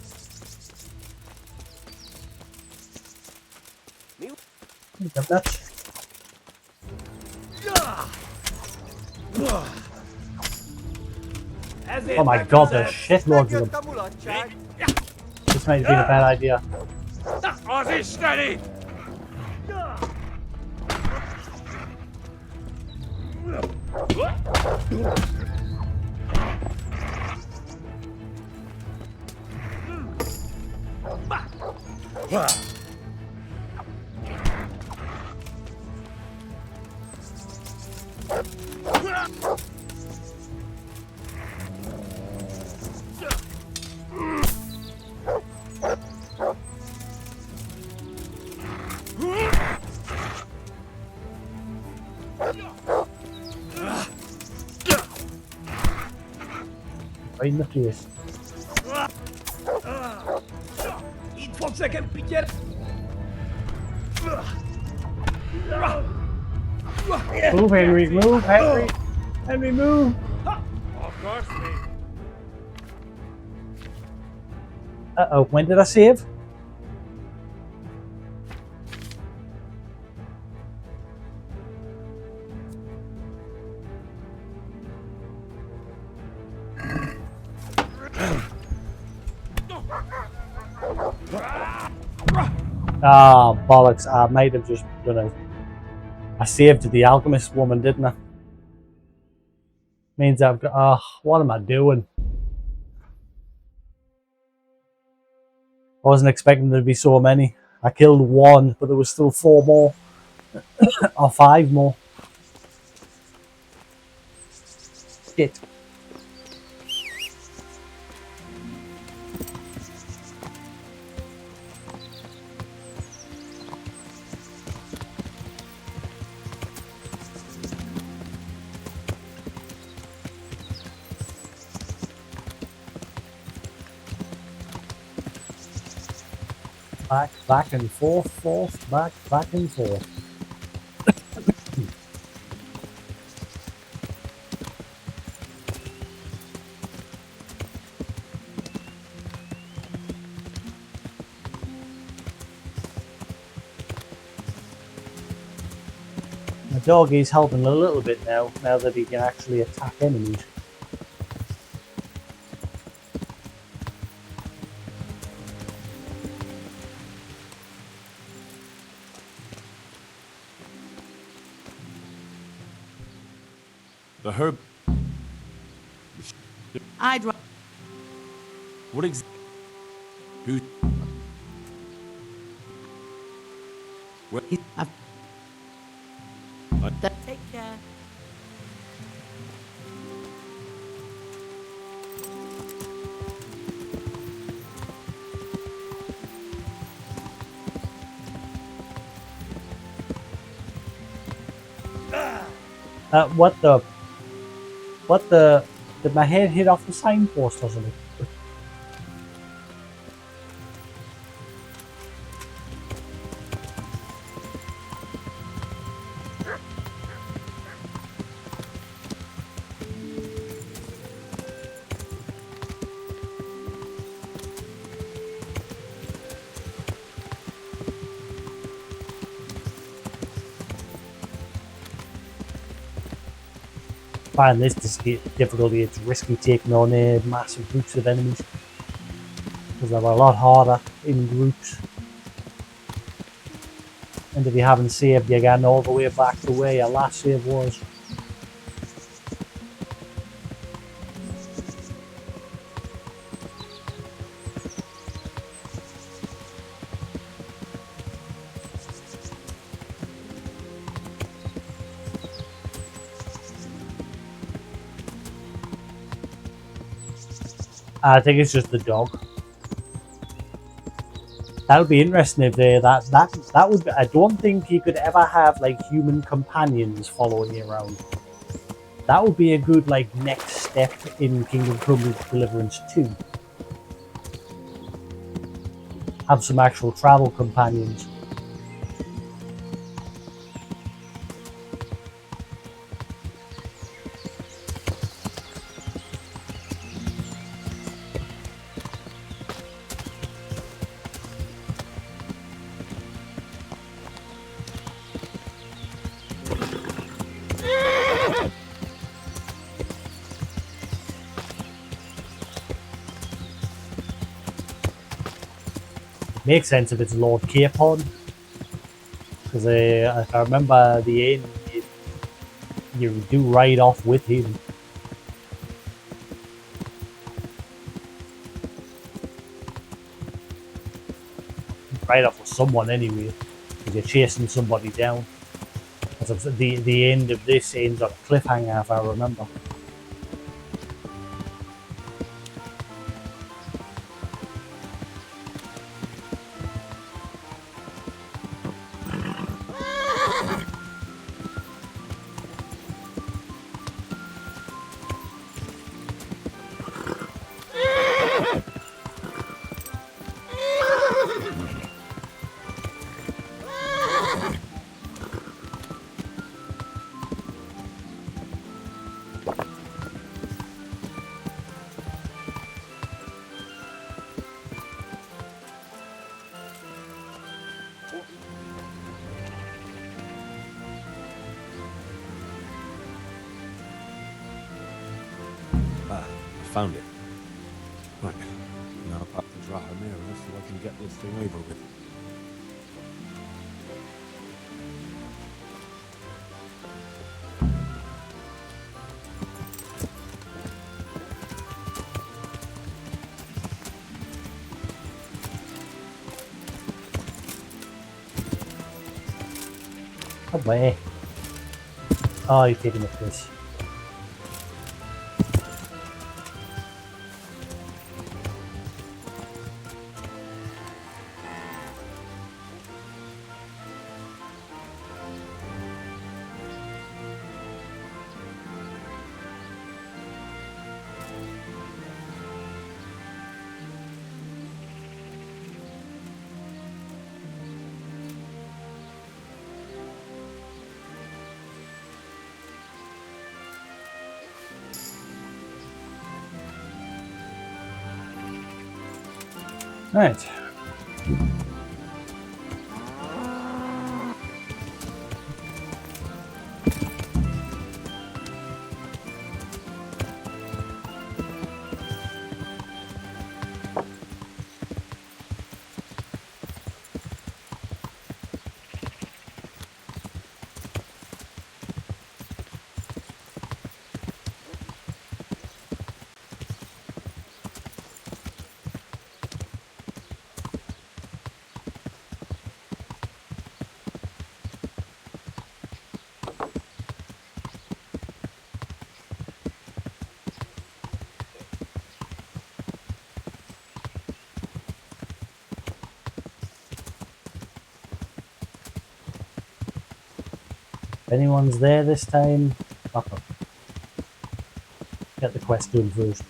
Get that. Oh my god, there's shitloads of them. This might have been a bad idea. Aussie, steady! Right in the face. Move, Henry, move, Henry. Henry, move. Of course, mate. Uh-oh, when did I save? Ah, bollocks. I might have just done it. I saved the alchemist woman, didn't I? Means I've got... Oh, what am I doing? I wasn't expecting there to be so many. I killed one, but there was still 4 more. Or 5 more. Shit. Back and forth, back and forth. My dog is helping a little bit now that he can actually attack enemies. The herb. I'd rather. What Who? Where? Take care. What the... Did my head hit off the signpost or something? Find this difficulty, it's risky taking on massive groups of enemies because they're a lot harder in groups, and if you haven't saved, you're getting all the way back to where your last save was. I think it's just the dog. That would be interesting if that would be, I don't think you could ever have like human companions following you around. That would be a good like next step in Kingdom Come Deliverance 2. Have some actual travel companions. Makes sense if it's Lord Capon, because if I remember the end, you do ride off with him. Ride off with someone anyway, because you're chasing somebody down. Because the end of this ends on a cliffhanger, if I remember. Found it. Right. Now I'll have to draw a mirror so I can get this thing over with. Away. Oh, you're taking the piss. Right. If anyone's there this time, fuck them. Get the quest done first.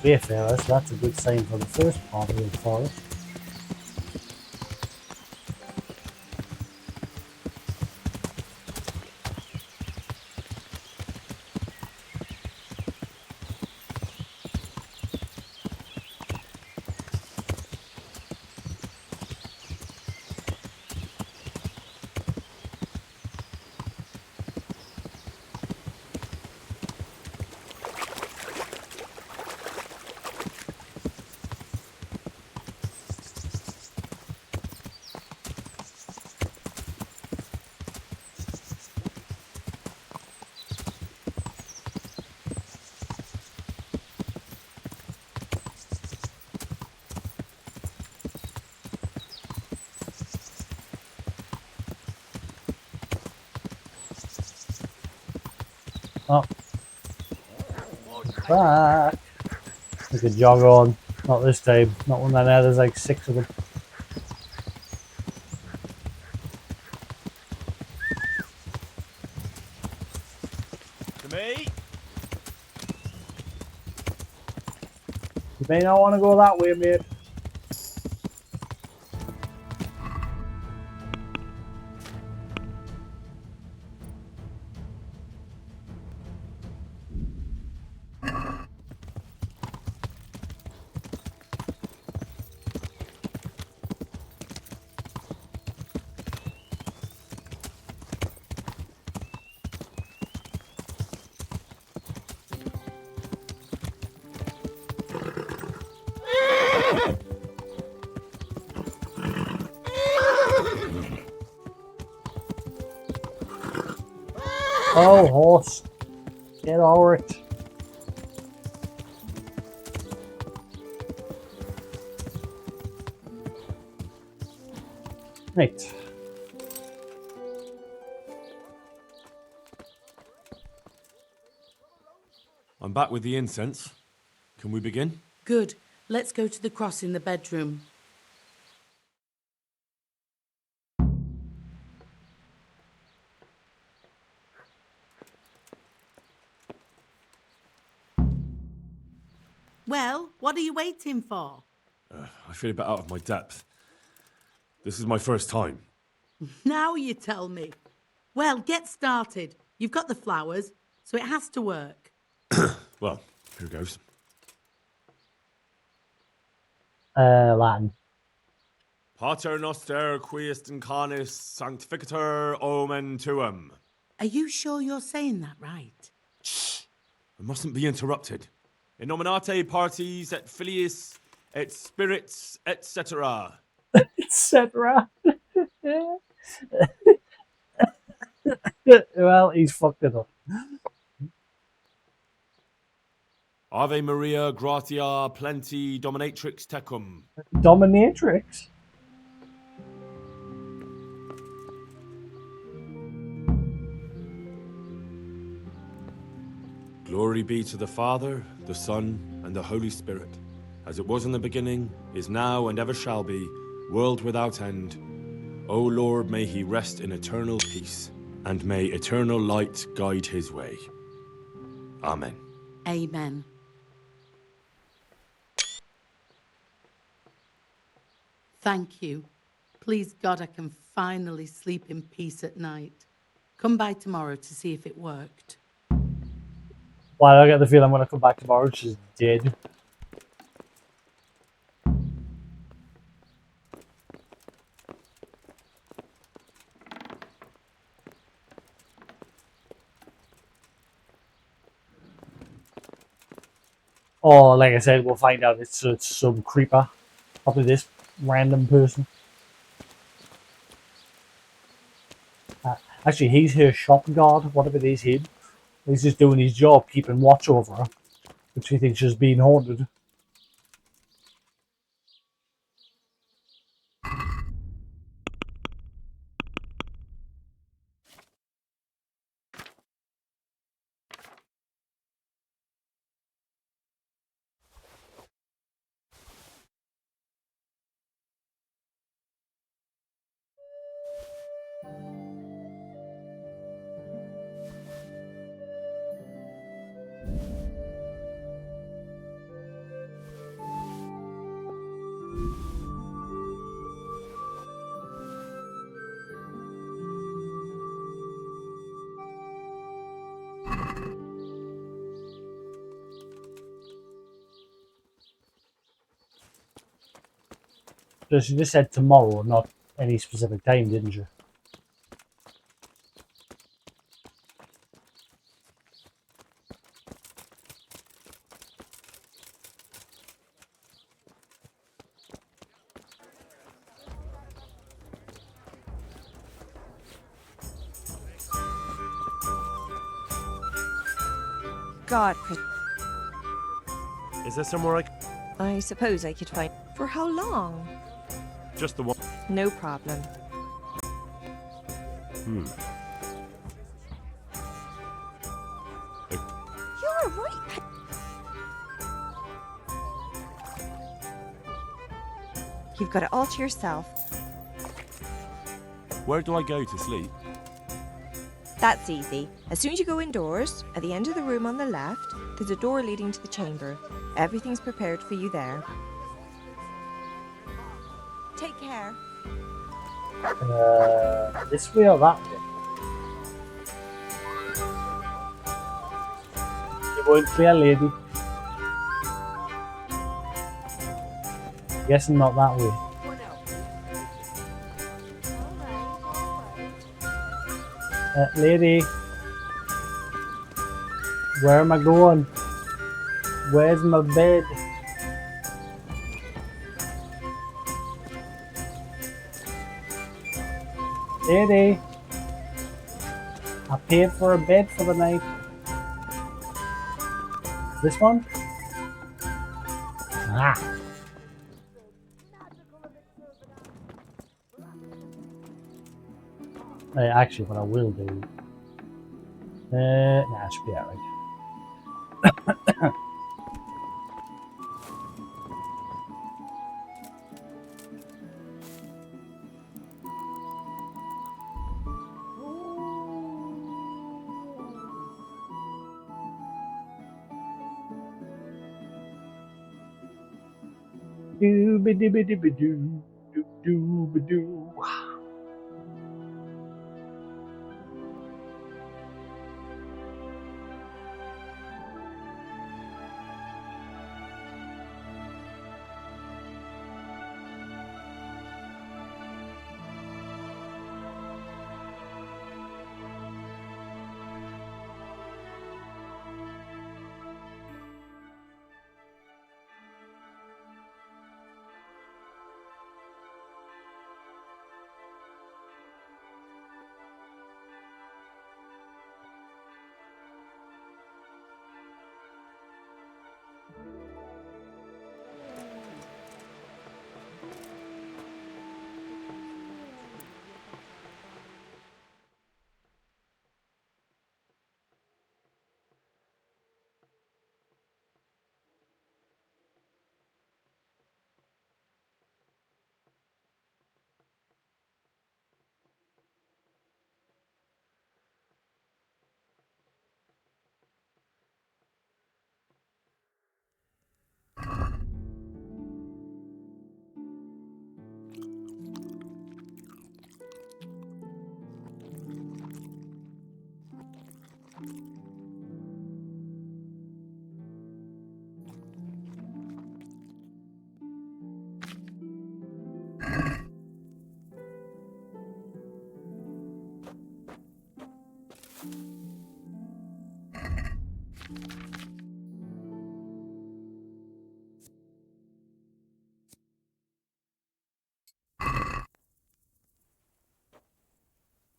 Wayfarers, that's a good sign for the first part of the forest. Oh. Back. We could jog on. Not this time. Not when I know there's like 6 of them. To me? You may not want to go that way, mate. Oh, horse. Get over it. Right. I'm back with the incense. Can we begin? Good. Let's go to the cross in the bedroom. Well, what are you waiting for? I feel a bit out of my depth. This is my first time. Now you tell me. Well, get started. You've got the flowers, so it has to work. Well, here goes. Latin. Pater noster quiest incarnis sanctificator omen tuum. Are you sure you're saying that right? I mustn't be interrupted. In nominate parties et filiis et spirits etc. Etc. Well, he's fucked it up. Ave Maria, gratia, plenty, dominatrix tecum. Dominatrix. Glory be to the Father, the Son, and the Holy Spirit, as it was in the beginning, is now, and ever shall be, world without end. O Lord, may he rest in eternal peace, and may eternal light guide his way. Amen. Amen. Thank you. Please God, I can finally sleep in peace at night. Come by tomorrow to see if it worked. Why do I get the feeling I'm going to come back tomorrow? She's dead. Or, like I said, we'll find out it's some creeper. Probably this random person. Actually, he's her shop guard, whatever it is him. He's just doing his job, keeping watch over her, which he thinks is being haunted. So she just said tomorrow, not any specific time, didn't she? God, Is there somewhere I suppose I could find. For how long? Just the one. No problem. You're right. You've got it all to yourself. Where do I go to sleep? That's easy. As soon as you go indoors, at the end of the room on the left, there's a door leading to the chamber. Everything's prepared for you there. Take care. This way or that way? You're going clear, lady. Guessing not that way. Lady, where am I going? Where's my bed? Lady, I paid for a bed for the night. This one? Ah. Actually, what I will do. Nah, it should be alright. Doo-ba-doo-ba-doo-ba-doo. Doo-doo-ba-doo.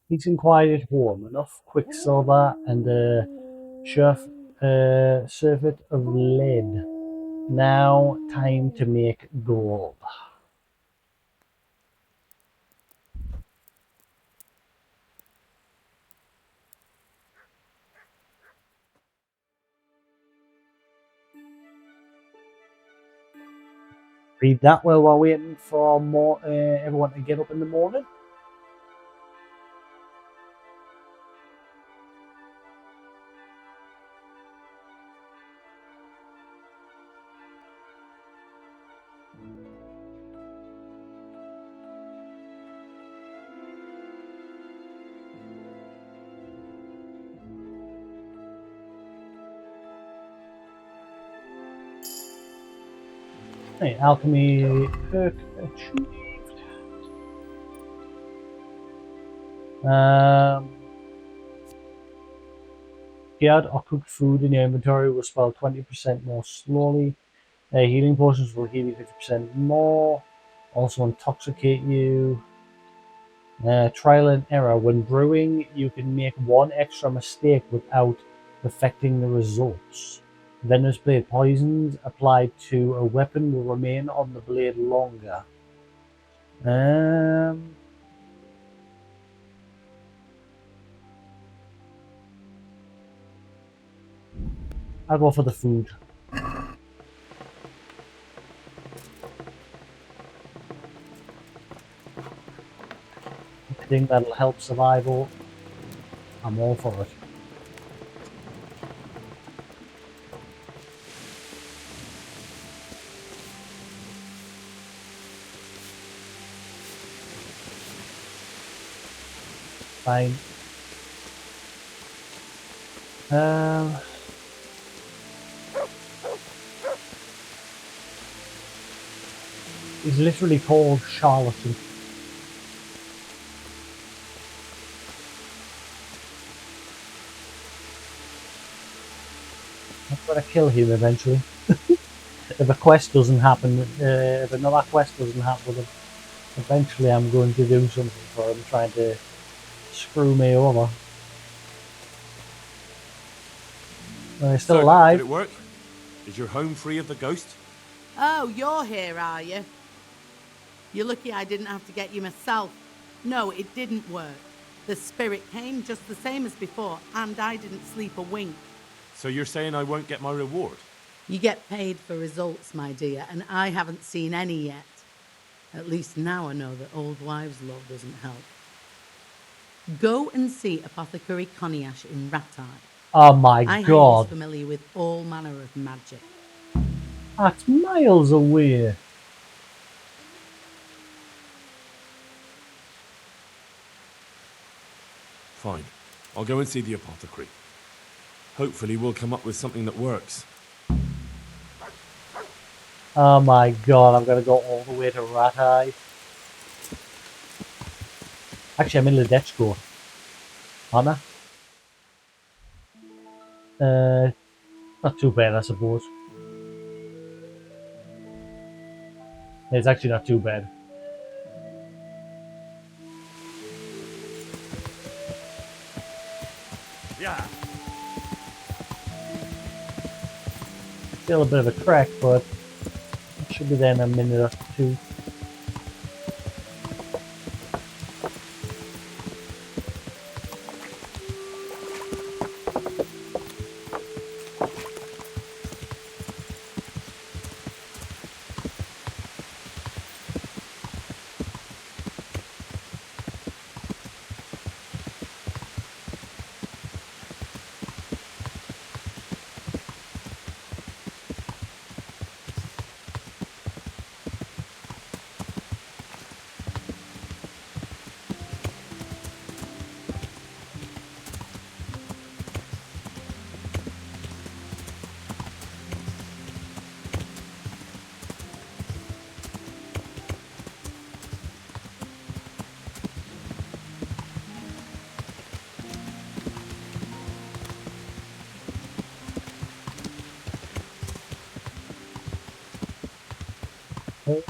Peace and quiet home. Enough quicksilver and a surfeit of lead. Now time to make gold. Read that while we're waiting for more everyone to get up in the morning. Hey, alchemy perk achieved. Cured or cooked food in your inventory will spell 20% more slowly. Healing potions will heal you 50% more. Also intoxicate you. Trial and error. When brewing, you can make one extra mistake without affecting the results. Venomous blade poisons applied to a weapon will remain on the blade longer. I'll go for the food. Anything that'll help survival, I'm all for it. Fine. He's literally called Charlatan. I'm gonna kill him eventually. If a quest doesn't happen, if another quest doesn't happen with him, eventually I'm going to do something for him, trying to screw me over. He's still alive. Did it work? Is your home free of the ghost? Oh, you're here, are you? You're lucky I didn't have to get you myself. No, it didn't work. The spirit came just the same as before, and I didn't sleep a wink. So you're saying I won't get my reward? You get paid for results, my dear, and I haven't seen any yet. At least now I know that old wives' love doesn't help. Go and see Apothecary Coniash in Ratai. Oh my god. He's familiar with all manner of magic. That's miles away. Fine. I'll go and see the apothecary. Hopefully we'll come up with something that works. Oh my god, I'm gonna go all the way to Ratai. Actually, I'm in Ledechko. Aren't I? Not too bad, I suppose. It's actually not too bad. Yeah. Still a bit of a trek, but it should be there in a minute or two. Yeah.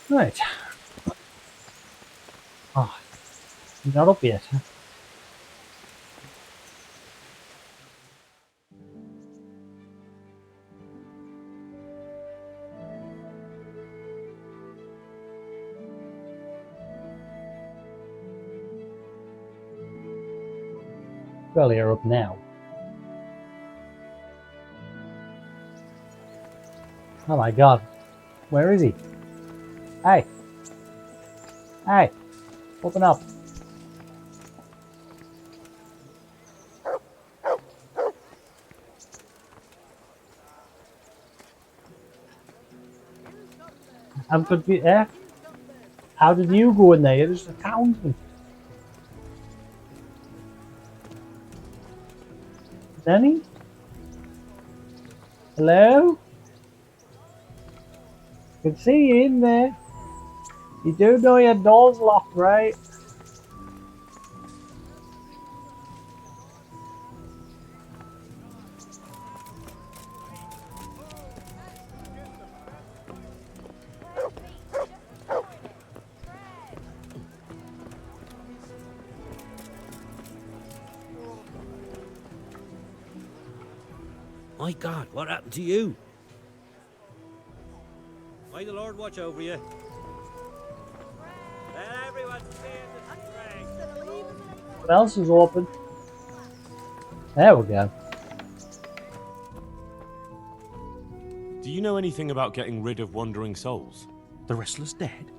Right. Oh, not up yet. Well, you're up now. Oh my god. Where is he? Hey. Hey. Open up. I'm confused. Eh? How did you go in there? You're just a townsman. Danny? Hello? Can see you in there. You do know your door's locked, right? My God, what happened to you? May the Lord watch over you. Let everyone see the strength. What else is open? There we go. Do you know anything about getting rid of wandering souls? The Wrestler's dead?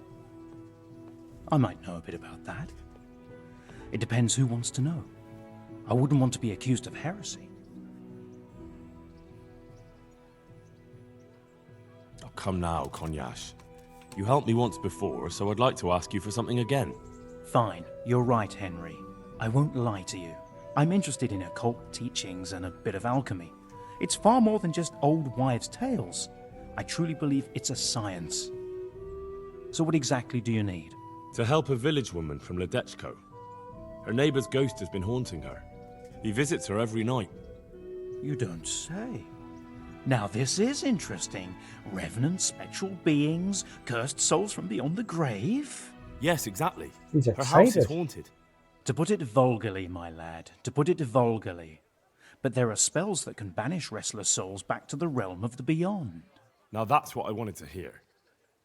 I might know a bit about that. It depends who wants to know. I wouldn't want to be accused of heresy. Oh, come now, Konyash. You helped me once before, so I'd like to ask you for something again. Fine, you're right, Henry. I won't lie to you. I'm interested in occult teachings and a bit of alchemy. It's far more than just old wives' tales. I truly believe it's a science. So what exactly do you need? To help a village woman from Ledechko. Her neighbor's ghost has been haunting her. He visits her every night. You don't say. Now this is interesting. Revenants, spectral beings, cursed souls from beyond the grave? Yes, exactly. He's Her house is excited. haunted. To put it vulgarly, my lad, to put it vulgarly. But there are spells that can banish restless souls back to the realm of the beyond. Now that's what I wanted to hear.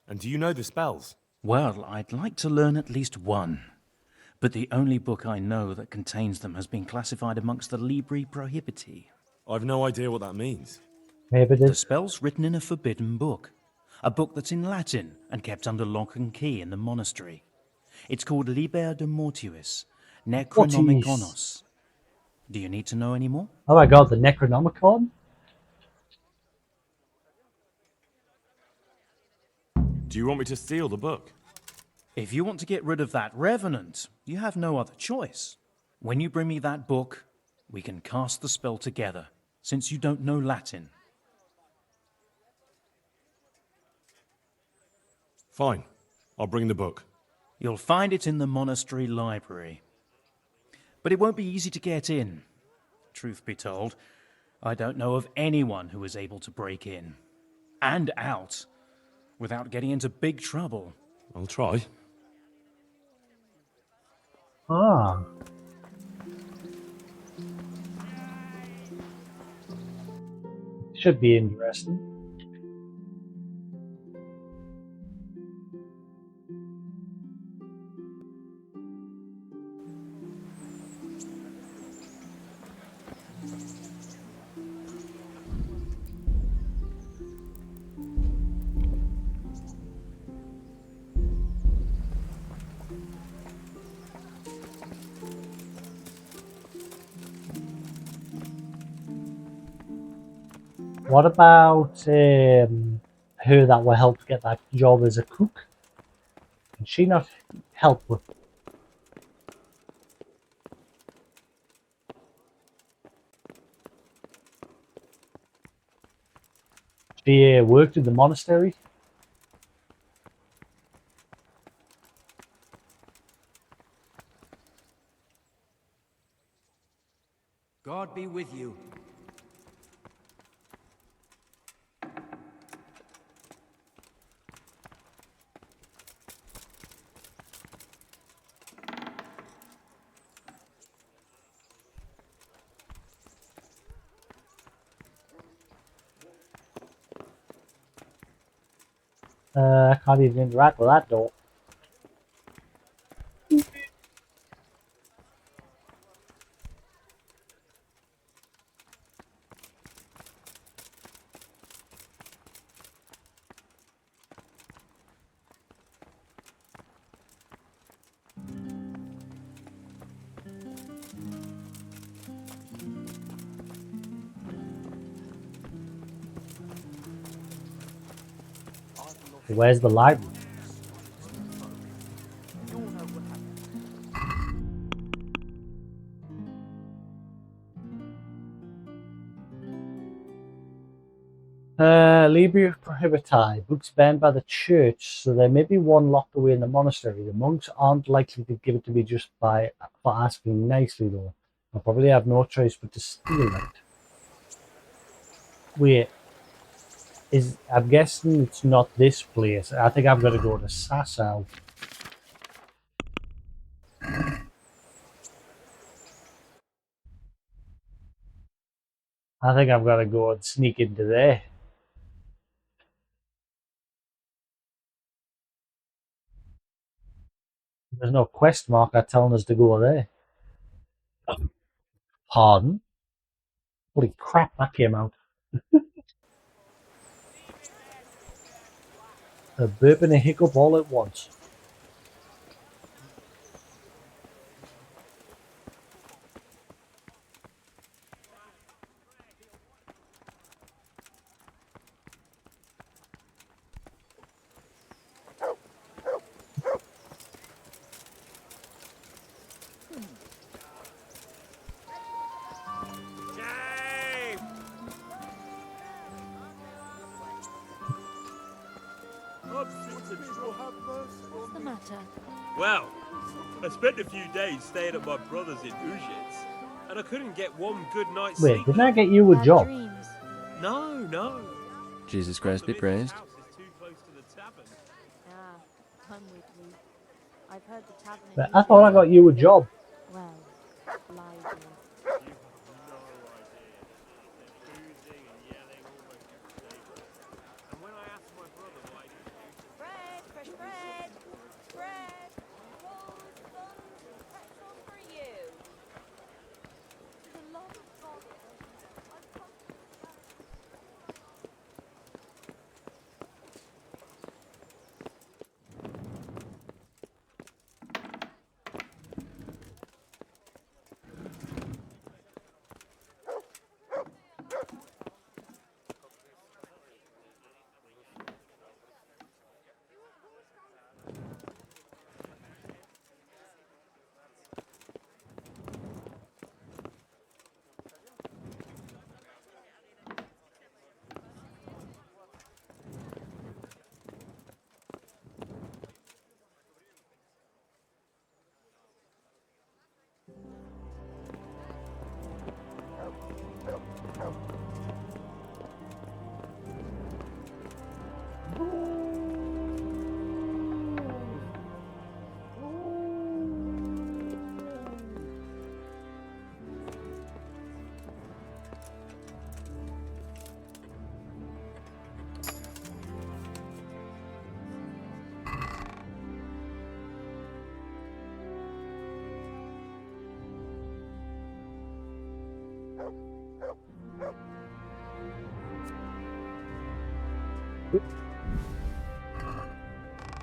And do you know the spells? Well, I'd like to learn at least one. But the only book I know that contains them has been classified amongst the Libri Prohibiti. I've no idea what that means. The spell's written in a forbidden book. A book that's in Latin and kept under lock and key in the monastery. It's called Liber de Mortuis, Necronomiconos. Do you need to know any more? Oh my god, the Necronomicon? Do you want me to steal the book? If you want to get rid of that revenant, you have no other choice. When you bring me that book, we can cast the spell together, since you don't know Latin. Fine. I'll bring the book. You'll find it in the monastery library. But it won't be easy to get in. Truth be told, I don't know of anyone who is able to break in and out without getting into big trouble. I'll try. Ah. Should be interesting. What about her that will help get that job as a cook? Can she not help with? She worked in the monastery. God be with you. I can't even interact with that door. Where's the library? Libri Prohibiti, books banned by the church, so there may be one locked away in the monastery. The monks aren't likely to give it to me just for asking nicely, though. I'll probably have no choice but to steal it. Wait, I'm guessing it's not this place. I think I've got to go to Sasau. I think I've got to go and sneak into there. There's no quest marker telling us to go there. Pardon? Holy crap, that came out. A burp and a hiccup all at once. What's the matter? Well, I spent a few days staying at my brother's in Ujits, and I couldn't get one good night's Wait, sleep. didn't I get you a job? No. Jesus Christ be praised. Ah, I'm with you. I've heard the tavern. But I thought I got you a job. Well, lively. Bread, fresh bread, bread, rolls, buns, pretzels for you. For the love of God, I've come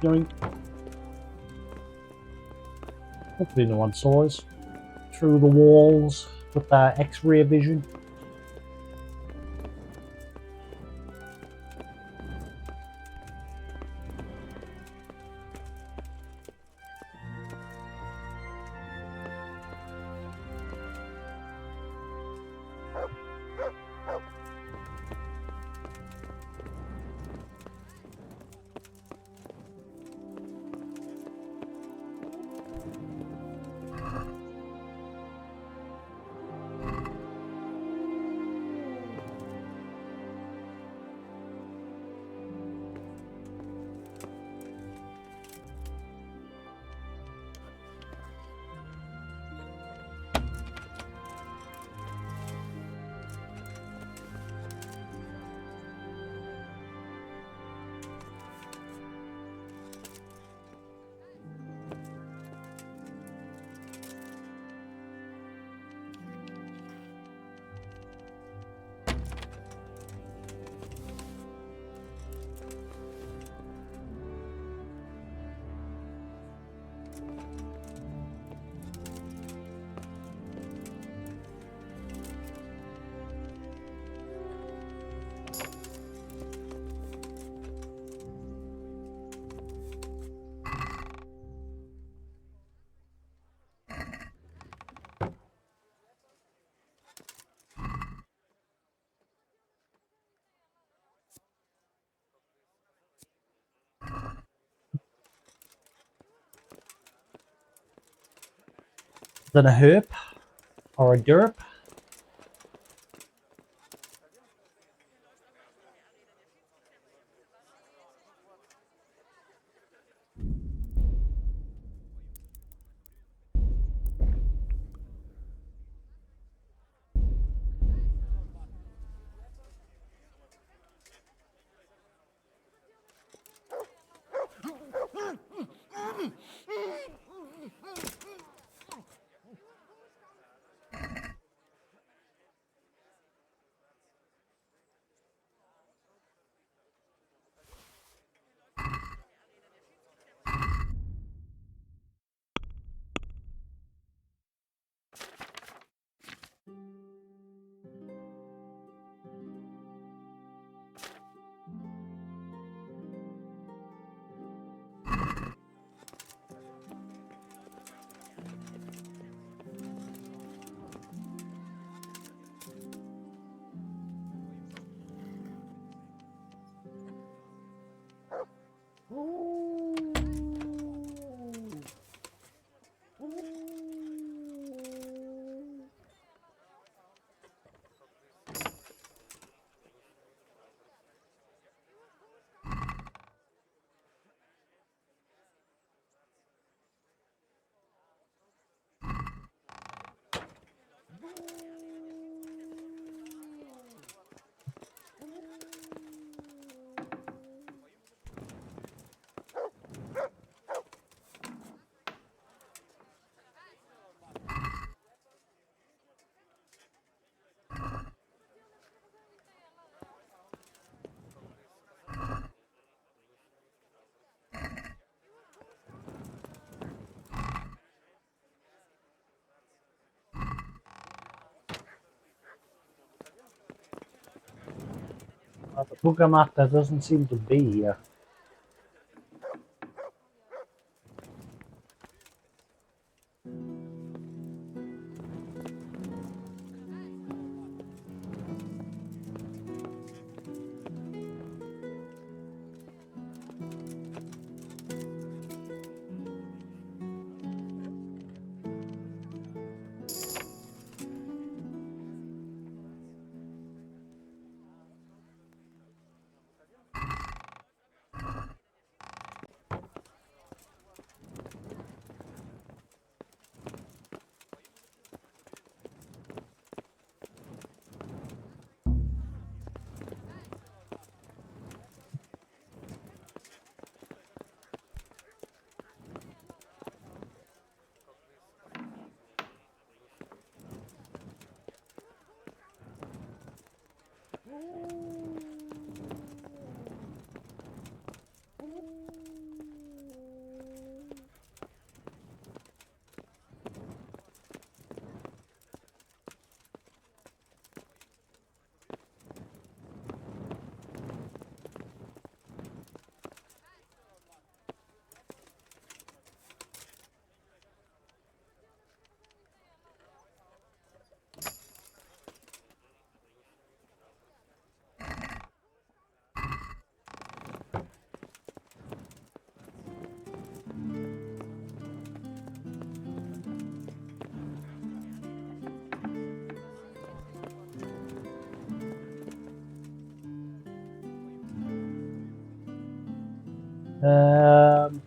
Yoink. Hopefully no one saw us through the walls with their X-ray vision. Then a herp or a derp. The booger matter doesn't seem to be here. Um,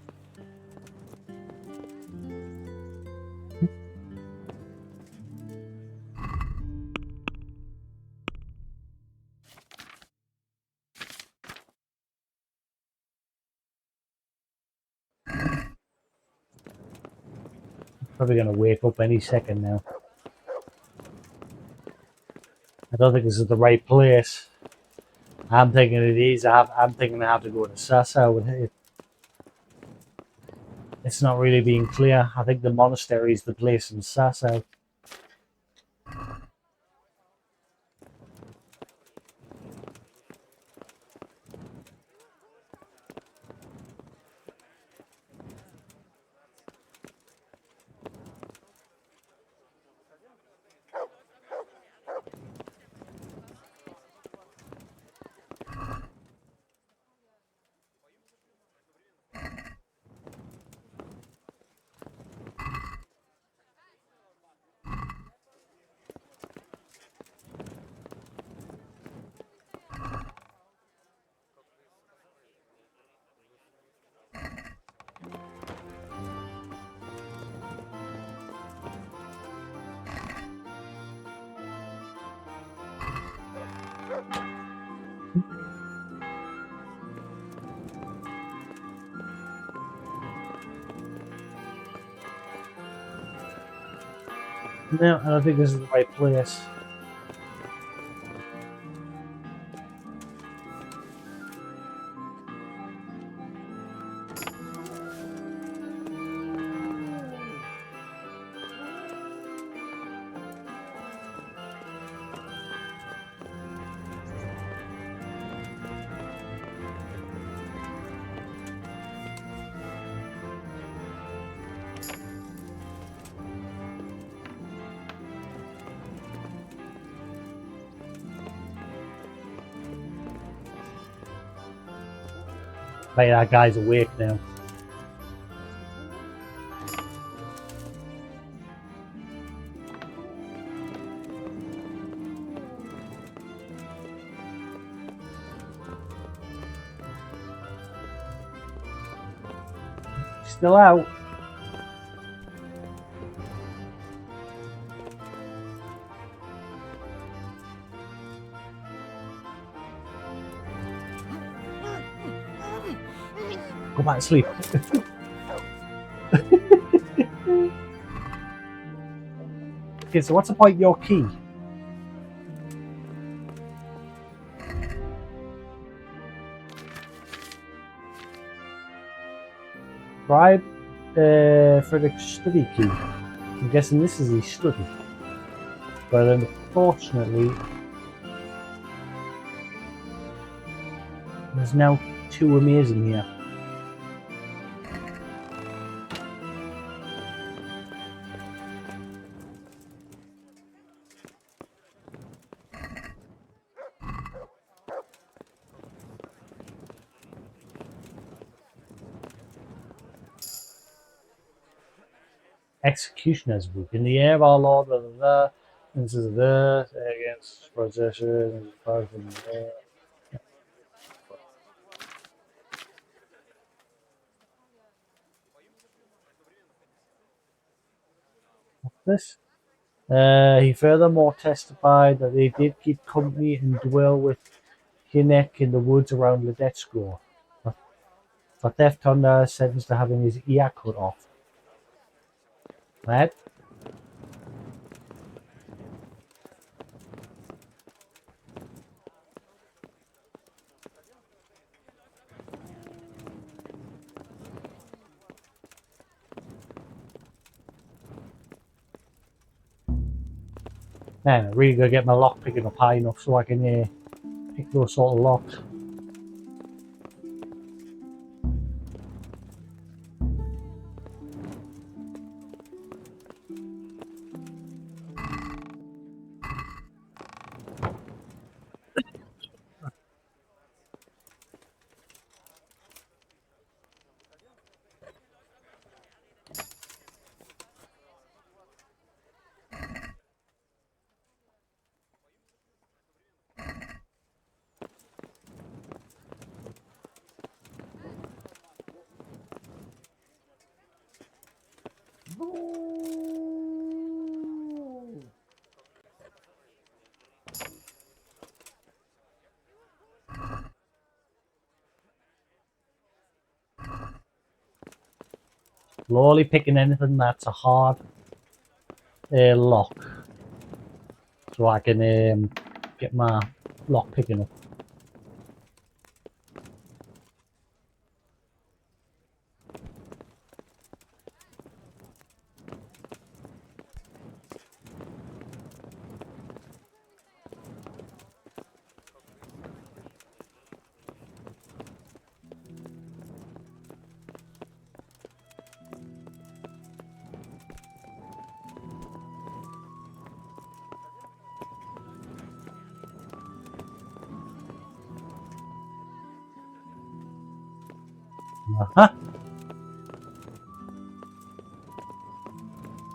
Probably going to wake up any second now. I don't think this is the right place. I'm thinking it is. I'm thinking I have to go to Sasau. It's not really being clear. I think the monastery is the place in Sasau. No, I don't think this is the right place. Maybe that guy's awake now. Still out. Go back to sleep. Okay, so what's the point of your key? Bribe for the study key. I'm guessing this is his study. But unfortunately, there's now two amazing here. Executioner's book. In the air, our Lord, blah, blah, blah. This is the against possession and what's this? He furthermore testified that they did keep company and dwell with Hinek in the woods around Ledetsko. For theft under sentenced to having his ear cut off. Right? Man, I really gotta get my lock picking up high enough so I can pick those sort of locks. Slowly picking anything that's a hard lock, so I can get my lock picking up. Uh-huh.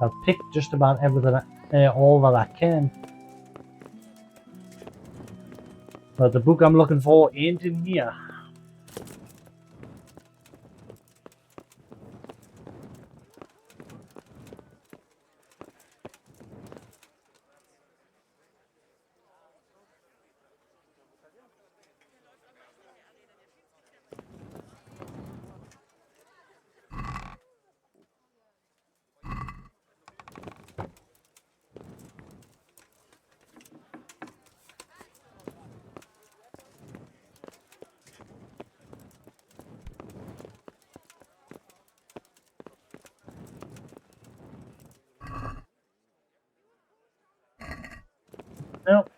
I've picked just about everything, all that I can. But the book I'm looking for ain't in here. Nope,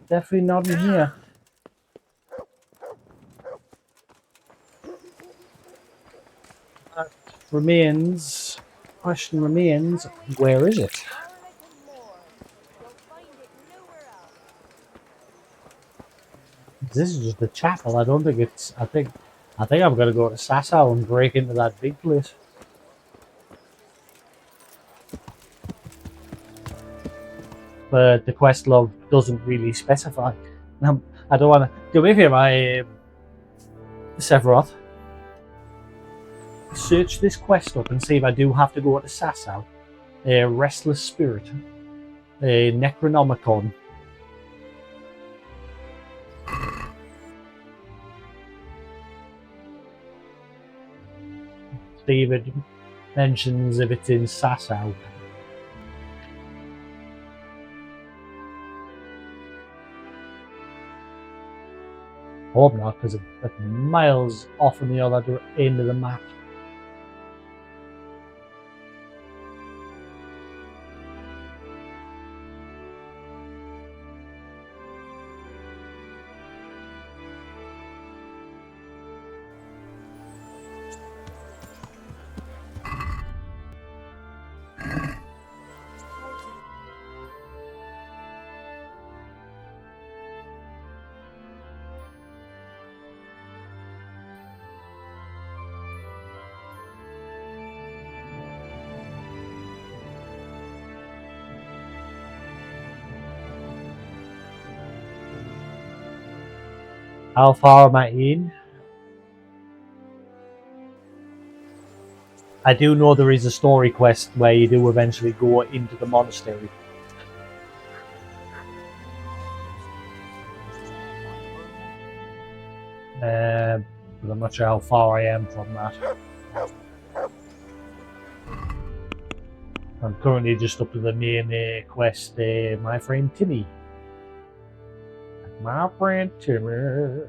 definitely not in here. Question remains, where is it? This is just the chapel. I don't think it's. I think I'm gonna go to Sasau and break into that big place. But the quest log doesn't really specify. I don't want to. Do me a favor, Sephiroth. Search this quest up and see if I do have to go to Sasau. Restless Spirit. Necronomicon. See if it mentions if it's in Sasau. Hope not, because it's miles off on the other end of the map. How far am I in? I do know there is a story quest where you do eventually go into the monastery. But I'm not sure how far I am from that. I'm currently just up to the main quest, my friend Timmy. My friend Timmy.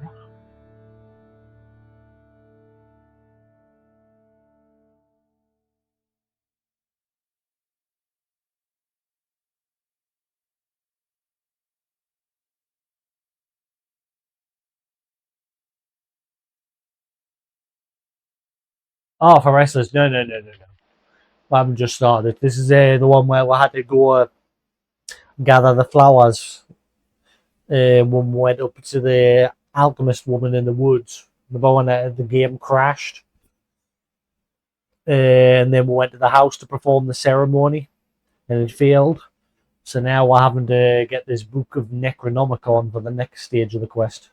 Oh, for wrestlers, no. I haven't just started. This is the one where we had to go gather the flowers when we went up to the alchemist woman in the woods. The one that the game crashed. And then we went to the house to perform the ceremony, and it failed. So now we're having to get this book of Necronomicon for the next stage of the quest.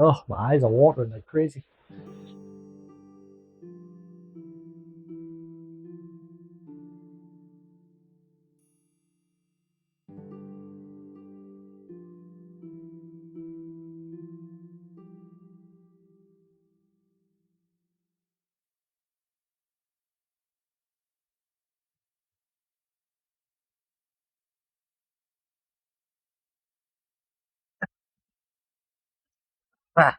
Oh, my eyes are watering like crazy. Ah.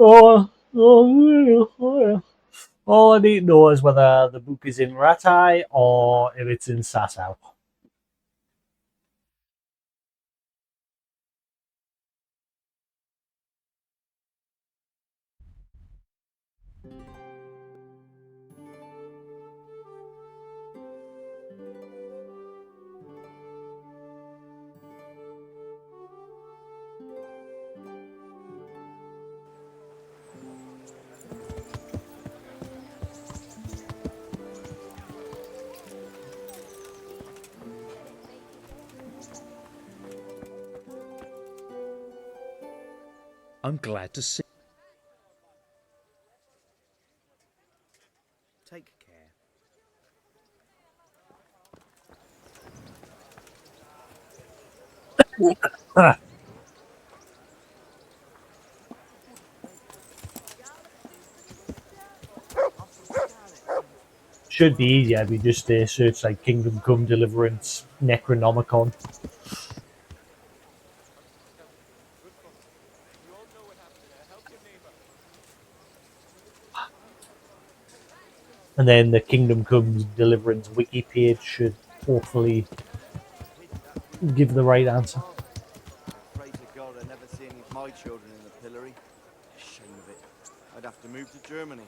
All I need to know is whether the book is in Ratai or if it's in Sasau. I'm glad to see. Take care. Should be easier if you just search like Kingdom Come Deliverance Necronomicon. And then the Kingdom Comes Deliverance wiki page should hopefully give the right answer. Pray to God I never see any of my children in the pillory. Shame of it. I'd have to move to Germany.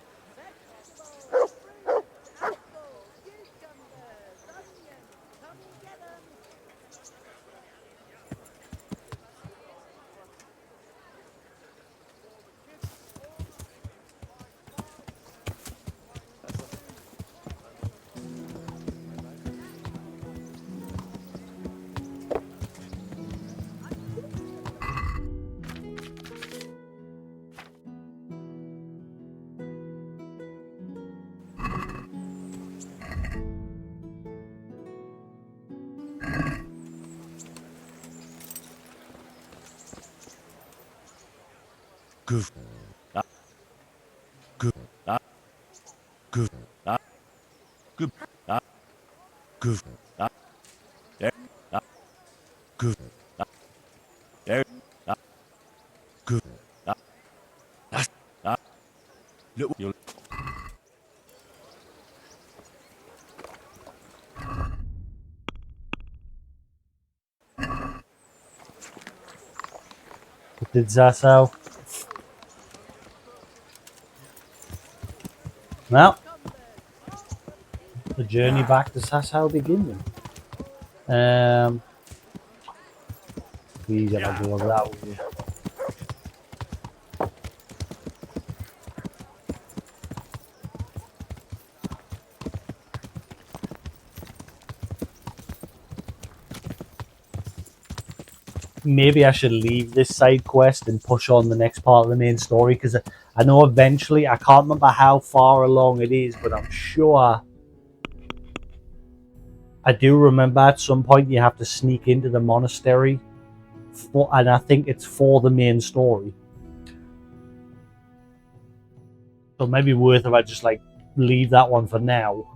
Goof. Goof. Goof. Goof. Goof. There. Goof. There. Goof. Look. You'll. Did Sasau? Well, the journey back to Sasau begins. Please, if I go that way. Maybe I should leave this side quest and push on the next part of the main story, because I know eventually, I can't remember how far along it is, but I'm sure I do remember at some point you have to sneak into the monastery, and I think it's for the main story. So maybe worth if I just like leave that one for now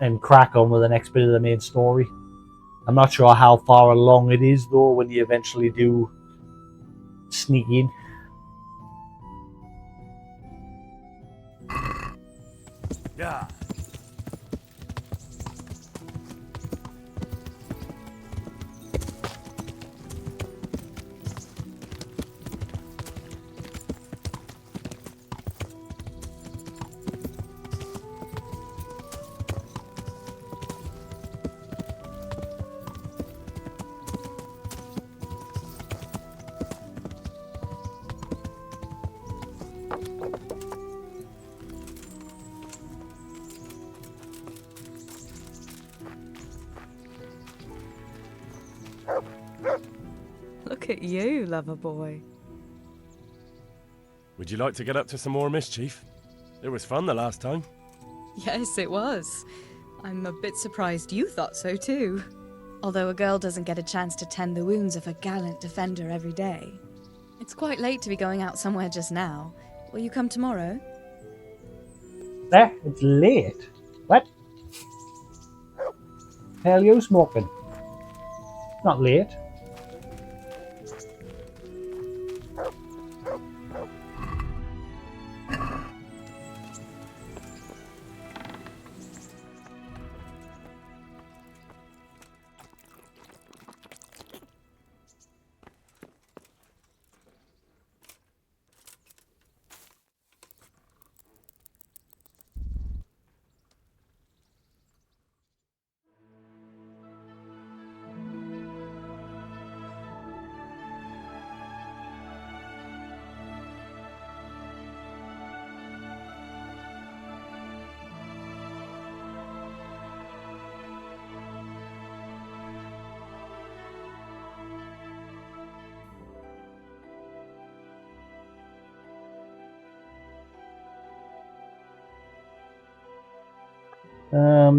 and crack on with the next bit of the main story. I'm not sure how far along it is though when you eventually do sneak in. Yeah. Look at you, lover boy. Would you like to get up to some more mischief? It was fun the last time. Yes, it was. I'm a bit surprised you thought so too. Although a girl doesn't get a chance to tend the wounds of a gallant defender every day. It's quite late to be going out somewhere just now. Will you come tomorrow? There, it's late. What? Hell you smoking? Not late.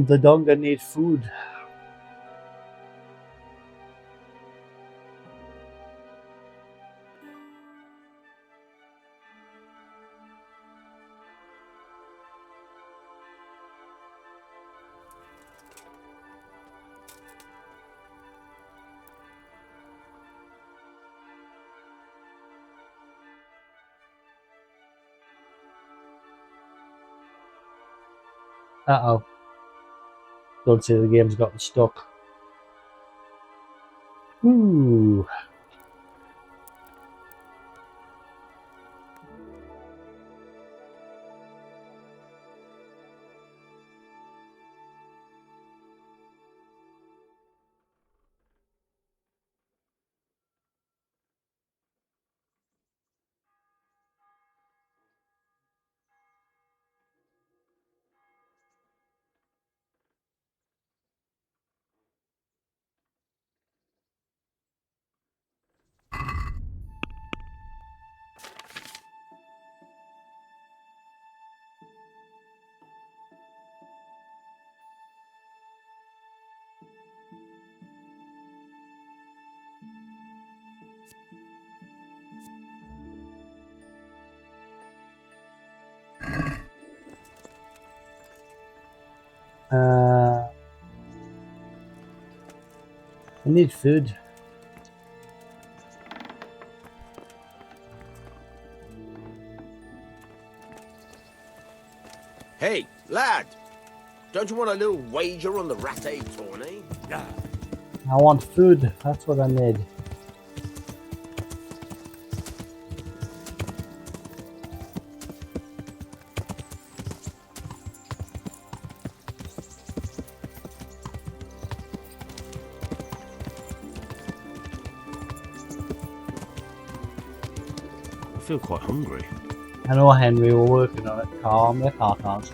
The dog need food. Uh-oh. Don't say the game's gotten stuck. Ooh. I need food. Hey, lad! Don't you want a little wager on the rat egg tourney? I want food. That's what I need. I feel quite hungry. I know, Henry, we're working on it. Calm your cartons.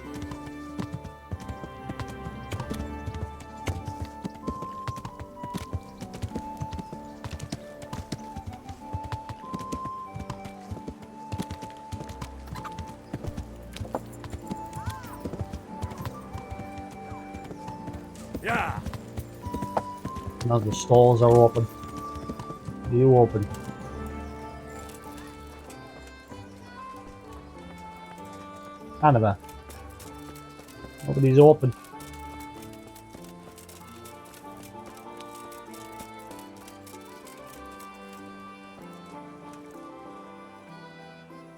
Yeah. Now the stalls are open. Are you open? Canada. Nobody's open.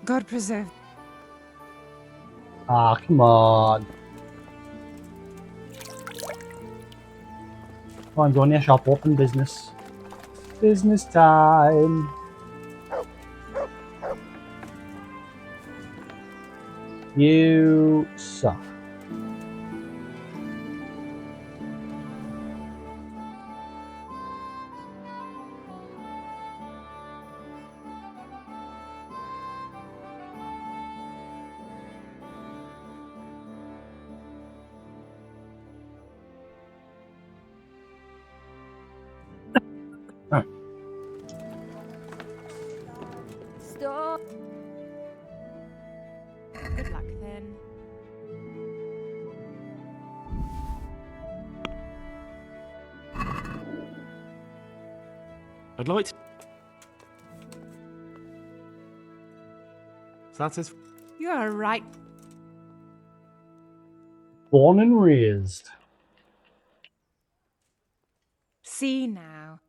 God preserve. Ah, come on. Come on, go in your shop, open business. Business time. You suck. Stop. Good luck then. I'd like to... Satisfied? You're right. Born and raised. See now.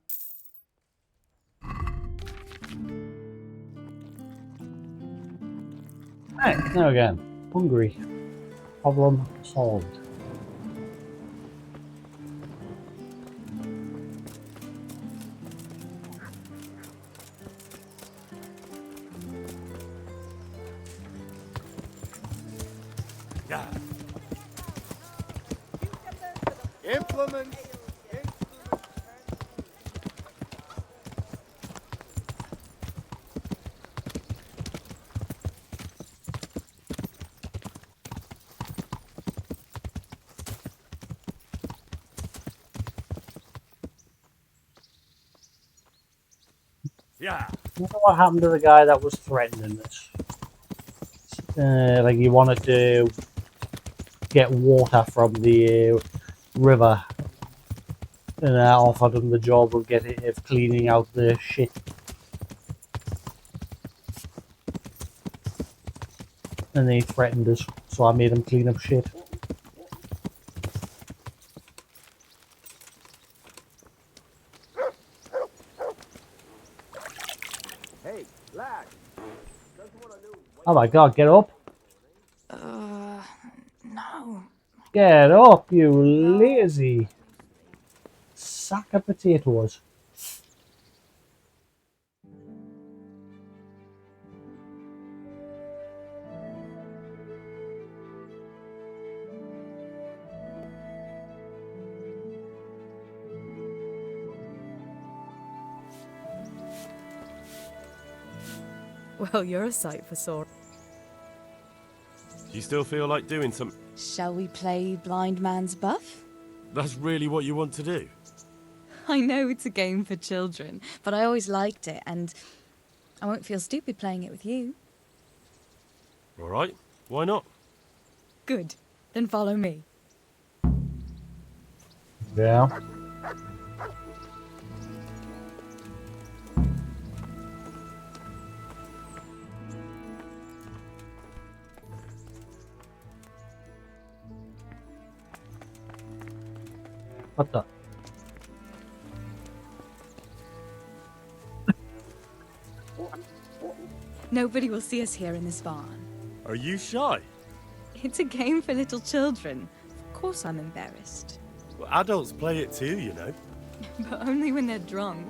Hey, now again. Hungry. Problem solved. Yeah. Implements. Yeah. I wonder what happened to the guy that was threatening us. Like he wanted to get water from the river, and I offered him the job of cleaning out the shit. And he threatened us, so I made him clean up shit. Hey, lad. Oh my god, get up! No. Get up, you lazy sack of potatoes. Well, you're a sight for sore. Do you still feel like doing something? Shall we play Blind Man's Buff? That's really what you want to do? I know it's a game for children, but I always liked it, and I won't feel stupid playing it with you. All right. Why not? Good. Then follow me. Yeah. What the? Nobody will see us here in this barn. Are you shy? It's a game for little children. Of course I'm embarrassed. Well, adults play it too, you know. But only when they're drunk.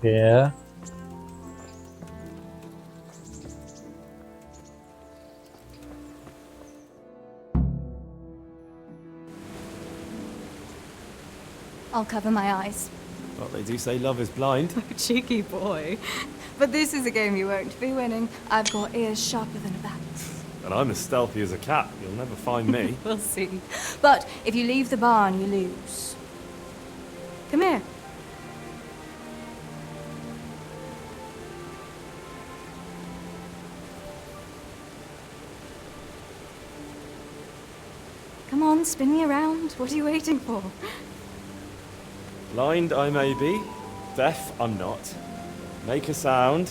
Yeah. I'll cover my eyes. Well, they do say love is blind. Cheeky boy. But this is a game you won't be winning. I've got ears sharper than a bat. And I'm as stealthy as a cat. You'll never find me. We'll see. But if you leave the barn, you lose. Come here. Come on, spin me around. What are you waiting for? Blind I may be, deaf I'm not. Make a sound,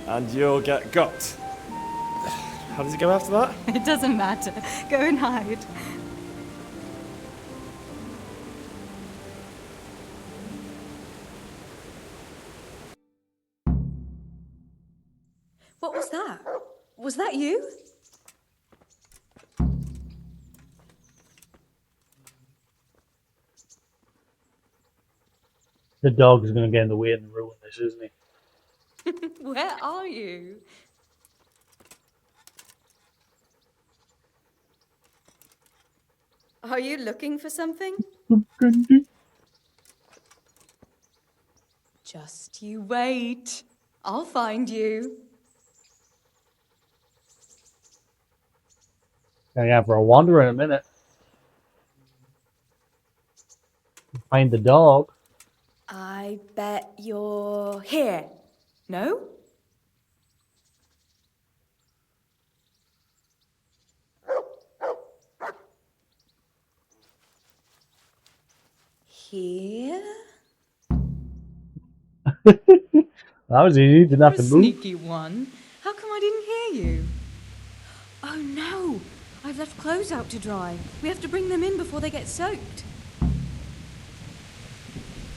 and you'll get got. How does it go after that? It doesn't matter. Go and hide. What was that? Was that you? The dog is going to get in the way and ruin this, isn't he? Where are you? Are you looking for something? Just you wait. I'll find you. Gonna have for a wander in a minute. Find the dog. I bet you're here. No? Here? That was easy. Didn't have You're to a move. sneaky one. How come I didn't hear you? Oh no! I've left clothes out to dry. We have to bring them in before they get soaked.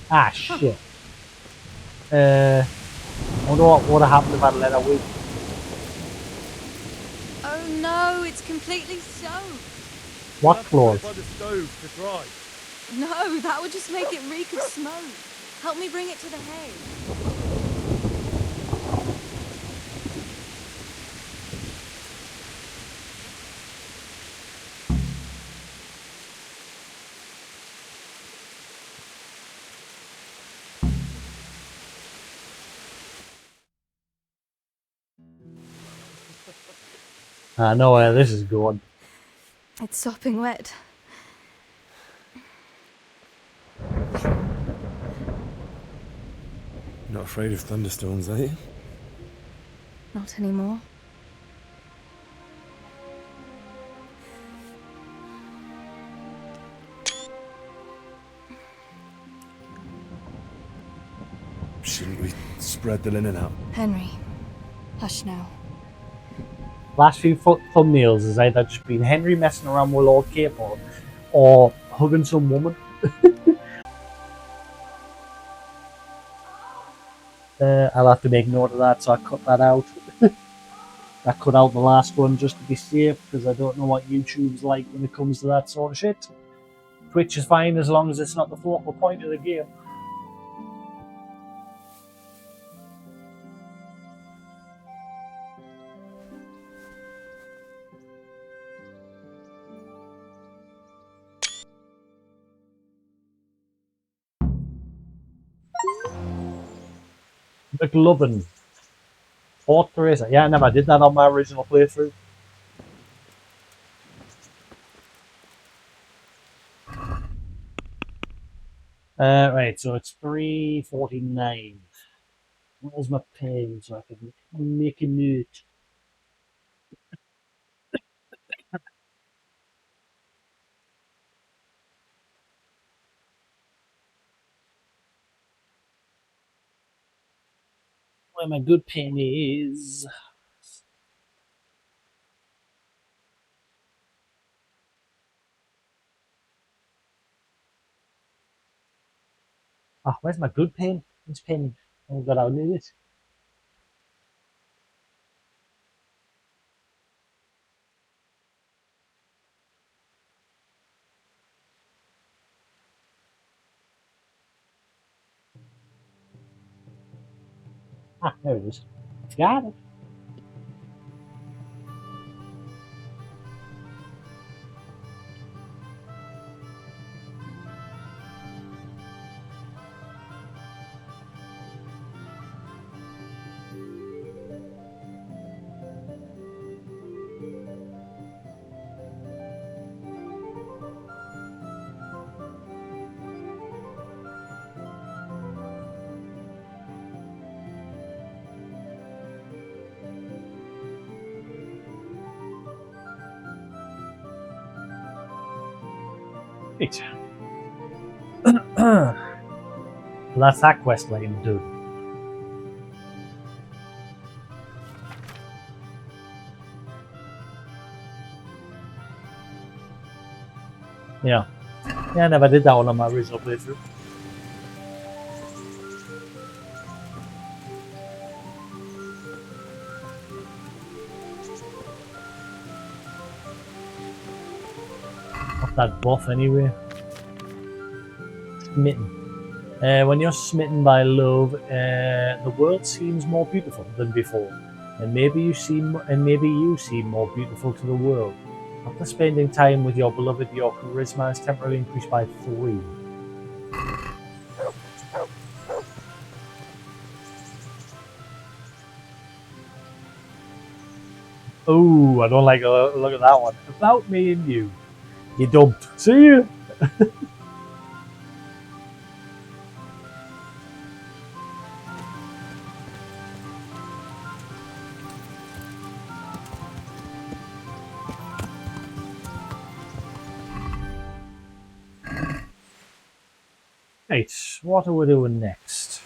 Ah, shit. I wonder what would have happened if I'd let her wait. Oh no, it's completely soaked. What clothes? By the stove to dry. No, that would just make it reek of smoke. Help me bring it to the hay. I know where this is going. It's sopping wet. Not afraid of thunderstorms, are you? Not anymore. Shouldn't we spread the linen out? Henry, hush now. Last few thumbnails has either just been Henry messing around with Lord Capon or hugging some woman. I'll have to make note of that, so I cut that out. I cut out the last one just to be safe, because I don't know what YouTube's like when it comes to that sort of shit. Twitch is fine as long as it's not the focal point of the game. McLovin. Port Teresa. Yeah, I never did that on my original playthrough. Right, so it's 3:49. Where's my pen so I can make a note? Where my good pen is. Ah, where's my good pen? This pen. Oh god, I'll need it. Ah, there it is. Got it. Right. That's that quest line done. Yeah. Yeah, I never did that one on my original playthrough. Not that buff anyway. Smitten. When you're smitten by love, the world seems more beautiful than before, and maybe you seem more beautiful to the world. After spending time with your beloved, your charisma is temporarily increased by 3. Oh, I don't like a look at that one. About me and you. You dumped. See you. Right, what are we doing next?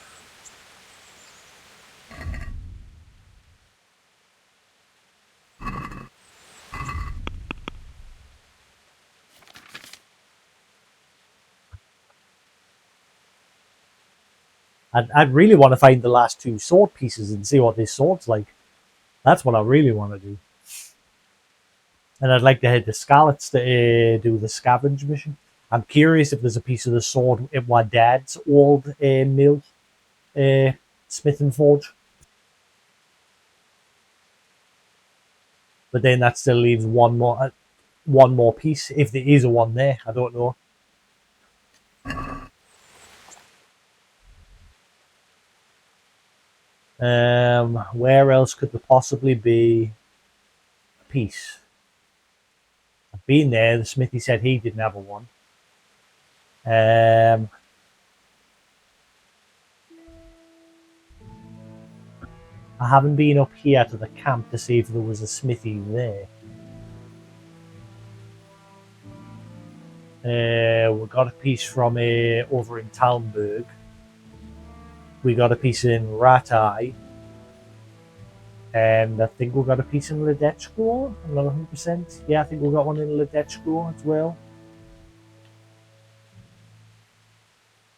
I'd really want to find the last two sword pieces and see what this sword's like. That's what I really want to do. And I'd like to head to Scarlet's to do the Scavenger mission. I'm curious if there's a piece of the sword in my dad's old mill, Smith and Forge. But then that still leaves one more piece. If there is a one there, I don't know. Where else could there possibly be a piece? I've been there. The smithy said he didn't have a one. I haven't been up here to the camp to see if there was a smithy there. We got a piece from over in Talmberg. We got a piece in Ratai. And I think we got a piece in Ledetchko. I'm not 100%. Yeah, I think we got one in Ledetchko as well.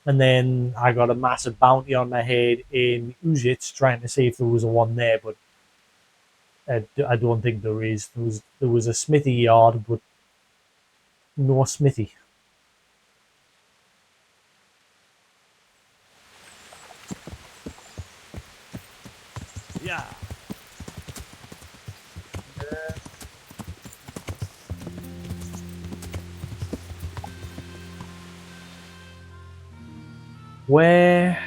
And then I got a massive bounty on my head in Uzhitz trying to see if there was a one there, but I don't think there is. There was a smithy yard, but no smithy. Yeah. Where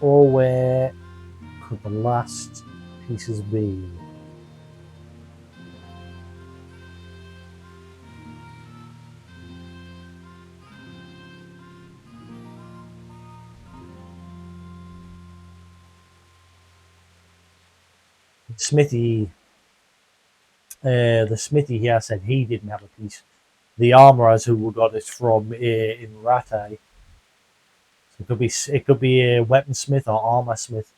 could the last pieces be? Smithy, the smithy here said he didn't have a piece. The armorers who got it from in Ratai. So it could be a weaponsmith or armor smith.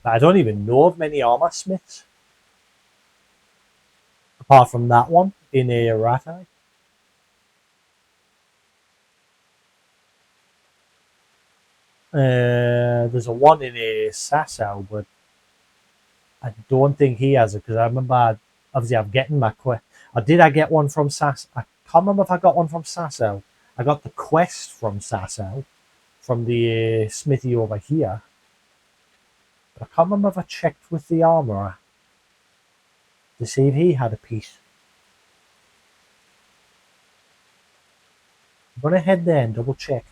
But I don't even know of many armor smiths apart from that one in Ratai. There's a one in Sasau, but I don't think he has it because I remember obviously I'm getting my quest. Or did I get one from Sas? I can't remember if I got one from Sasau. I got the quest from Sasau from the smithy over here. But I can't remember if I checked with the armorer to see if he had a piece. I'm going to head there and double check.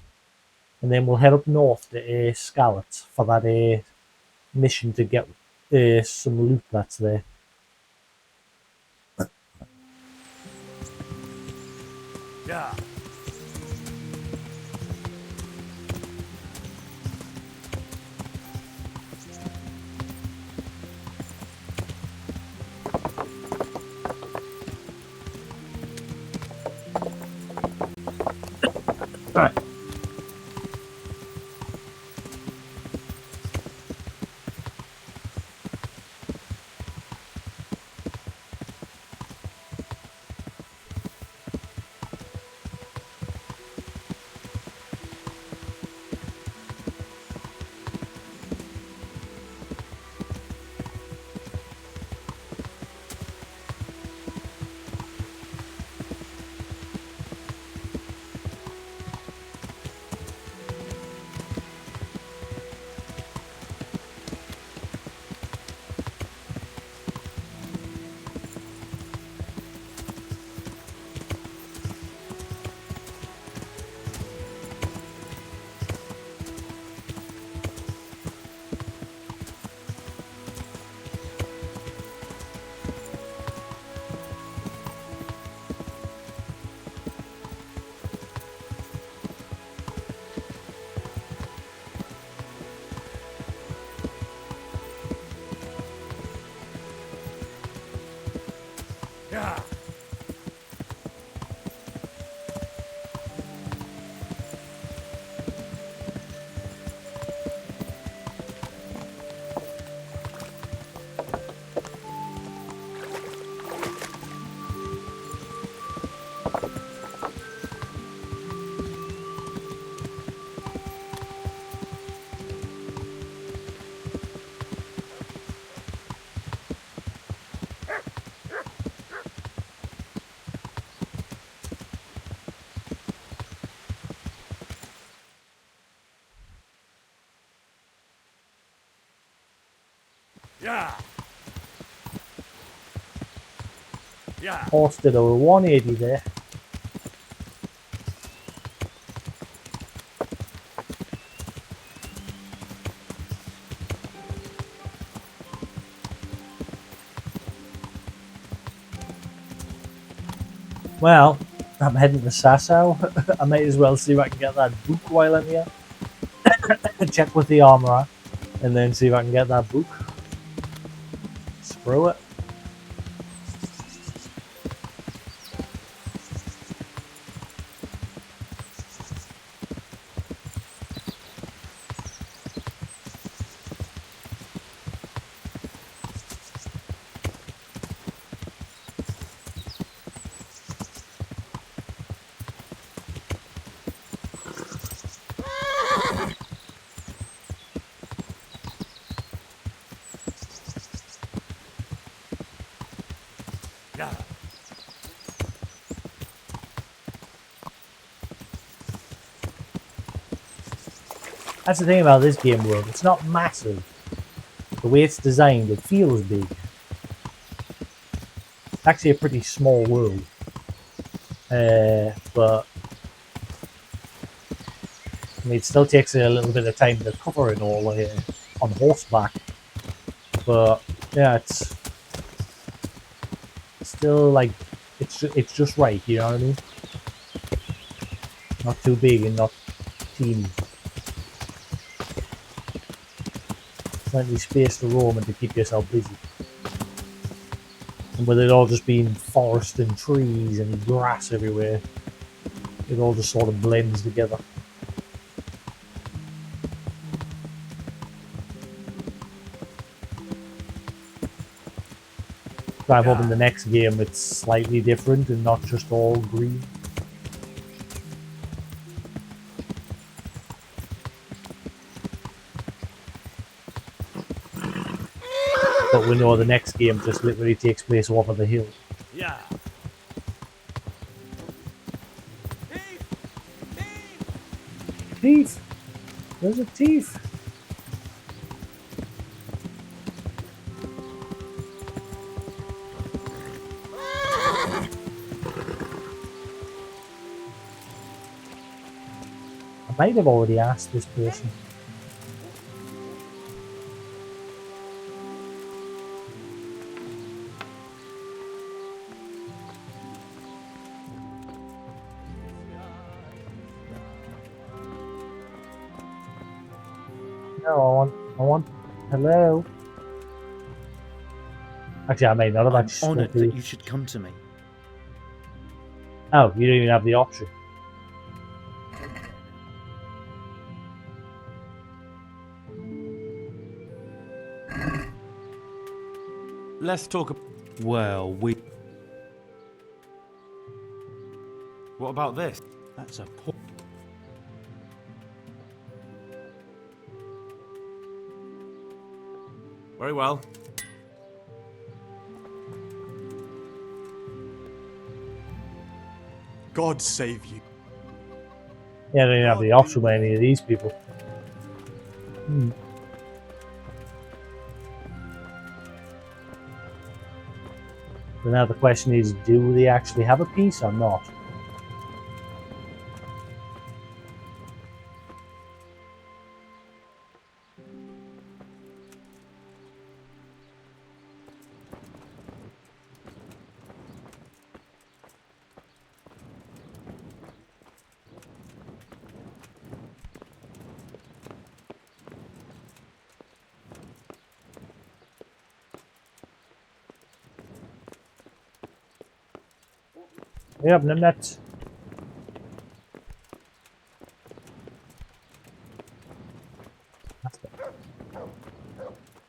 And then we'll head up north to Scarlet for that mission to get some loot that's there. Yeah. Right. Yeah. Yeah. Horse did a 180 there. Well, I'm heading to Sasau. I might as well see if I can get that book while I'm here. Check with the armourer and then see if I can get that book. Screw it. Yeah. That's the thing about this game world. It's not massive. The way it's designed, it feels big. It's actually a pretty small world. But I mean, it still takes a little bit of time to cover it all on horseback. But yeah, it's still like it's just right. You know what I mean? Not too big and not teeny. Plenty space to roam and to keep yourself busy. And with it all just being forest and trees and grass everywhere, it all just sort of blends together. So I'm hoping the next game it's slightly different and not just all green. But we know the next game just literally takes place over the hill. Yeah. Thief! There's a thief! I might have already asked this person. No, I want, hello? Actually, I may not have I'm actually honoured spoken to that you. you should come to me. Oh, you don't even have the option. Let's talk. Well, What about this? That's a poor. Very well. God save you. Yeah, I don't even have the option with any of these people. So now the question is, do they actually have a piece or not? Yep, no net.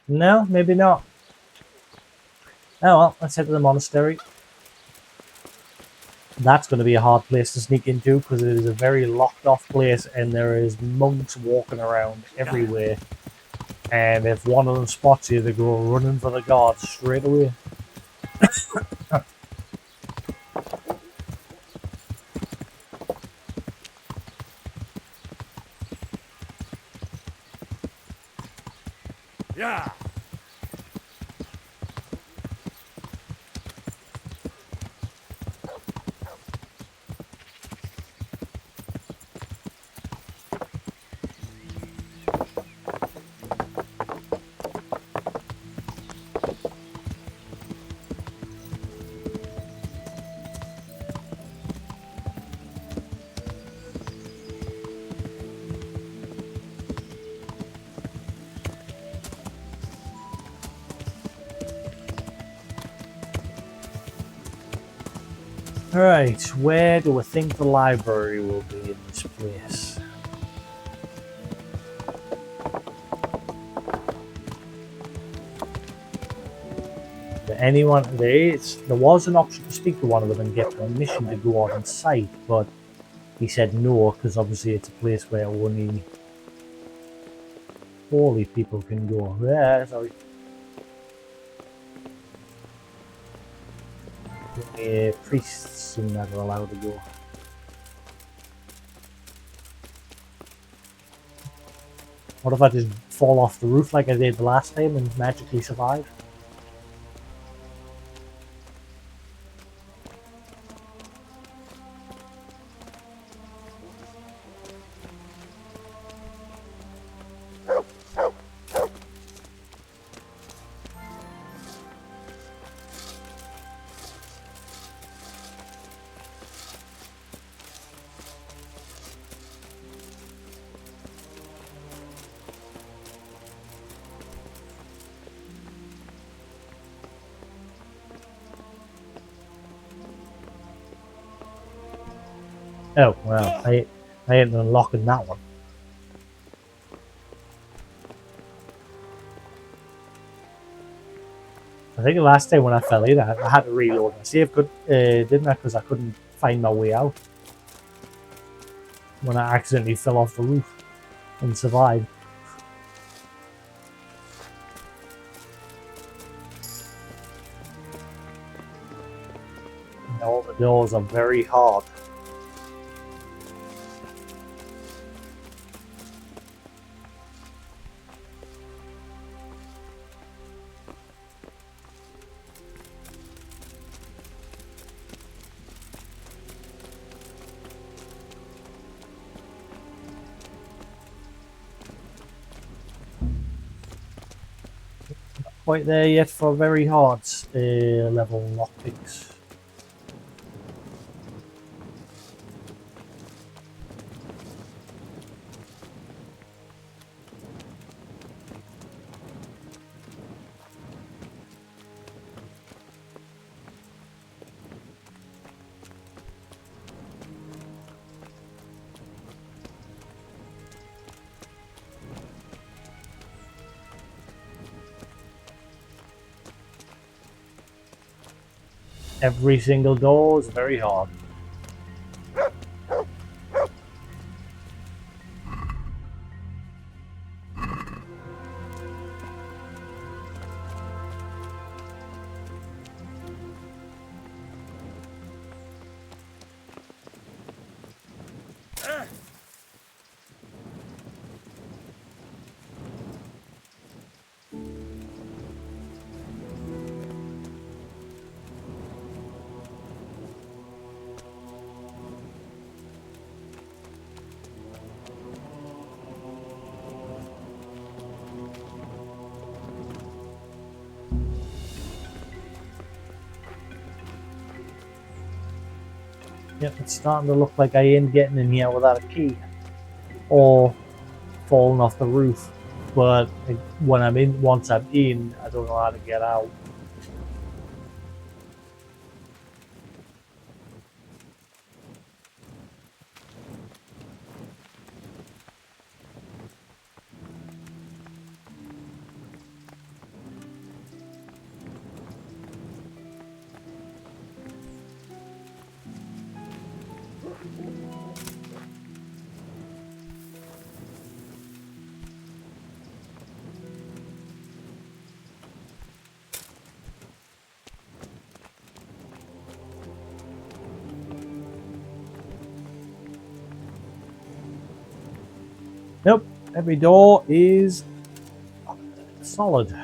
No, maybe not. Oh well, let's head to the monastery. That's going to be a hard place to sneak into because it is a very locked off place and there is monks walking around everywhere. And if one of them spots you, they go running for the guards straight away. Yeah. Alright, where do I think the library will be in this place? There was an option to speak to one of them and get permission to go on site, but he said no, because obviously it's a place where only holy people can go. Yeah, sorry. Only priests and that are allowed to go. What if I just fall off the roof like I did the last time and magically survive? Oh, well, I ain't unlocking that one. I think the last time when I fell in, I had to reload my save, didn't I? Because I couldn't find my way out. When I accidentally fell off the roof and survived. And all the doors are very hard. Quite there yet for very hard level lockpicks. Every single door is very hard. Yep, it's starting to look like I ain't getting in here without a key. Or falling off the roof. But once I'm in, I don't know how to get out. Nope, every door is solid.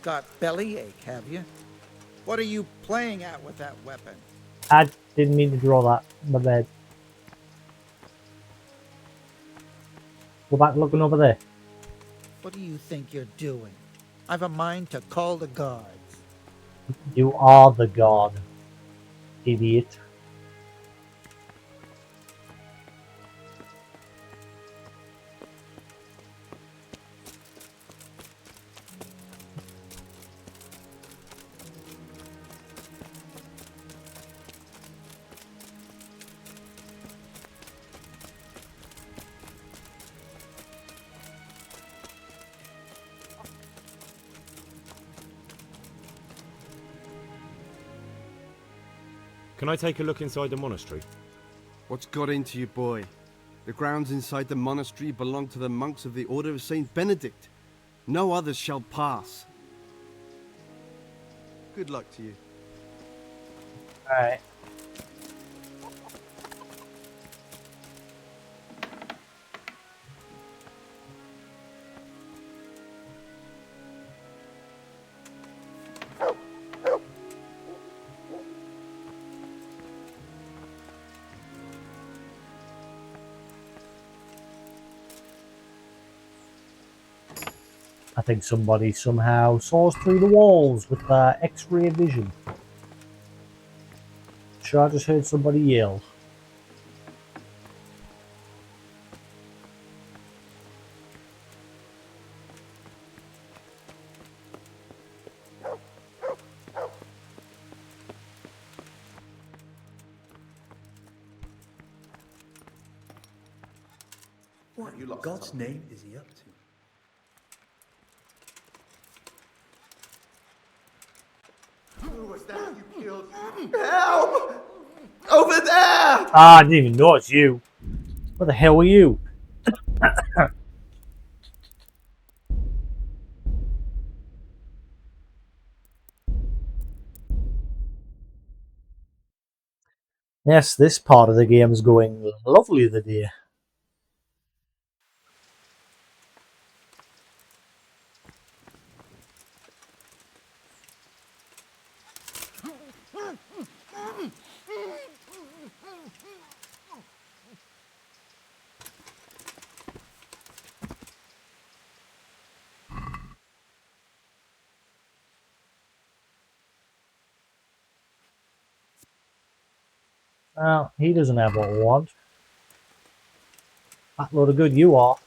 Got bellyache, have you? What are you playing at with that weapon? I didn't mean to draw that. My bad. Go back looking over there. What do you think you're doing? I've a mind to call the guards. You are the god, idiot. Can I take a look inside the monastery? What's got into you, boy? The grounds inside the monastery belong to the monks of the Order of Saint Benedict. No others shall pass. Good luck to you. Alright. I think somebody somehow saws through the walls with their X-ray vision. Sure, I just heard somebody yell. What in God's name is he up to? Who was that you killed? Help! Over there! Ah, I didn't even know it's you. What the hell are you? Yes, this part of the game is going lovely today. Well, he doesn't have what we want. That load of good you are.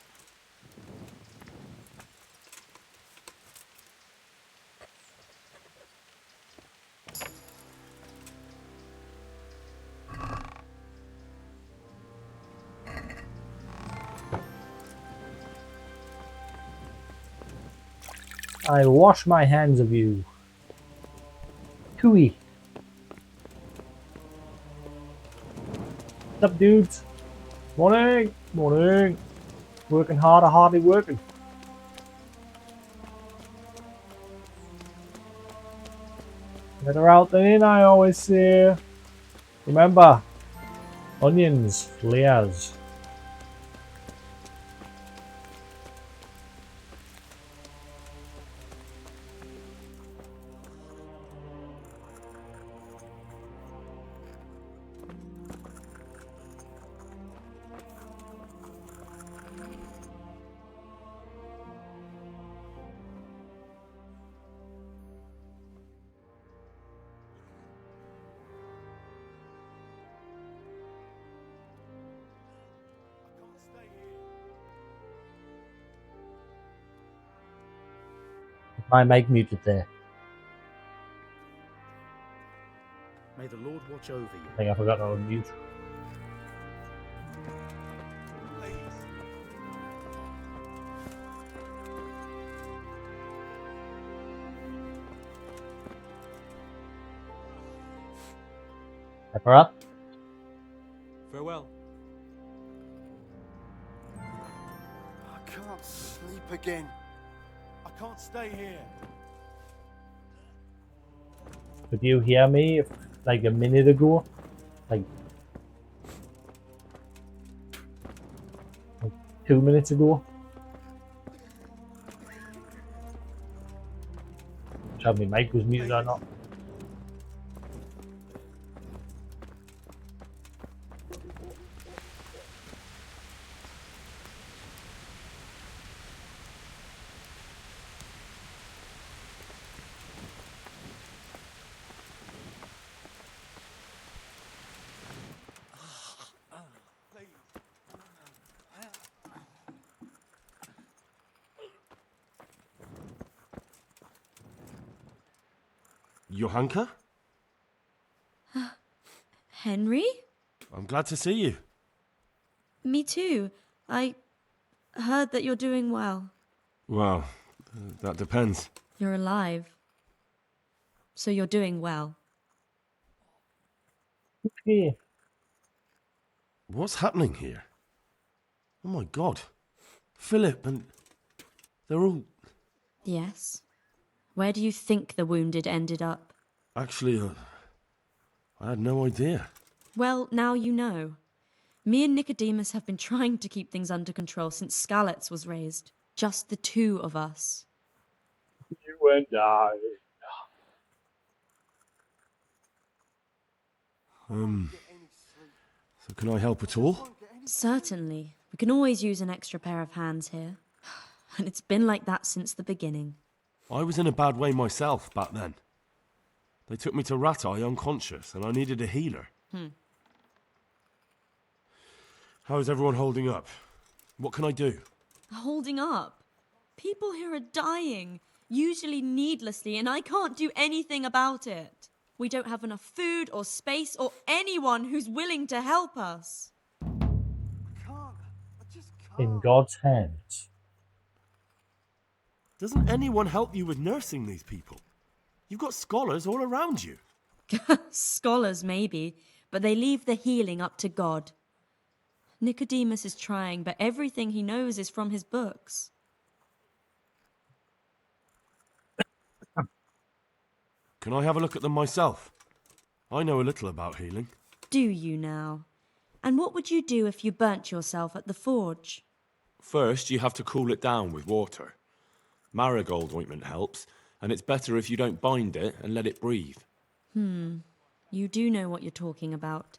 I wash my hands of you. Cooey. What's up, dudes? Morning! Morning! Working harder, hardly working. Better out than in, I always say. Remember, onions, layers. My mic muted there. May the Lord watch over you. I think I forgot to unmute. Pepper up. Farewell. I can't sleep again. I can't stay here. Could you hear me like a minute ago? Like 2 minutes ago? tell me mic was muted or not. Johanka? Henry? I'm glad to see you. Me too. I heard that you're doing well. Well, that depends. You're alive. So you're doing well. Okay. What's happening here? Oh my god. Philip and... they're all... Yes. Where do you think the wounded ended up? Actually, I had no idea. Well, now you know. Me and Nicodemus have been trying to keep things under control since Skalitz was raised. Just the two of us. You and I. So can I help at all? Certainly. We can always use an extra pair of hands here. And it's been like that since the beginning. I was in a bad way myself back then. They took me to Ratai unconscious, and I needed a healer. How is everyone holding up? What can I do? Holding up? People here are dying, usually needlessly, and I can't do anything about it. We don't have enough food or space or anyone who's willing to help us. In God's hands. Doesn't anyone help you with nursing these people? You've got scholars all around you. Scholars, maybe, but they leave the healing up to God. Nicodemus is trying, but everything he knows is from his books. Can I have a look at them myself? I know a little about healing. Do you now? And what would you do if you burnt yourself at the forge? First, you have to cool it down with water. Marigold ointment helps, and it's better if you don't bind it and let it breathe. You do know what you're talking about.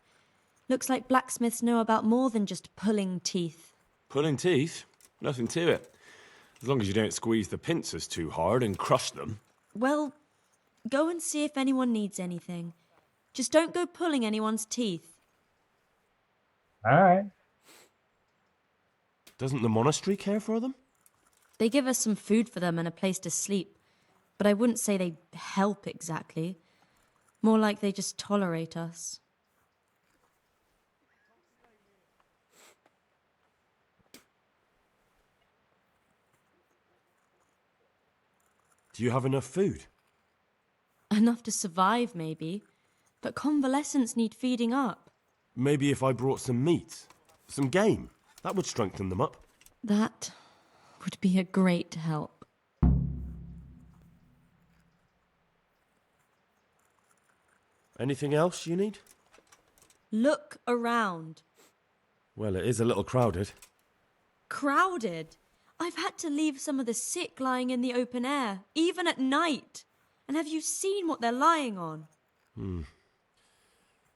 Looks like blacksmiths know about more than just pulling teeth. Pulling teeth? Nothing to it. As long as you don't squeeze the pincers too hard and crush them. Well, go and see if anyone needs anything. Just don't go pulling anyone's teeth. Alright. Doesn't the monastery care for them? They give us some food for them and a place to sleep, but I wouldn't say they help exactly. More like they just tolerate us. Do you have enough food? Enough to survive, maybe, but convalescents need feeding up. Maybe if I brought some meat, some game, that would strengthen them up. That would be a great help. Anything else you need? Look around. Well, it is a little crowded. Crowded? I've had to leave some of the sick lying in the open air, even at night. And have you seen what they're lying on?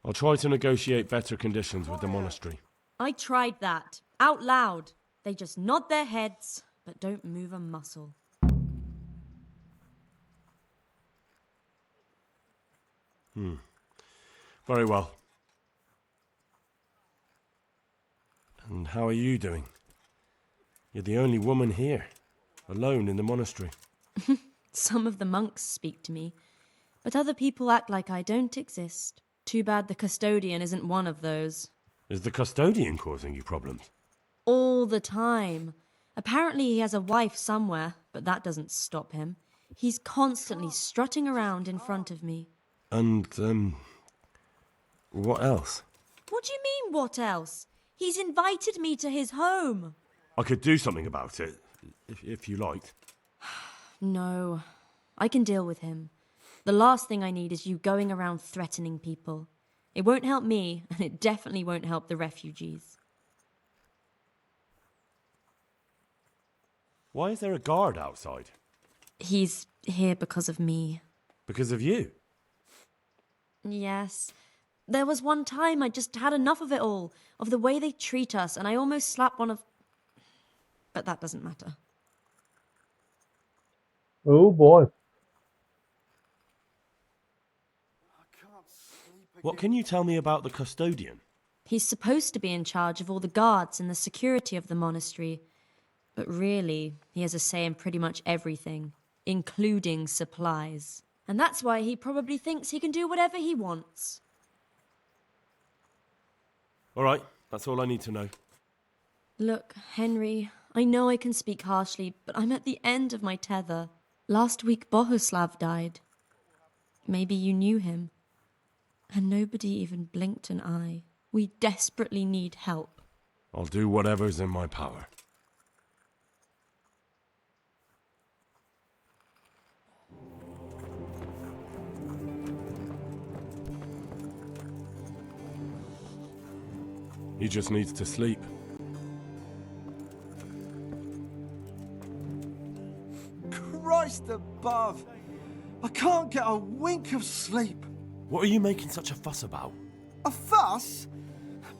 I'll try to negotiate better conditions with the monastery. I tried that, out loud. They just nod their heads, but don't move a muscle. Very well. And how are you doing? You're the only woman here, alone in the monastery. Some of the monks speak to me, but other people act like I don't exist. Too bad the custodian isn't one of those. Is the custodian causing you problems? All the time. Apparently he has a wife somewhere, but that doesn't stop him. He's constantly strutting around in front of me. And, what else? What do you mean, what else? He's invited me to his home. I could do something about it, if you liked. No, I can deal with him. The last thing I need is you going around threatening people. It won't help me, and it definitely won't help the refugees. Why is there a guard outside? He's here because of me. Because of you? Yes. There was one time I just had enough of it all, of the way they treat us, and I almost slapped one of... But that doesn't matter. Oh boy. What can you tell me about the custodian? He's supposed to be in charge of all the guards and the security of the monastery, but really, he has a say in pretty much everything, including supplies. And that's why he probably thinks he can do whatever he wants. All right, that's all I need to know. Look, Henry, I know I can speak harshly, but I'm at the end of my tether. Last week, Bohuslav died. Maybe you knew him. And nobody even blinked an eye. We desperately need help. I'll do whatever's in my power. He just needs to sleep. Christ above! I can't get a wink of sleep. What are you making such a fuss about? A fuss?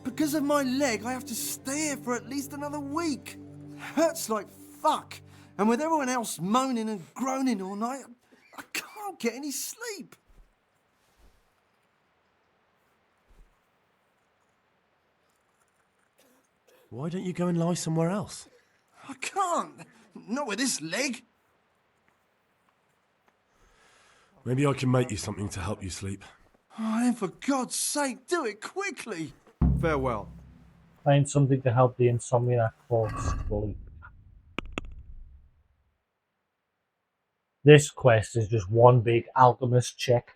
Because of my leg, I have to stay here for at least another week. Hurts like fuck. And with everyone else moaning and groaning all night, I can't get any sleep. Why don't you go and lie somewhere else? I can't. Not with this leg. Maybe I can make you something to help you sleep. Oh, then for God's sake, do it quickly. Farewell. Find something to help the insomniac fall asleep. This quest is just one big alchemist check.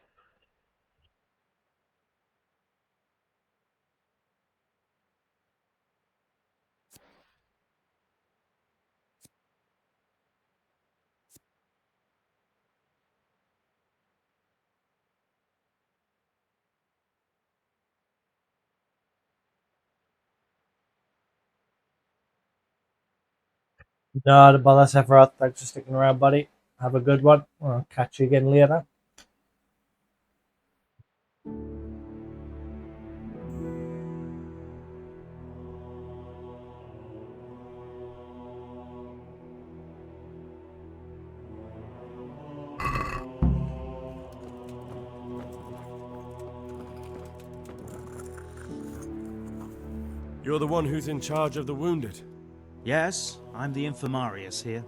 No, don't bother, Sephiroth. Thanks for sticking around, buddy. Have a good one. I'll catch you again later. You're the one who's in charge of the wounded. Yes, I'm the infirmarius here.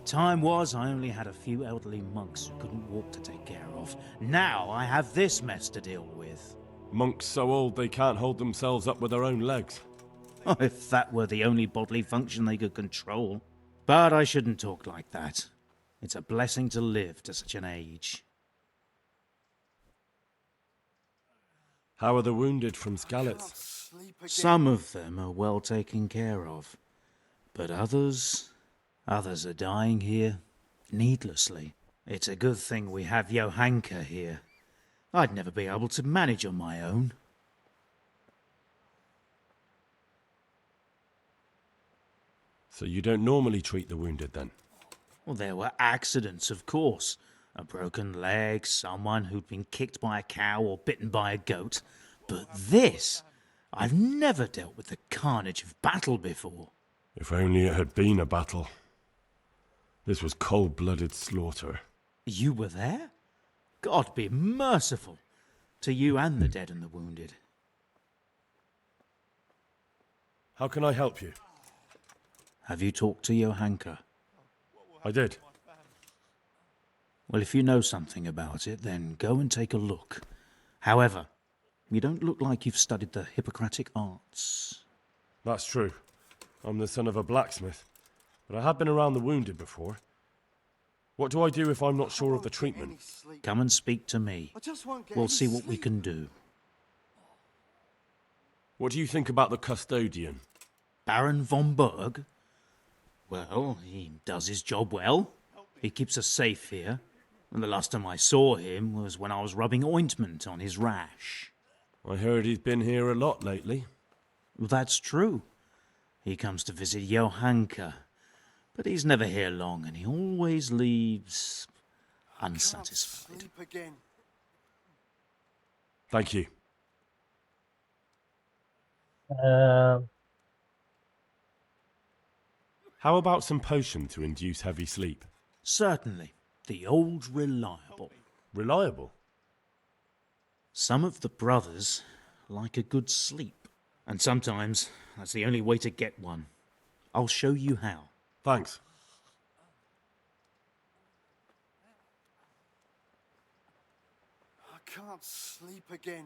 Time was I only had a few elderly monks who couldn't walk to take care of. Now I have this mess to deal with. Monks so old they can't hold themselves up with their own legs. Oh, if that were the only bodily function they could control. But I shouldn't talk like that. It's a blessing to live to such an age. How are the wounded from Skalitz? Some of them are well taken care of. But others are dying here, needlessly. It's a good thing we have Johanka here. I'd never be able to manage on my own. So you don't normally treat the wounded, then? Well, there were accidents, of course. A broken leg, someone who'd been kicked by a cow or bitten by a goat. But this... I've never dealt with the carnage of battle before. If only it had been a battle. This was cold-blooded slaughter. You were there? God be merciful to you and the dead and the wounded. How can I help you? Have you talked to Johanka? I did. Well, if you know something about it, then go and take a look. However, you don't look like you've studied the Hippocratic arts. That's true. I'm the son of a blacksmith, but I have been around the wounded before. What do I do if I'm not sure of the treatment? Come and speak to me. We'll see what we can do. What do you think about the custodian? Baron von Berg? Well, he does his job well. He keeps us safe here. And the last time I saw him was when I was rubbing ointment on his rash. I heard he's been here a lot lately. That's true. He comes to visit Johanka. But he's never here long, and he always leaves unsatisfied. Sleep again. Thank you. How about some potion to induce heavy sleep? Certainly. The old reliable. Reliable? Some of the brothers like a good sleep, and sometimes that's the only way to get one. I'll show you how. Thanks. I can't sleep again.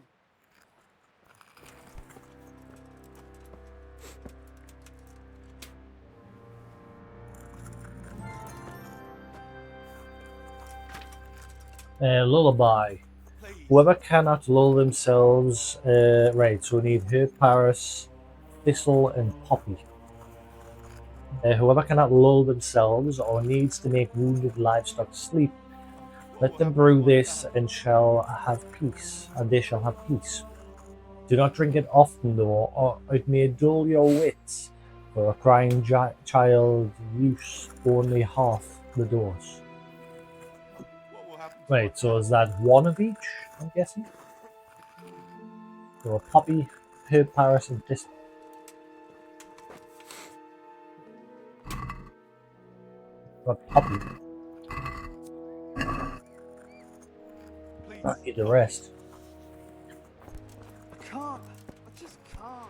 Lullaby. Whoever cannot lull themselves. Right, so we need Herb Paris, Thistle, and Poppy. Whoever cannot lull themselves or needs to make wounded livestock sleep, let them brew this and shall have peace, and they shall have peace. Do not drink it often, though, or it may dull your wits, for a crying child use only half the dose. Right, so is that one of each, I'm guessing? So a Poppy, Herb Paris, and Thistle. Got Poppy. I need the rest. I can't. I just can't.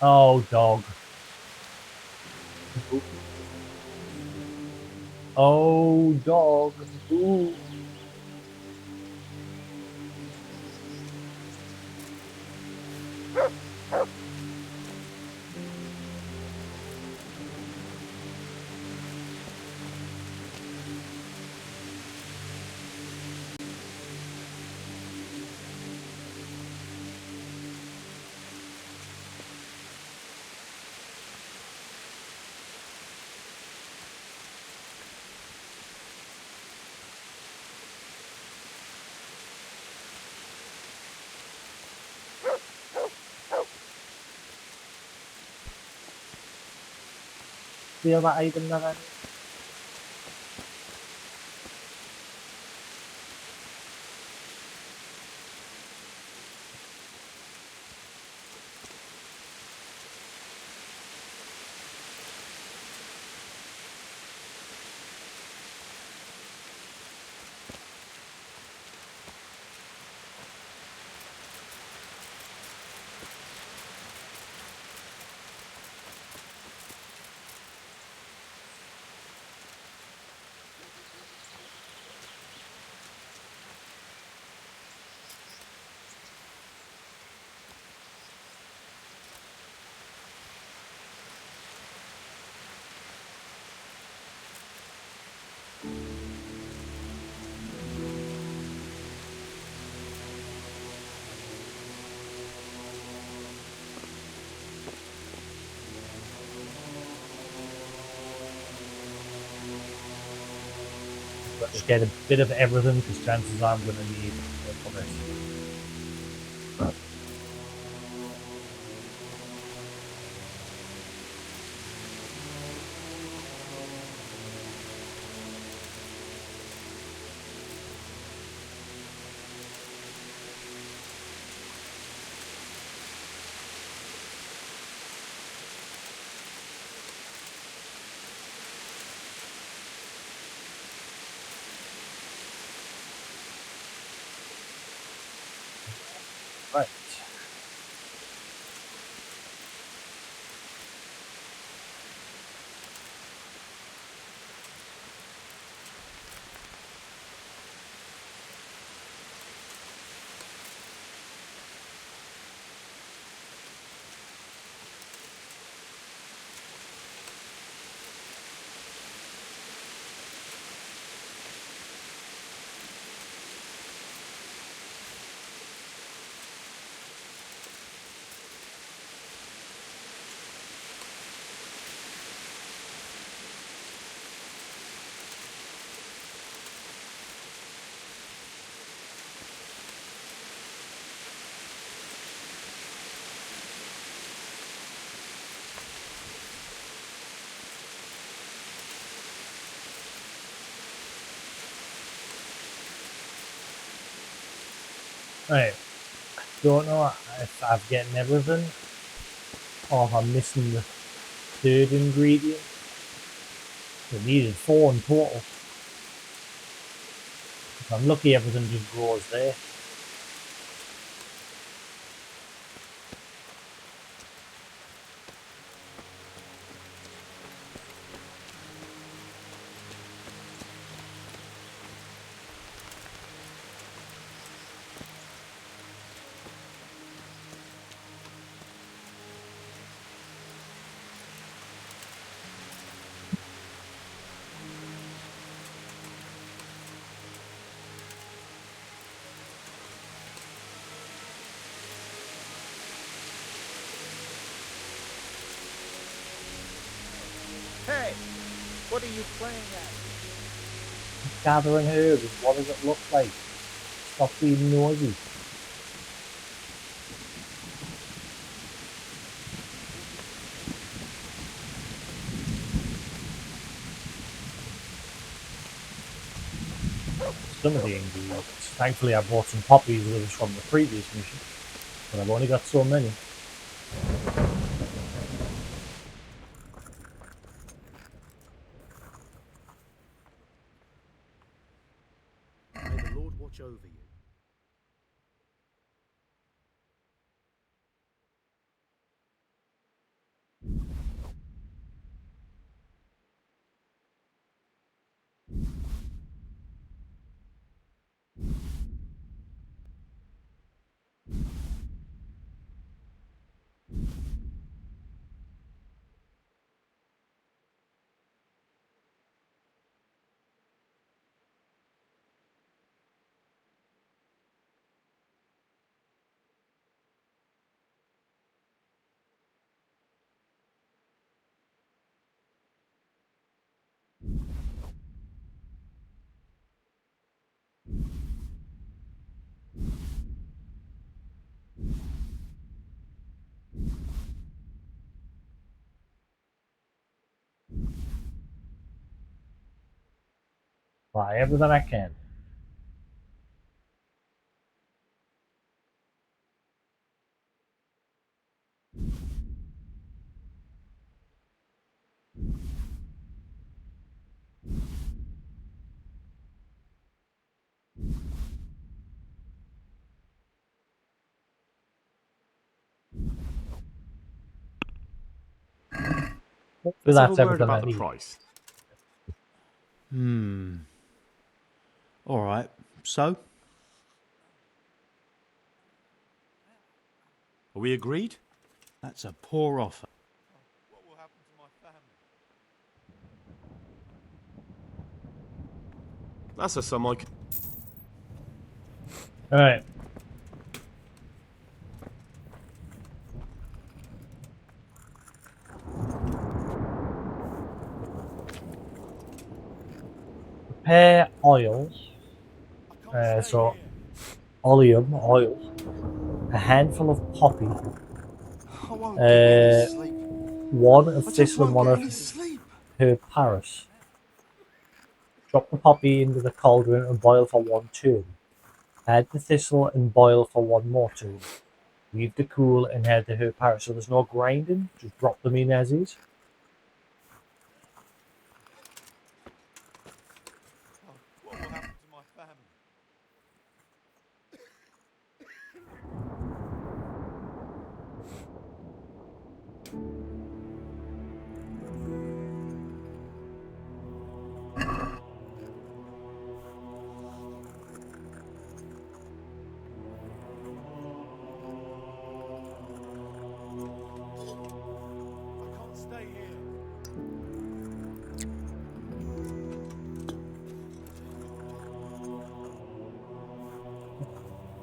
Oh, dog. Oh, dog. Ooh. The other item that I need. But just get a bit of everything because chances are I'm going to need it for this. Right. Don't know if I'm getting everything or if I'm missing the third ingredient. We needed 4 in total. If I'm lucky, everything just grows there. Hey, what are you playing at? Gathering herbs, what does it look like? Stop being noisy. Some of the ingredients. Thankfully, I bought some poppies with us from the previous mission, but I've only got so many. May the Lord watch over you. Buy everything I can. Hopefully Let's have a that's word everything I about the need. price. Alright, so? Are we agreed? That's a poor offer. What will happen to my family? That's a sum I can... Alright. Prepare oils. So oleum oil, a handful of poppy, I won't get any sleep. one of I just thistle and won't one get any of sleep. herb Paris. Drop the poppy into the cauldron and boil for 1 turn. Add the thistle and boil for 1 more turn. Leave to cool and add the herb Paris. So there's no grinding, just drop them in as is. What will happen to my family? I can't stay here.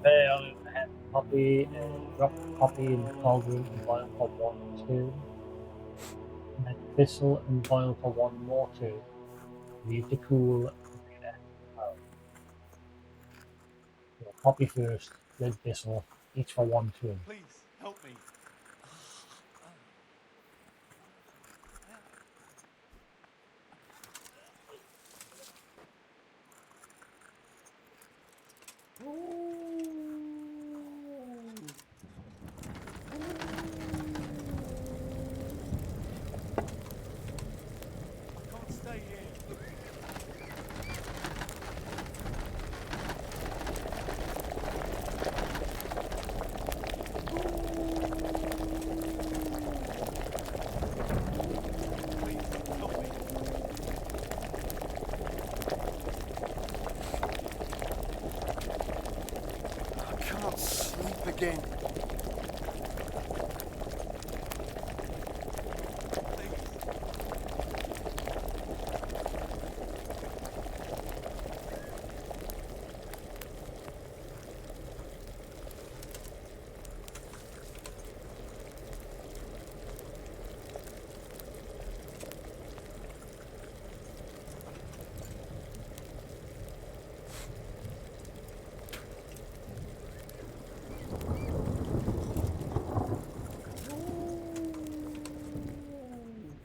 Prepare olive and add the poppy and drop the poppy in the cauldron and boil for 1 turn. Add thistle and boil for 1 more turn. Leave to cool and then add the Paris. So poppy first, then thistle, each for 1 turn. Please, help me.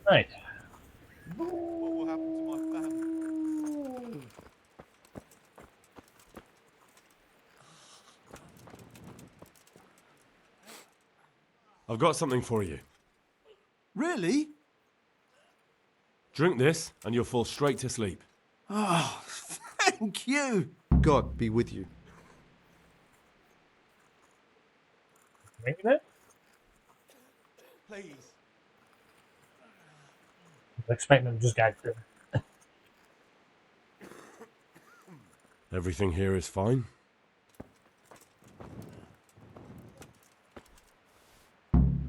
Right. What will happen to my family? I've got something for you. Really? Drink this, and you'll fall straight to sleep. Oh, thank you. God be with you. Drinking it? Please. I was expecting him to just go through. Everything here is fine.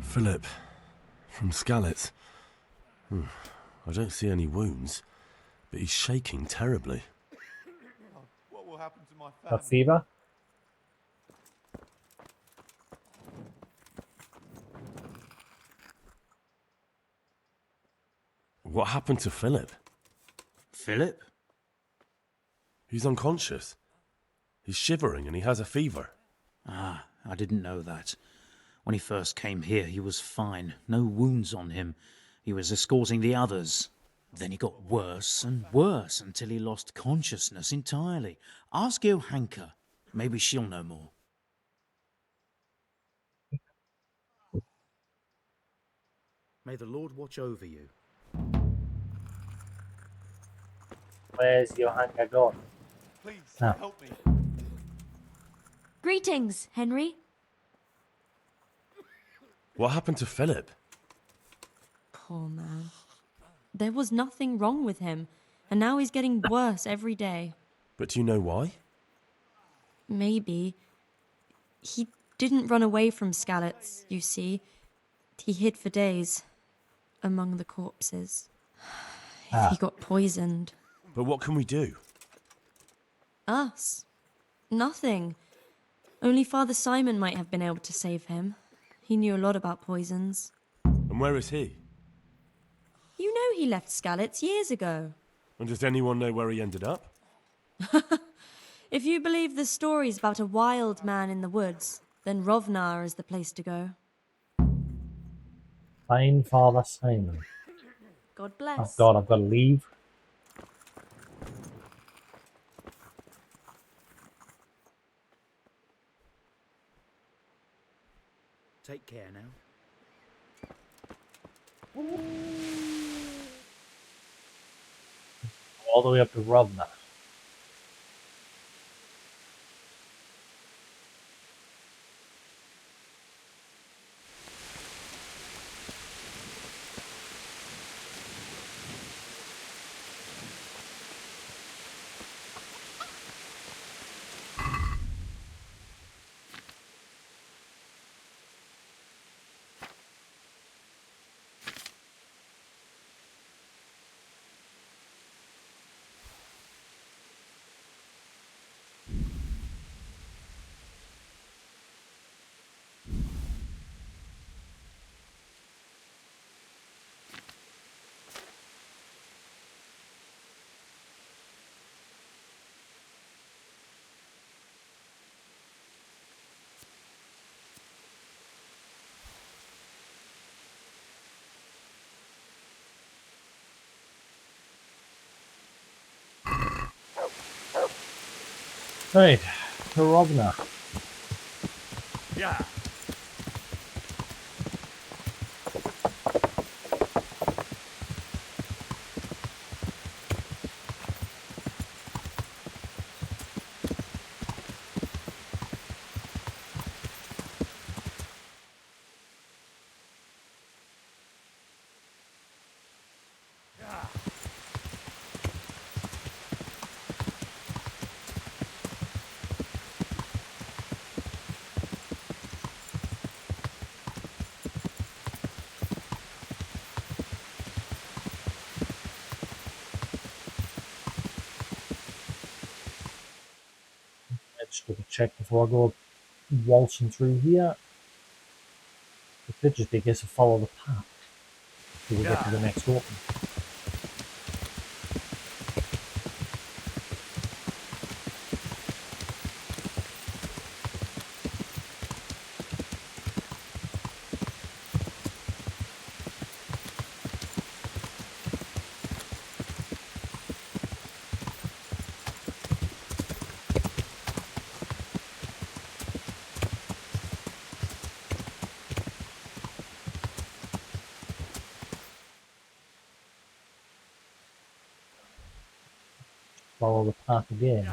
Philip, from Skalitz. I don't see any wounds, but he's shaking terribly. What will happen to my A family? fever? What happened to Philip? Philip? He's unconscious. He's shivering and he has a fever. Ah, I didn't know that. When he first came here, he was fine. No wounds on him. He was escorting the others. Then he got worse and worse until he lost consciousness entirely. Ask Johanka. Maybe she'll know more. May the Lord watch over you. Where's your hanger gone? Please, Oh. help me. Greetings, Henry. What happened to Philip? Poor man. There was nothing wrong with him, and now he's getting worse every day. But do you know why? Maybe. He didn't run away from Skalitz, you see. He hid for days among the corpses. He got poisoned. But what can we do? Us? Nothing. Only Father Simon might have been able to save him. He knew a lot about poisons. And where is he? You know he left Skalitz years ago. And does anyone know where he ended up? If you believe the stories about a wild man in the woods, then Rovnar is the place to go. Find Father Simon. God Oh bless. God, I've got to leave. Take care now. All the way up to Rovna. Right, to Rovna. Yeah. Let's double check before I go waltzing through here. The fidget stick is to follow the path till we get to the next opening. Follow the path again.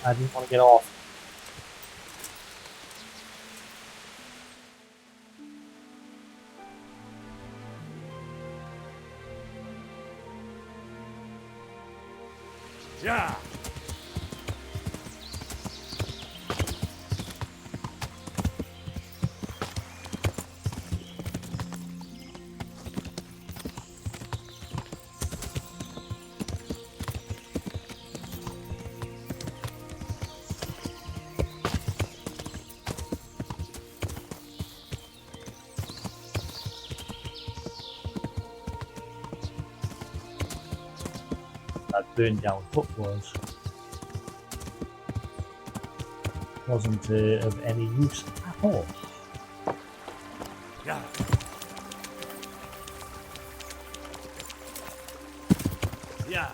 I didn't want to get off. Yeah. That burned down hut wasn't of any use at all. Yeah. Yeah.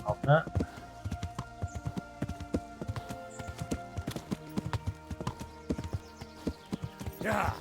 Of that. Yeah.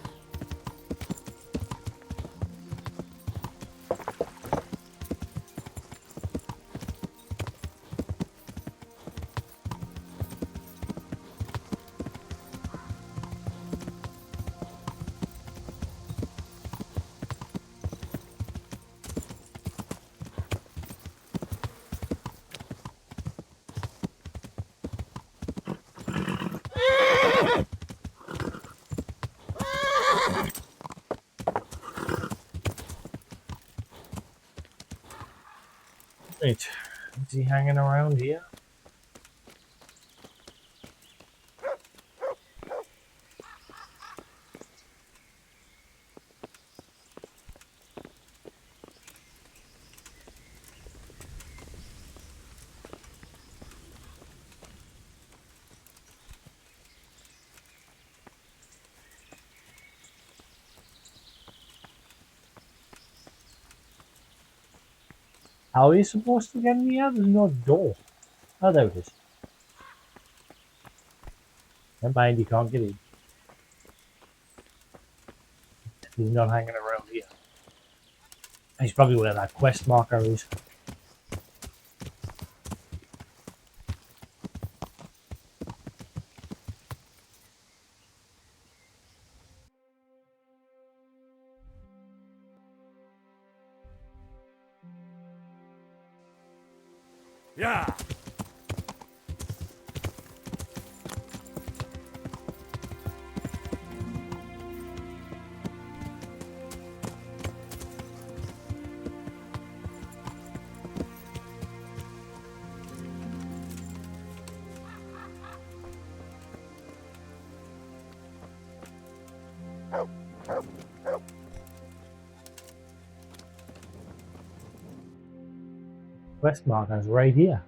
Right. Is he hanging around here? How are you supposed to get in here? There's no door. Oh, there it is. Never mind, you can't get in. He's not hanging around here. He's probably where that quest marker is. Yeah. Quest marker's right here.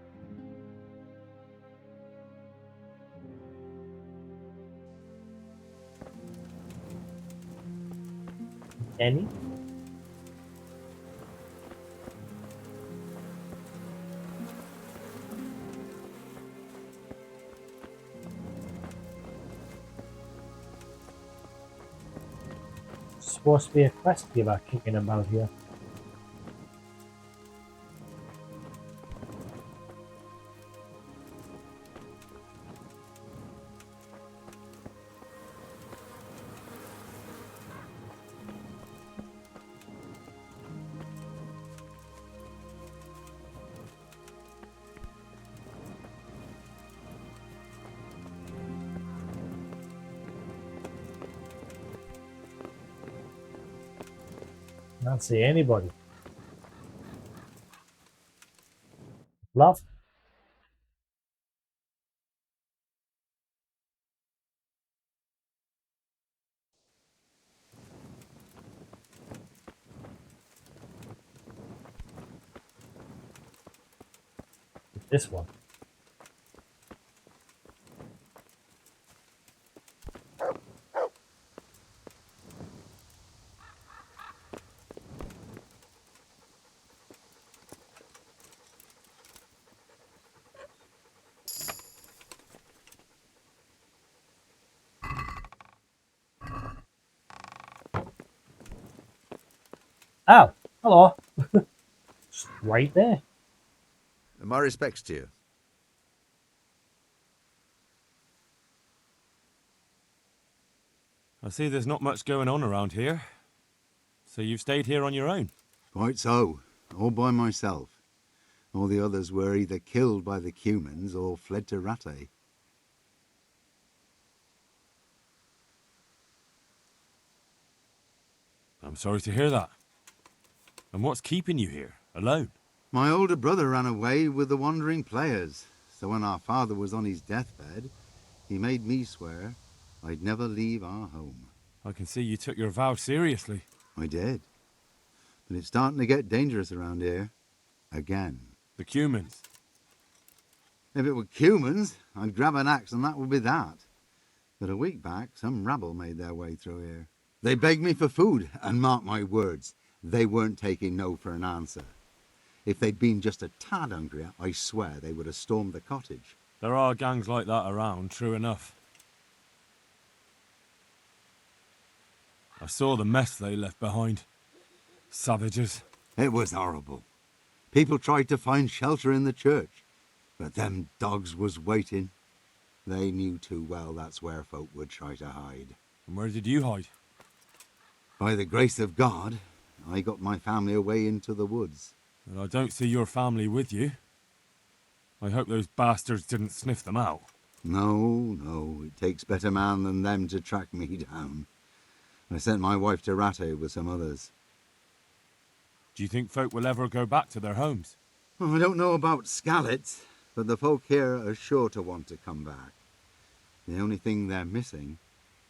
Any? Supposed to be a quest giver kicking about here. Can't see anybody. Love. This one. Oh, hello. Just right there. My respects to you. I see there's not much going on around here. So you've stayed here on your own? Quite so. All by myself. All the others were either killed by the Cumans or fled to Rattay. I'm sorry to hear that. And what's keeping you here, alone? My older brother ran away with the wandering players, so when our father was on his deathbed, he made me swear I'd never leave our home. I can see you took your vow seriously. I did. But it's starting to get dangerous around here. Again. The Cumans? If it were Cumans, I'd grab an axe and that would be that. But a week back, some rabble made their way through here. They begged me for food, and mark my words, they weren't taking no for an answer. If they'd been just a tad hungrier, I swear they would have stormed the cottage. There are gangs like that around, true enough. I saw the mess they left behind. Savages. It was horrible. People tried to find shelter in the church, but them dogs was waiting. They knew too well that's where folk would try to hide. And where did you hide? By the grace of God, I got my family away into the woods. And I don't see your family with you. I hope those bastards didn't sniff them out. No, it takes better man than them to track me down. I sent my wife to Rattay with some others. Do you think folk will ever go back to their homes? Well, I don't know about Skallets, but the folk here are sure to want to come back. The only thing they're missing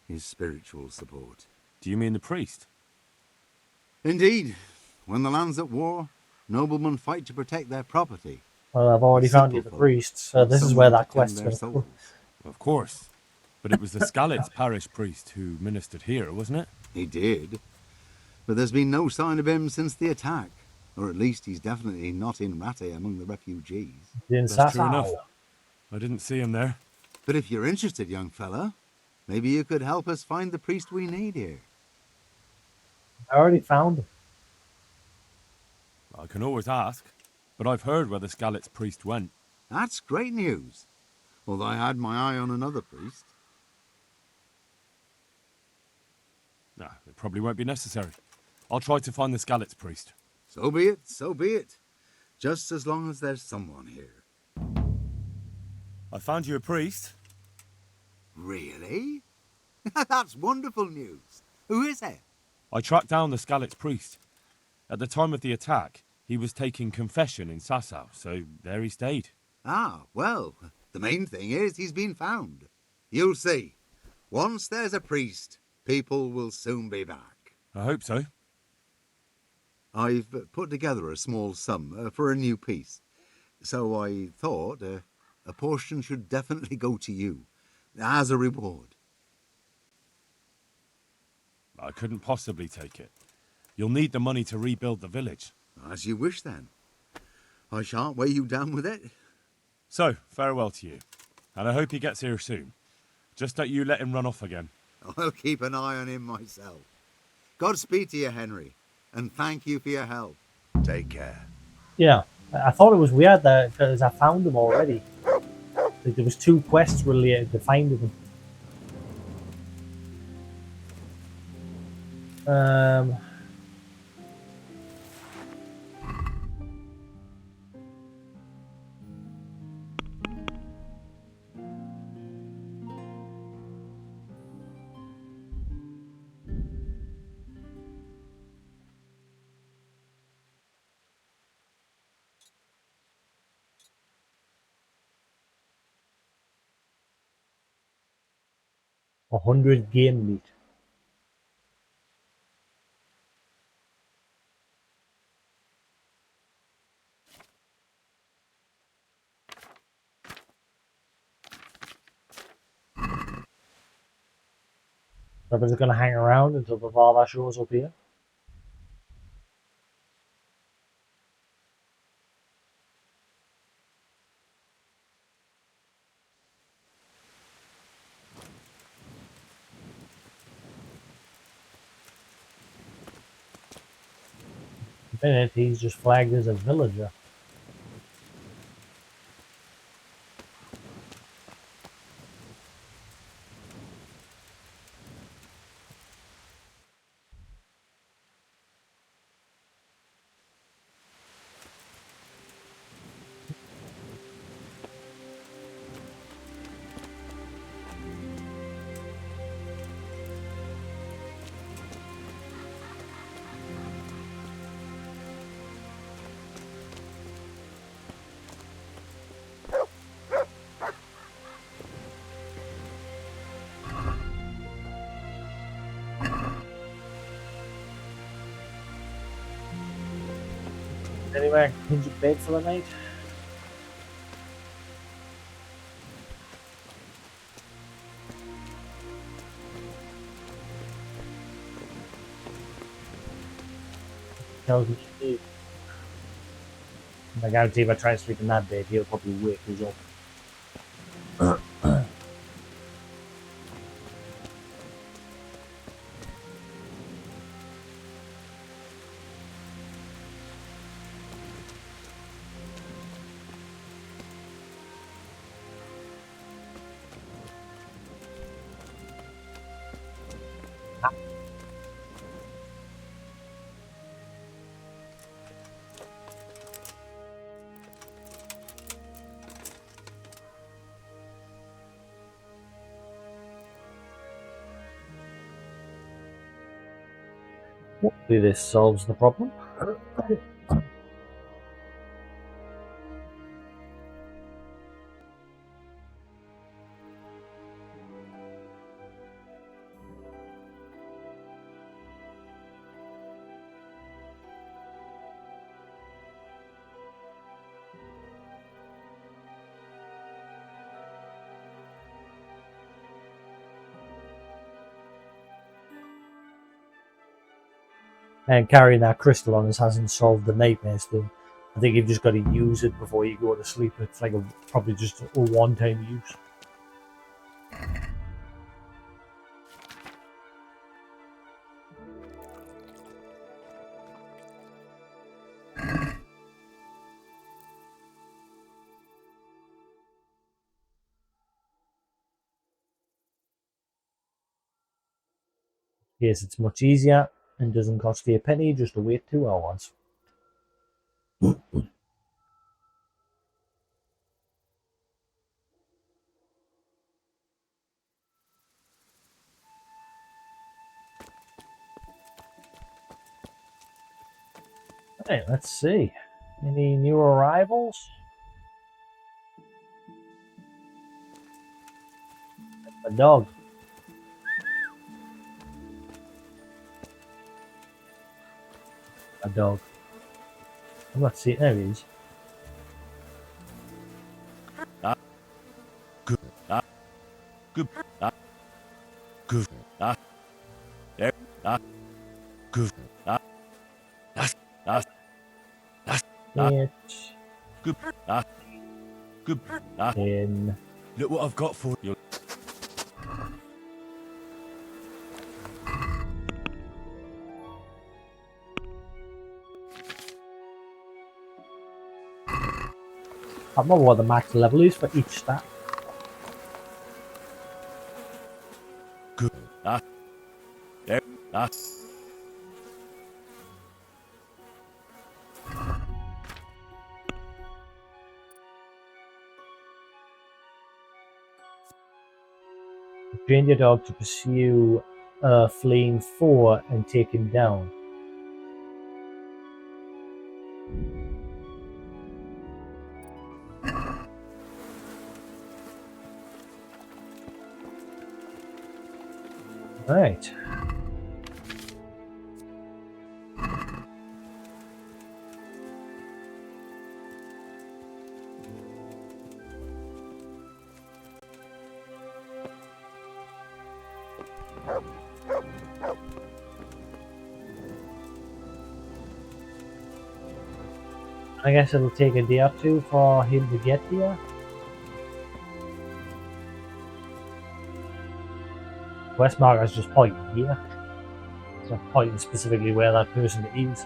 is spiritual support. Do you mean the priest? Indeed. When the land's at war, noblemen fight to protect their property. Well, I've already found you the priest, so this is where that quest's going to come. Of course. But it was the Skallets parish priest who ministered here, wasn't it? He did. But there's been no sign of him since the attack. Or at least he's definitely not in Rattay among the refugees. That's true enough. I didn't see him there. But if you're interested, young fella, maybe you could help us find the priest we need here. I already found him. I can always ask. But I've heard where the Skallets priest went. That's great news. Although I had my eye on another priest. No, it probably won't be necessary. I'll try to find the Skallets priest. So be it, so be it. Just as long as there's someone here. I found you a priest. Really? That's wonderful news. Who is it? I tracked down the Skallets priest. At the time of the attack, he was taking confession in Sasau, so there he stayed. Ah, well, the main thing is he's been found. You'll see. Once there's a priest, people will soon be back. I hope so. I've put together a small sum for a new piece. So I thought a portion should definitely go to you, as a reward. I couldn't possibly take it. You'll need the money to rebuild the village. As you wish, then. I shan't weigh you down with it. So, farewell to you. And I hope he gets here soon. Just don't you let him run off again. I'll keep an eye on him myself. Godspeed to you, Henry. And thank you for your help. Take care. Yeah, I thought it was weird that because I found them already. Like, there was 2 quests related to finding them. 100 game meat. So we're just going to hang around until the father shows up here. In a minute, he's just flagged as a villager. Anyway, change of bed for the night. Tells me to do. I guarantee if I try and sleep in that bed, he'll probably wake us up. Hopefully this solves the problem. And carrying that crystal on us hasn't solved the nightmare still. I think you've just got to use it before you go to sleep. It's like probably just a one-time use. Yes, it's much easier and doesn't cost you a penny just to wait 2 hours. Hey, let's see. Any new arrivals? A dog. A dog. I'm not seeing. There he is. Good. Good. Good. There. Good. It's good. Good. In. Look what I've got for you. I don't know what the max level is for each stat. Good. There. Train your dog to pursue a fleeing foe and take him down. Right. I guess it'll take a day or two for him to get here. Quest marker's just pointing here. It's not pointing specifically where that person is.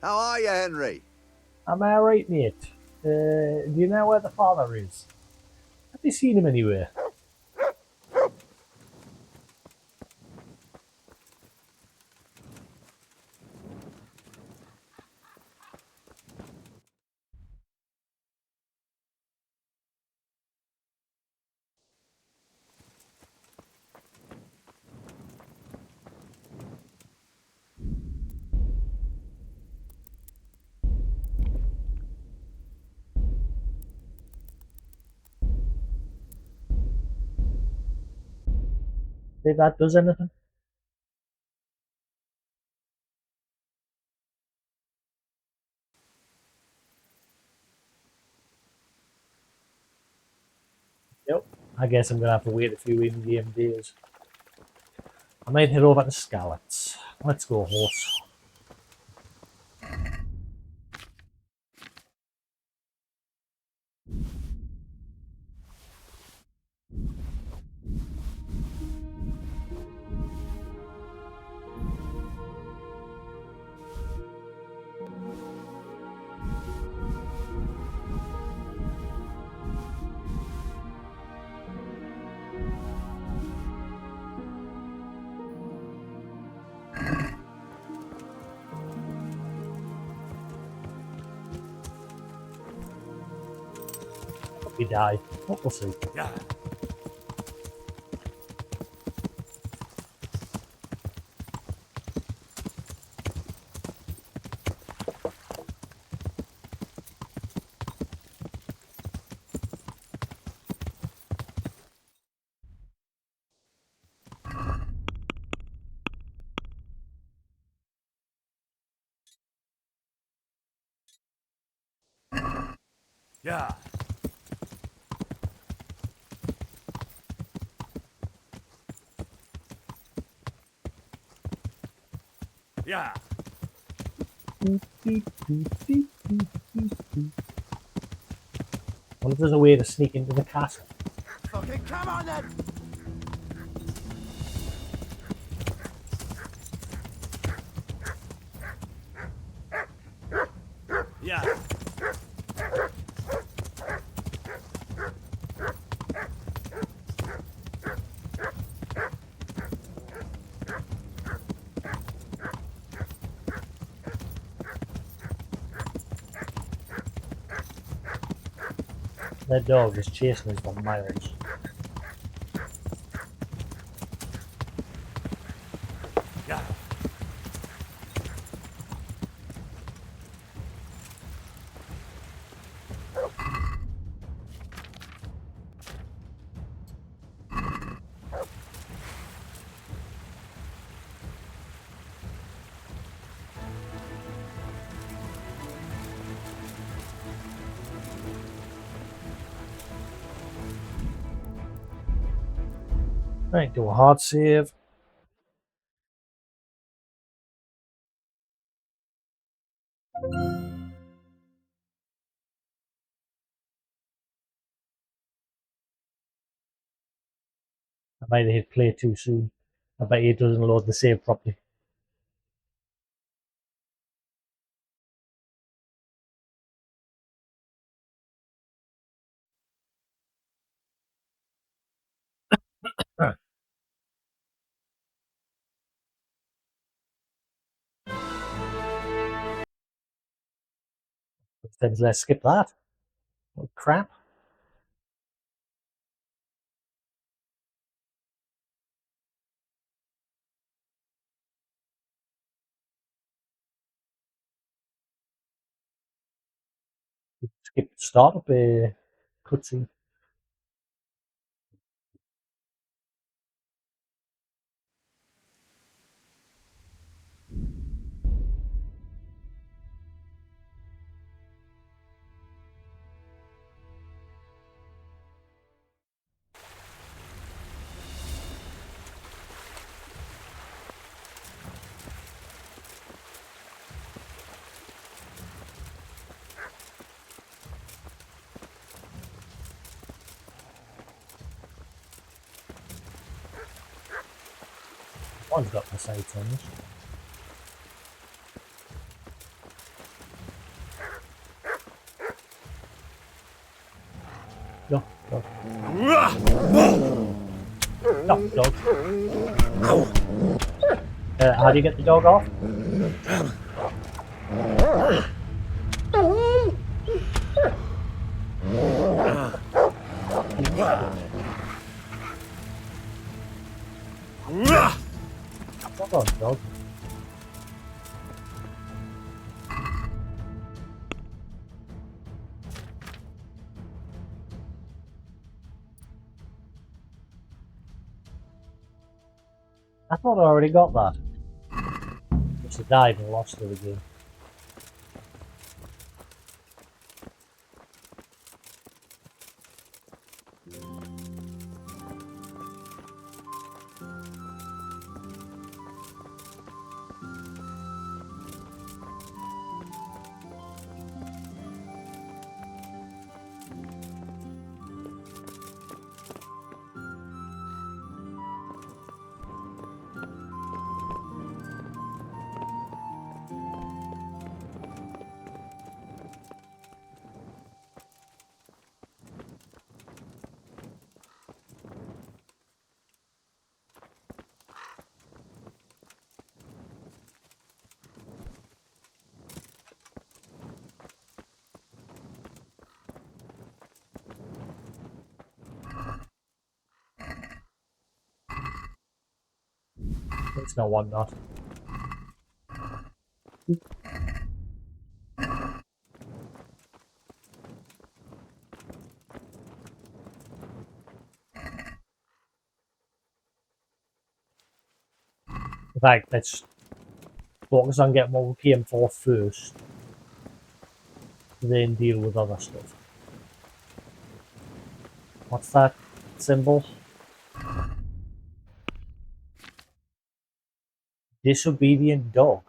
How are you, Henry? Am I right, mate? Do you know where the father is? Have you seen him anywhere? Think that does anything? Nope. I guess I'm gonna have to wait a few in-game days. I might head over to Scarlet's. Let's go, horse. Hope we die. What we'll see. Yeah. Yeah. Yeah. What if there's a way to sneak into the castle? Fucking come on then! Yeah. That dog is chasing us for miles. Yeah. Right, do a hard save. I might have hit play too soon. I bet you it doesn't load the save properly. Then let's skip that. What crap. Skip the start up a cutscene. One's got my sights on this. No, dog. No, dog. How do you get the dog off? Hold on, dog. I thought I already got that. Must have died and lost it again. It's not one not. In fact, let's focus on getting what we came for first, then deal with other stuff. What's that symbol? Disobedient dog.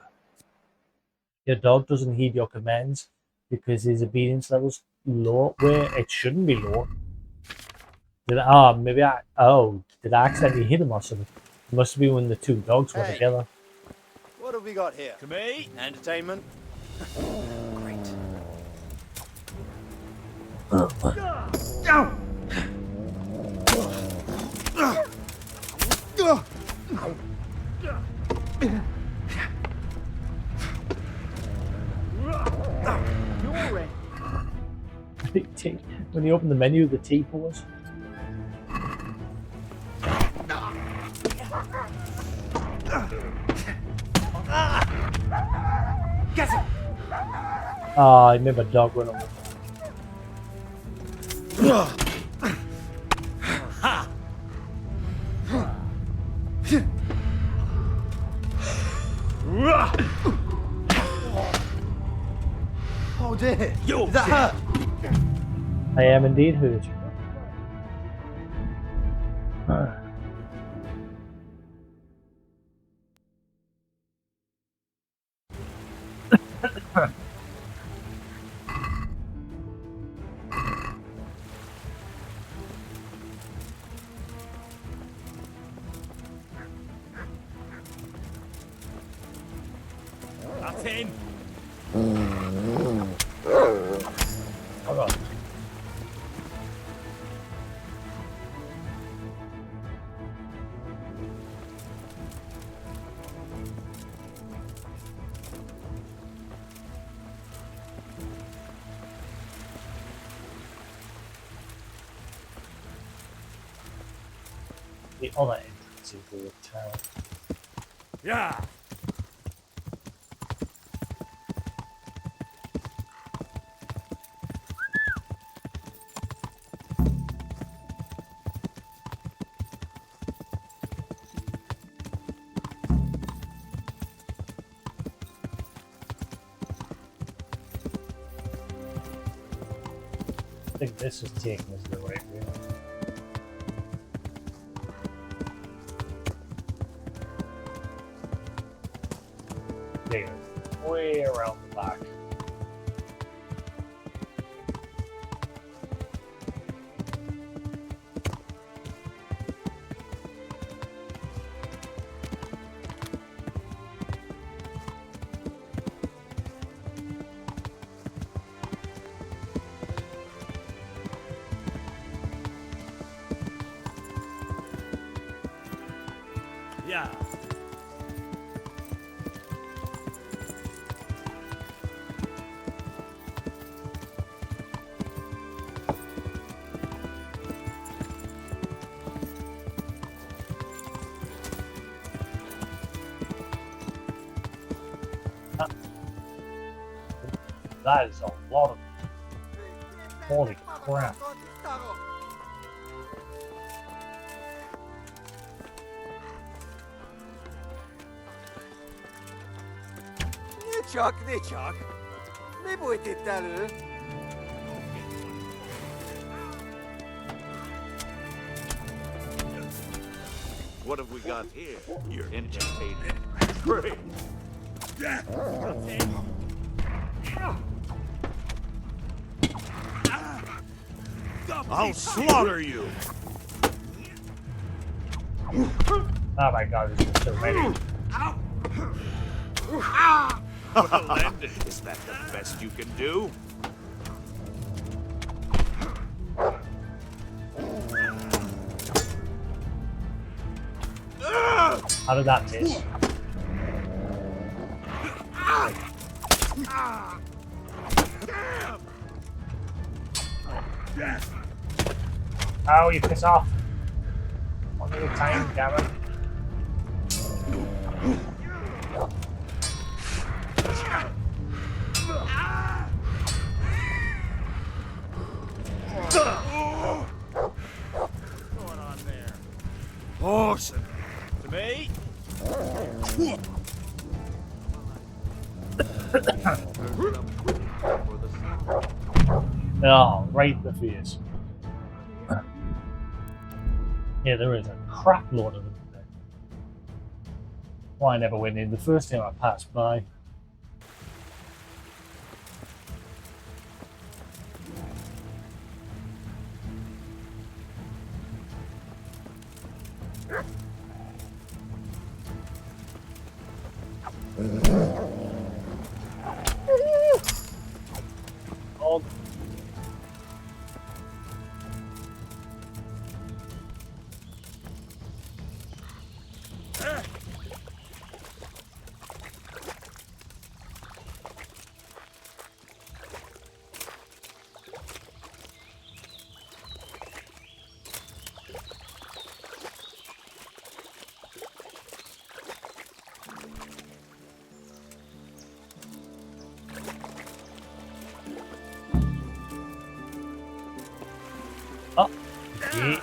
Your dog doesn't heed your commands because his obedience level's low, where it shouldn't be low. Did I, did I accidentally hit him or something? It must be when the two dogs were together. What have we got here? To me? Entertainment? Great. When you open the menu, the T pose. Get him! I remember dog run over. Oh dear! Did that hurt? I am indeed hurt. That's in. Hold on. The other entrance into the tower. Yeah. think this is taking us the right way. Yeah, way around the back. Yeah. That is a lot of. Holy crap. Ne çok? Ne bu etitleri? What have we got here? You're entertaining. Great. I'll slaughter you. Oh my god, this is so many. Well, then, is that the best you can do? How did that miss? Oh, you piss off. One at a time, damn it. Awesome. To me? Oh, right in the face. Yeah, there is a crap load of them there. Well, I never went in the first time I passed by. Oh. Oh, yeah.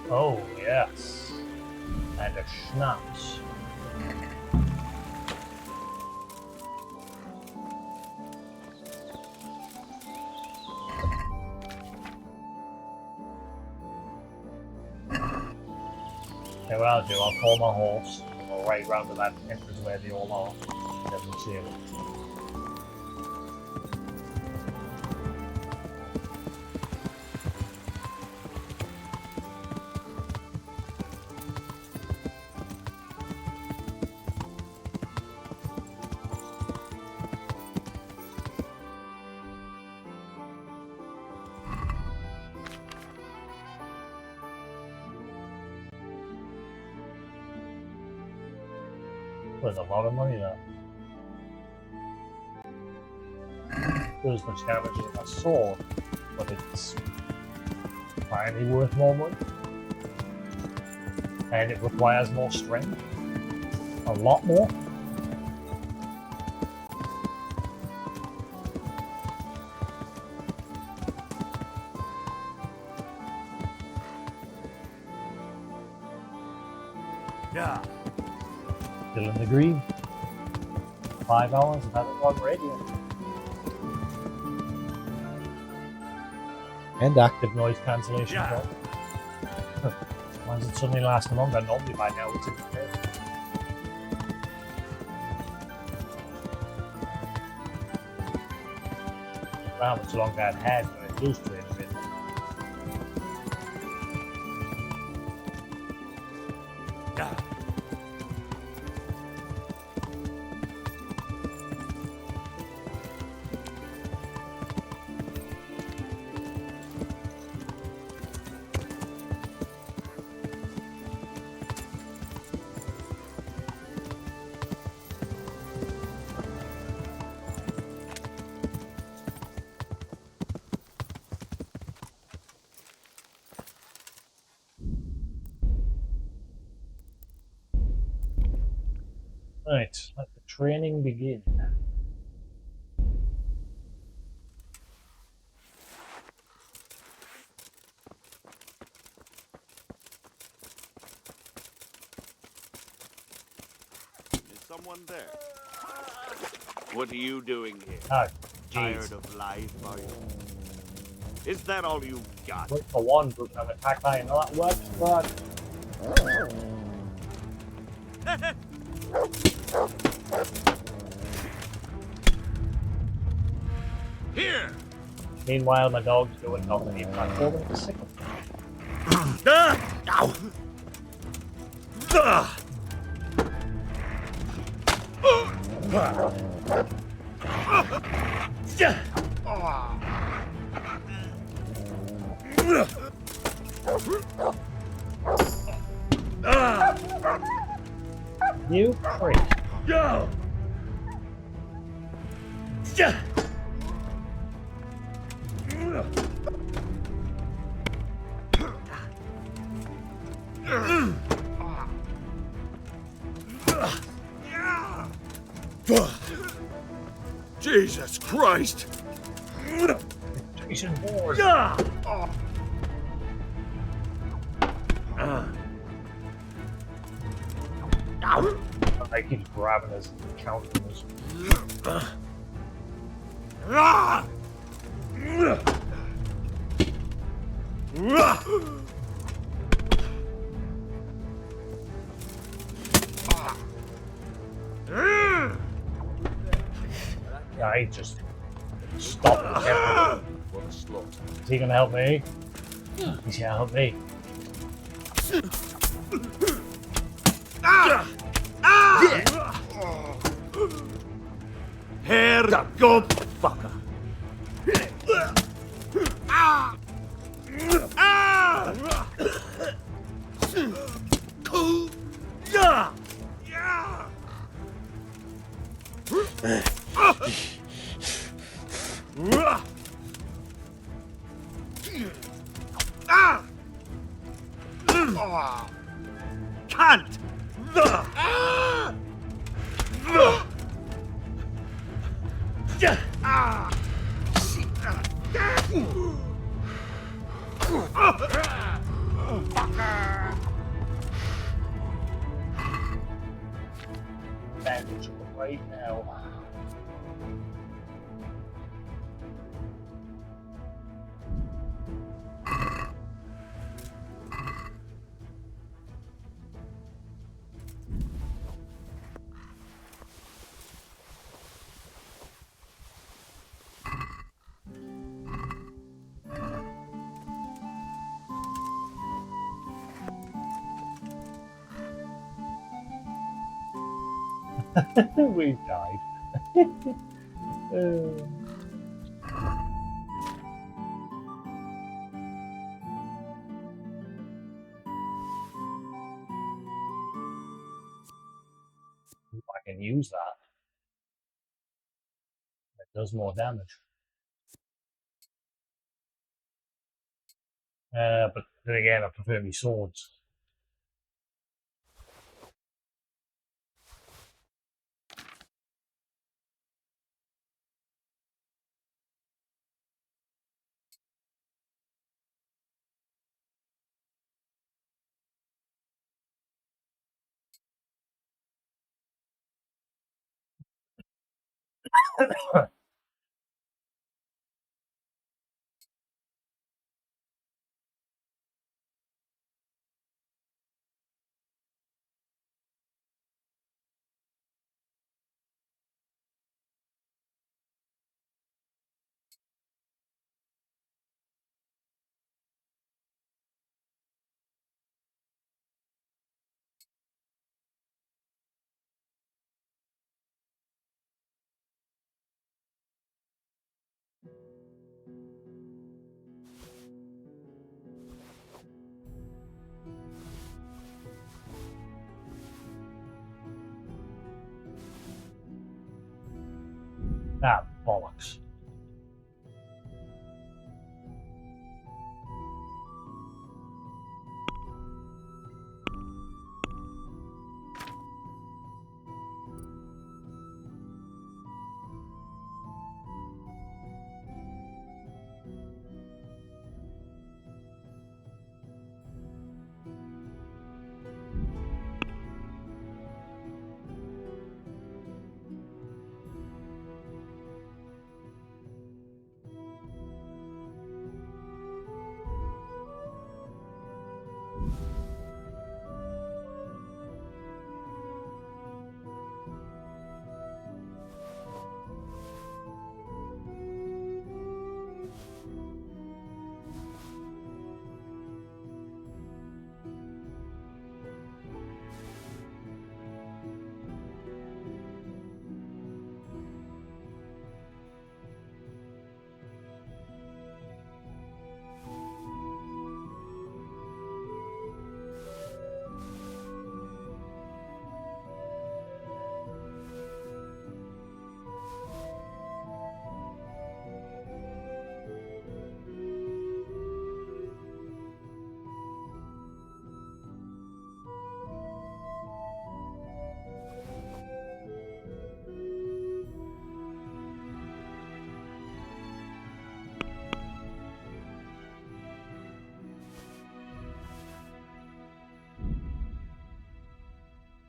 Oh, yes. And a schnapps. Okay, what I'll do, I'll call my horse and we'll ride round to that entrance where they all are. Then we'll see them. There's a lot of money there. There's much damage as I saw, but it's finally worth more money. And it requires more strength. A lot more. Yeah. Still in the green. 5 hours, I've had it one radio. And active noise cancellation as well. Why does it suddenly last longer? Normally by now it's in the bed. How much longer it had, but it does to it a bit. Right, let the training begin. Is someone there? What are you doing here? Oh, Tired of life, are you? Is that all you've got? Look for one, but I'm attacked by another. That works, but Here! meanwhile, my dog's doing nothing. He's platforming for sick. You prick. Go! Jesus Christ! Jason Bourne. I keep grabbing his countenance. Yeah, he just stopped him. Is he gonna help me? He's gonna help me. Here, go, fucker! Can't! Bandage right now. We died. I can use that. It does more damage. But then again, I prefer me swords. Ah, bollocks.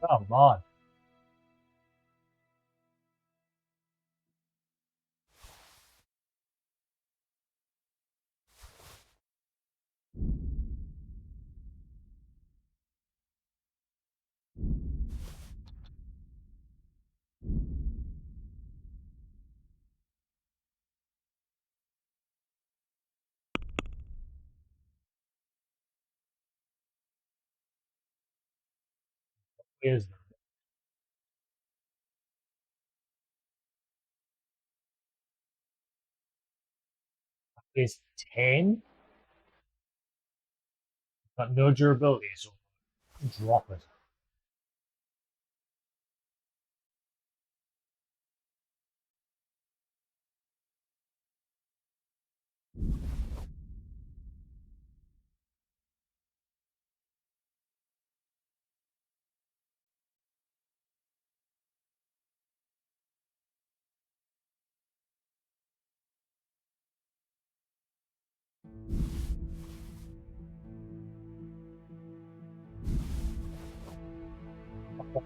Come on. Is is 10? Got no durability, so drop it.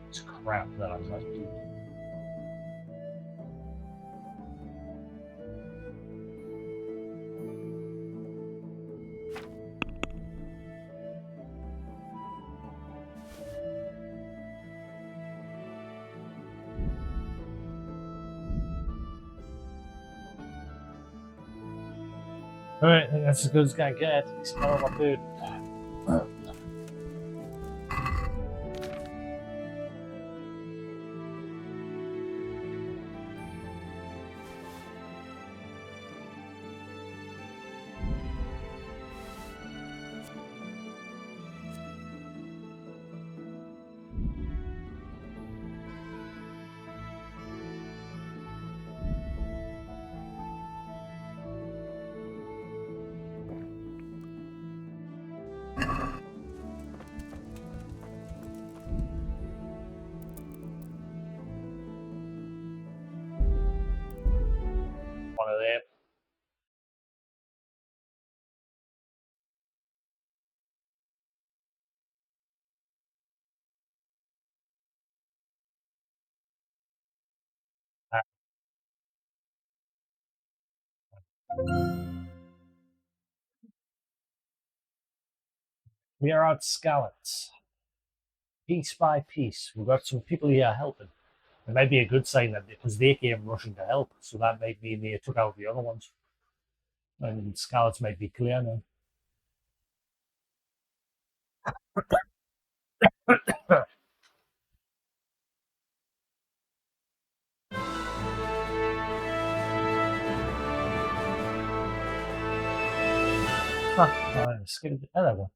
It's crap that I was like, alright, I think that's as good as it's gonna get. Smell my food. One of them. We are out scallops. Piece by piece. We've got some people here helping. It might be a good sign that because they came rushing to help, so that might mean they took out the other ones. And scallops might be clear now. I skipped it. Oh, there we go.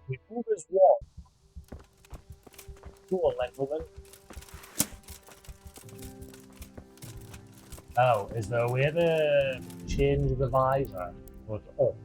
We move as one. Go on then, woman. Oh, is there a way to change the visor? But oh.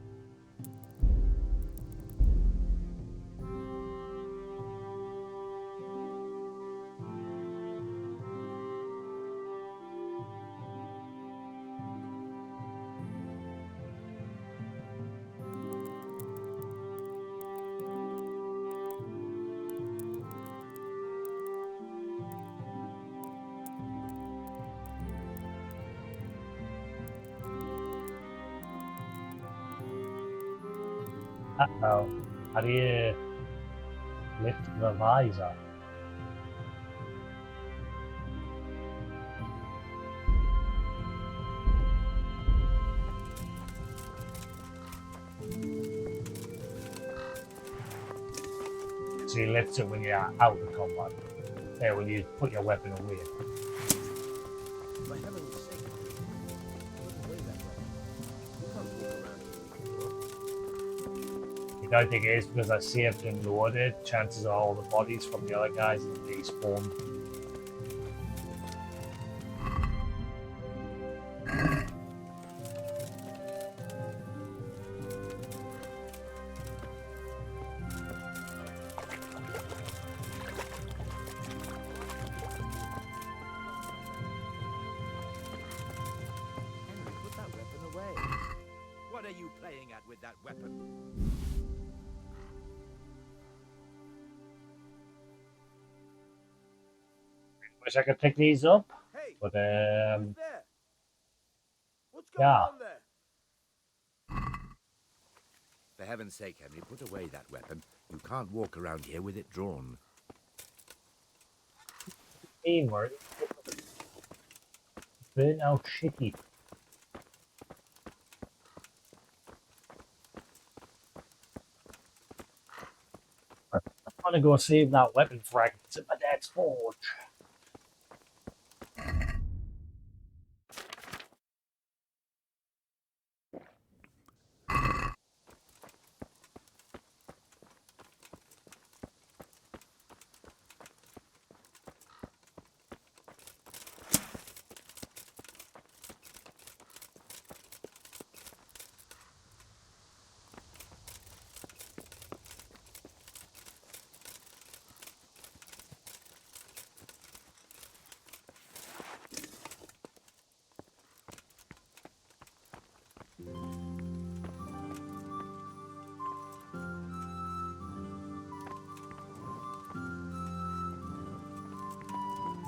Uh-oh. How do you lift the visor? So you lift it when you're out of combat. When you put your weapon away. For heaven's sake, put away that weapon. You can't walk around. You don't think it is because I saved and loaded? Chances are all the bodies from the other guys have respawned. Henry, put that weapon away. What are you playing at with that weapon? Wish I could pick these up, Hey, but there. What's going yeah. on there? For heaven's sake, Henry, put away that weapon. You can't walk around here with it drawn. Teamwork. Burn out shitty. I'm gonna go save that weapon fragment at my dad's forge.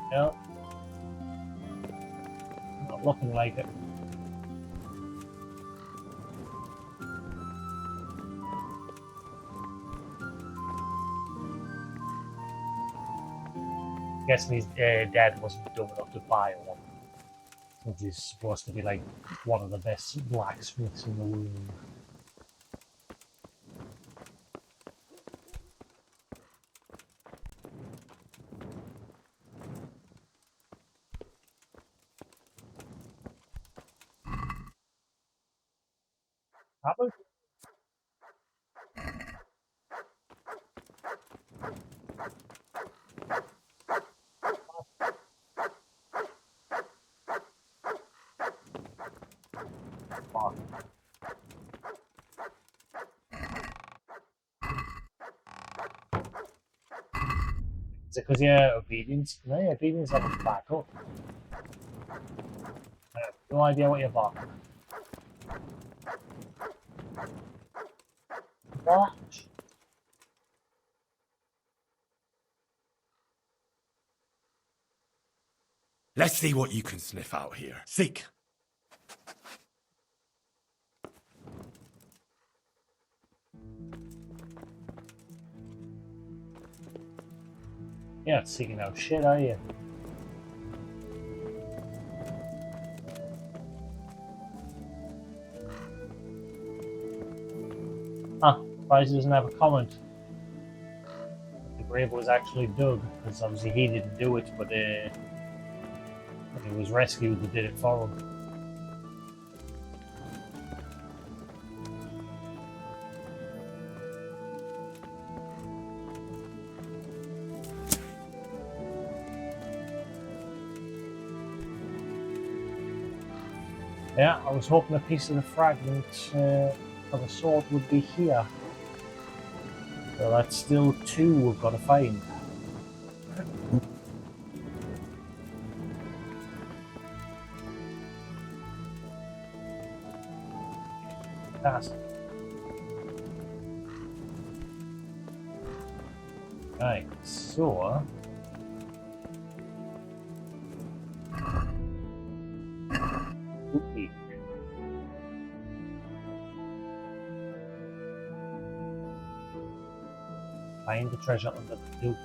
No. Not looking like it. Guessing his dad wasn't dumb enough to buy one. Since he's supposed to be like one of the best blacksmiths in the world. Happened? Is it because your obedience? No, your obedience level's back up. I have no idea what you're bought. What? Let's see what you can sniff out here. Seek. You're not seeking out shit, are you? Huh, surprised he doesn't have a comment. The grave was actually dug, because obviously he didn't do it, but it was rescued that did it for him. Yeah, I was hoping a piece of the fragment for the sword would be here. So that's still 2 we've got to find. Fantastic. Right, so okay. Find the treasure under the blue.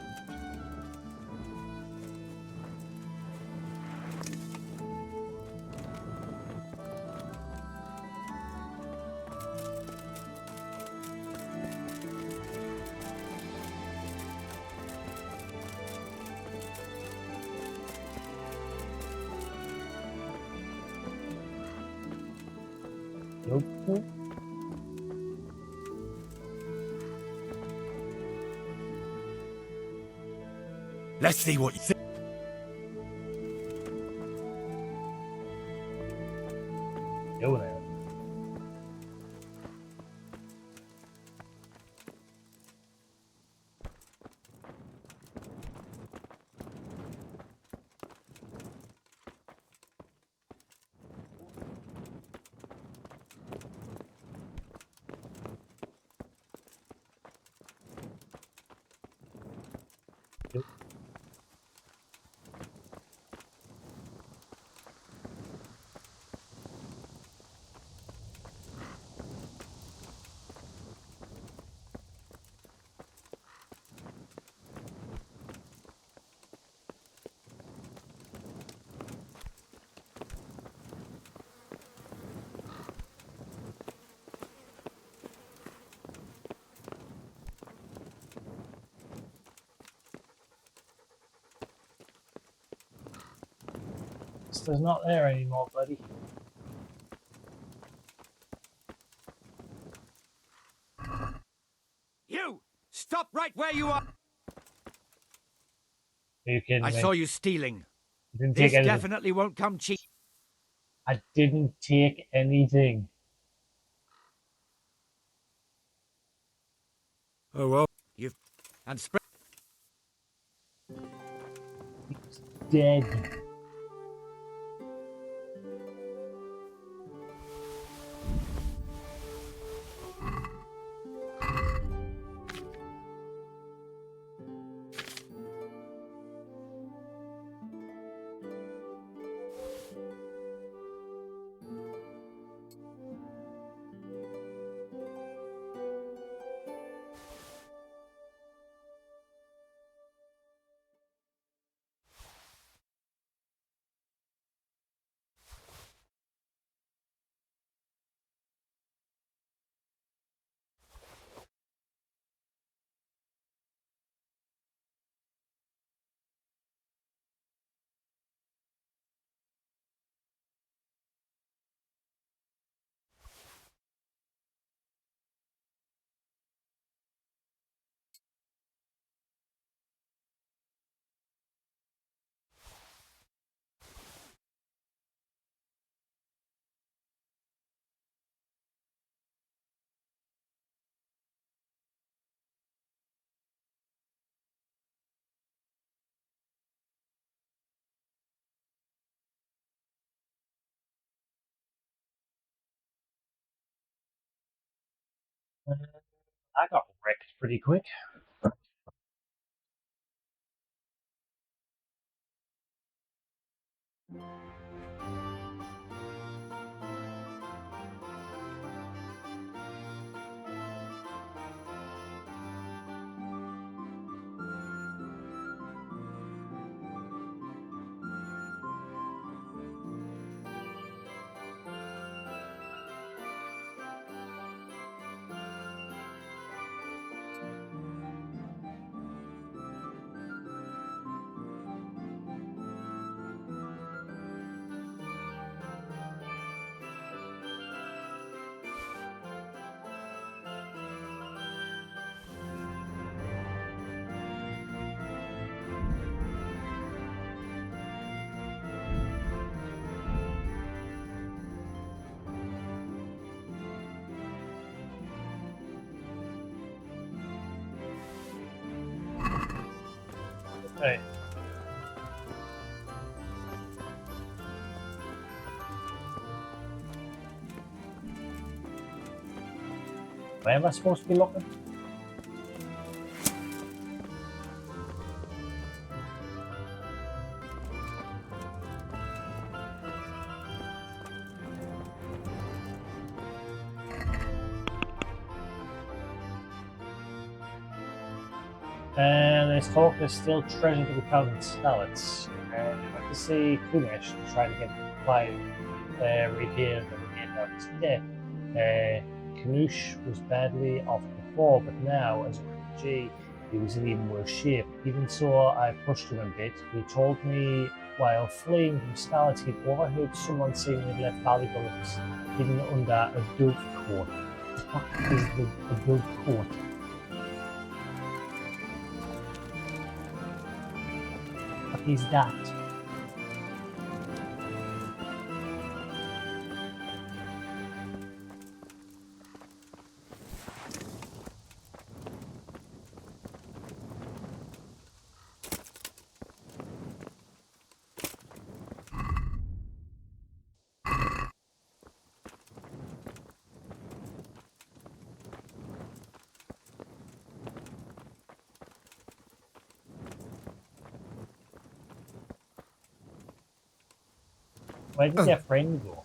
Nope. Let's see what you think. Go there. There's not there anymore, buddy. You! Stop right where you are! Are you kidding I me? saw you stealing. I didn't This take anything. definitely won't come cheap. I didn't take anything. Oh well. You've... And spread... He's dead. I got wrecked pretty quick. Where am I supposed to be looking? And there's talk there's still treasure to be found in Snellets. And I want to see Kunesh to try to get by repaired and get out his debt. Kanush was badly off before, but now, as a refugee, he was in even worse shape. Even so, I pushed him a bit. He told me while fleeing from Snellets, he'd overheard someone saying they'd left valuables hidden under a dove coat. What is a dove coat? What is that? Where did their friend go?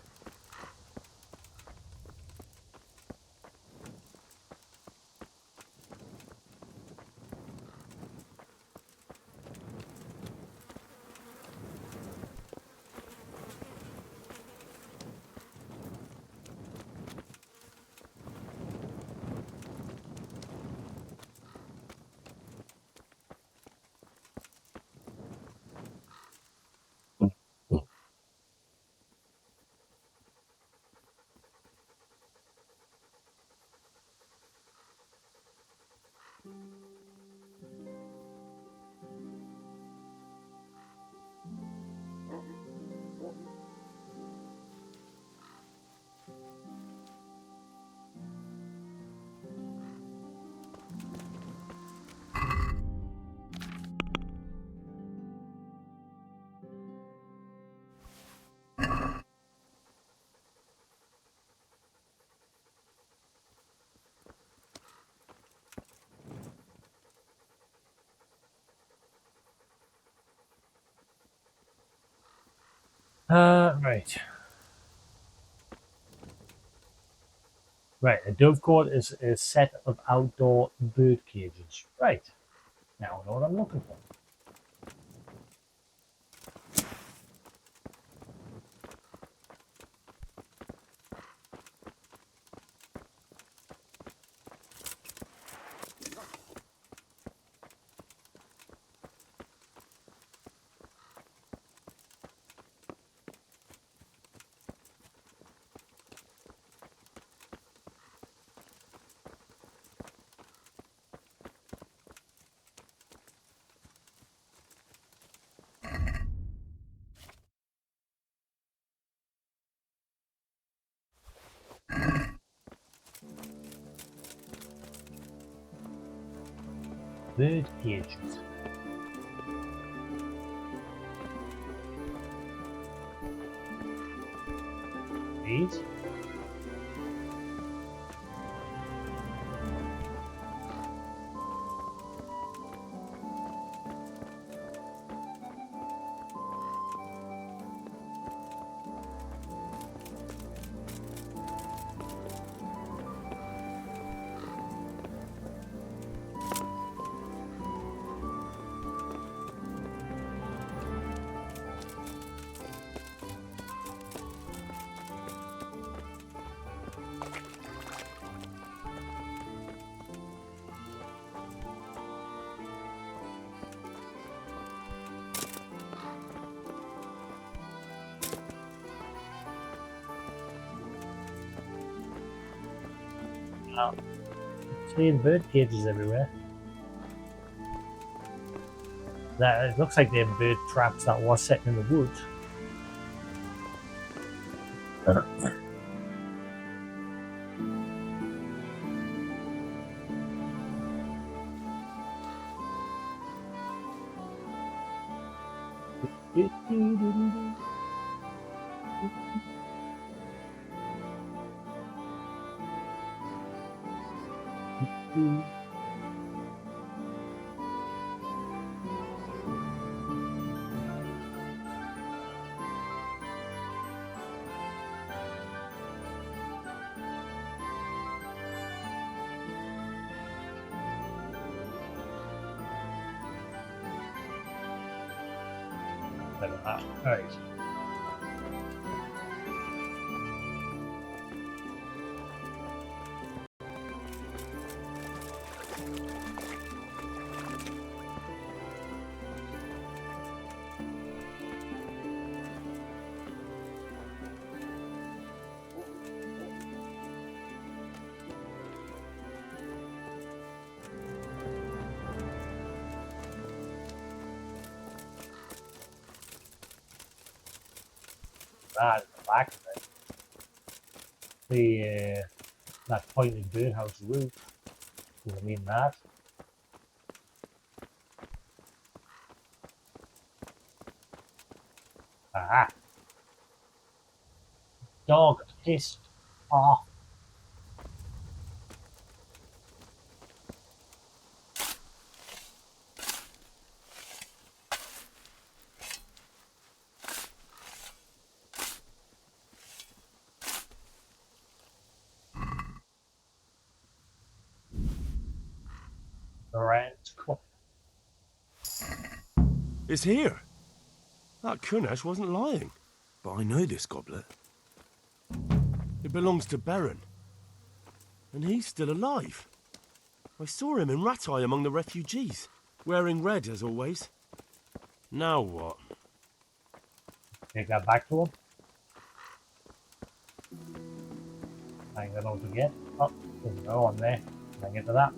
Right. Right, a dovecote is a set of outdoor bird cages. Right. Now I know what I'm looking for. Bird cages. These? Wow. Seeing bird cages everywhere. That it looks like they're bird traps that was set in the woods. Like that. Right. That at the back of it. The that pointed birdhouse roof. Does it mean that? Ah. Dog pissed off. Rent. It's here. That Kunesh wasn't lying. But I know this goblet. It belongs to Beren. And he's still alive. I saw him in Rattay among the refugees, wearing red as always. Now what? Take that back to him. I ain't gonna forget. Oh, there's no one there. Can I get to that?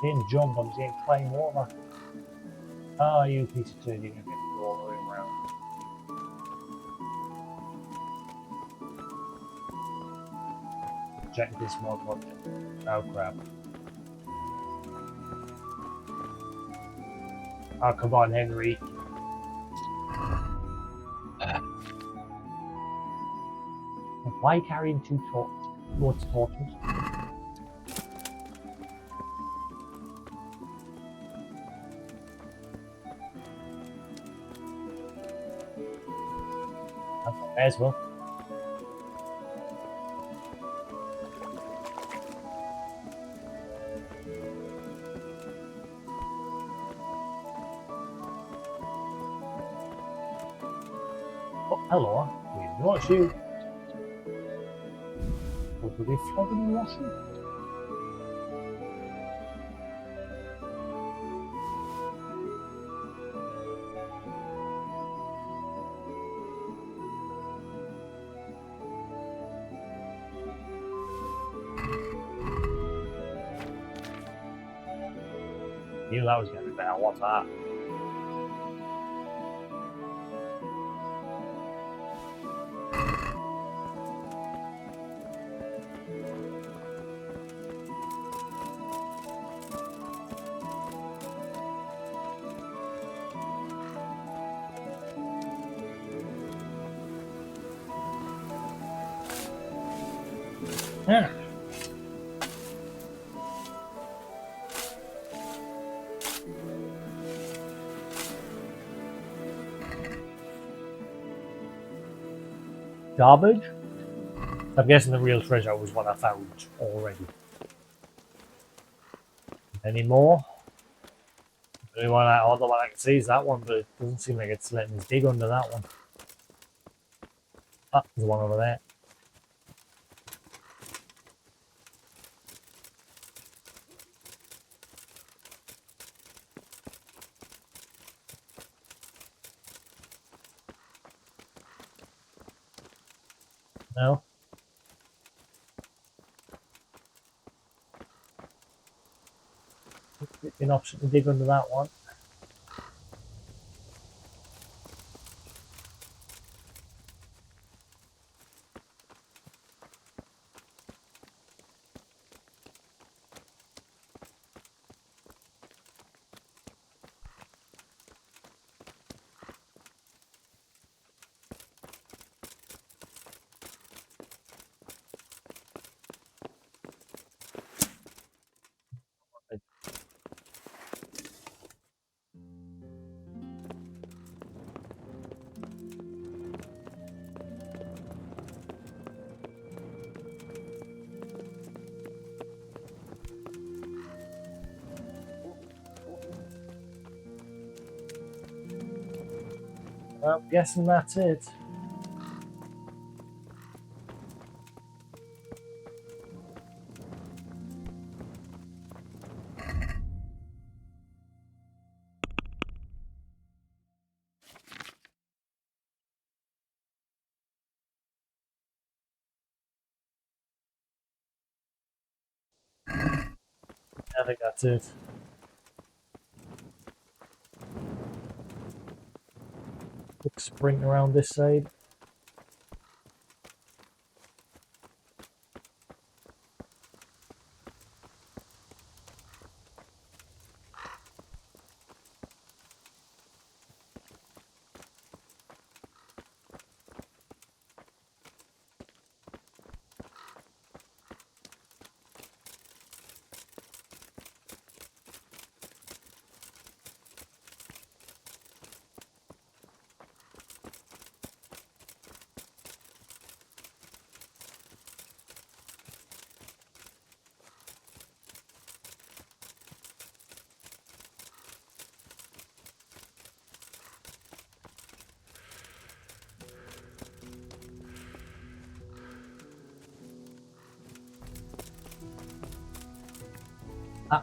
Didn't jump, I'm saying climb over. Oh, you piece of turd, you can get it all the way around. Check this mod logic. Oh crap. Oh, come on, Henry. Why carrying two Lord's torches? May as well. Oh, hello. We not you. What were they flogging Russian? Knew that was going to be better. What's that? Yeah. Garbage? I'm guessing the real treasure was what I found already. Any more? The only one other one I can see is that one, but it doesn't seem like it's letting us dig under that one. Ah, there's one over there. No? An option to dig under that one. I'm guessing that's it. I think that's it. Quick sprint around this side. Ah.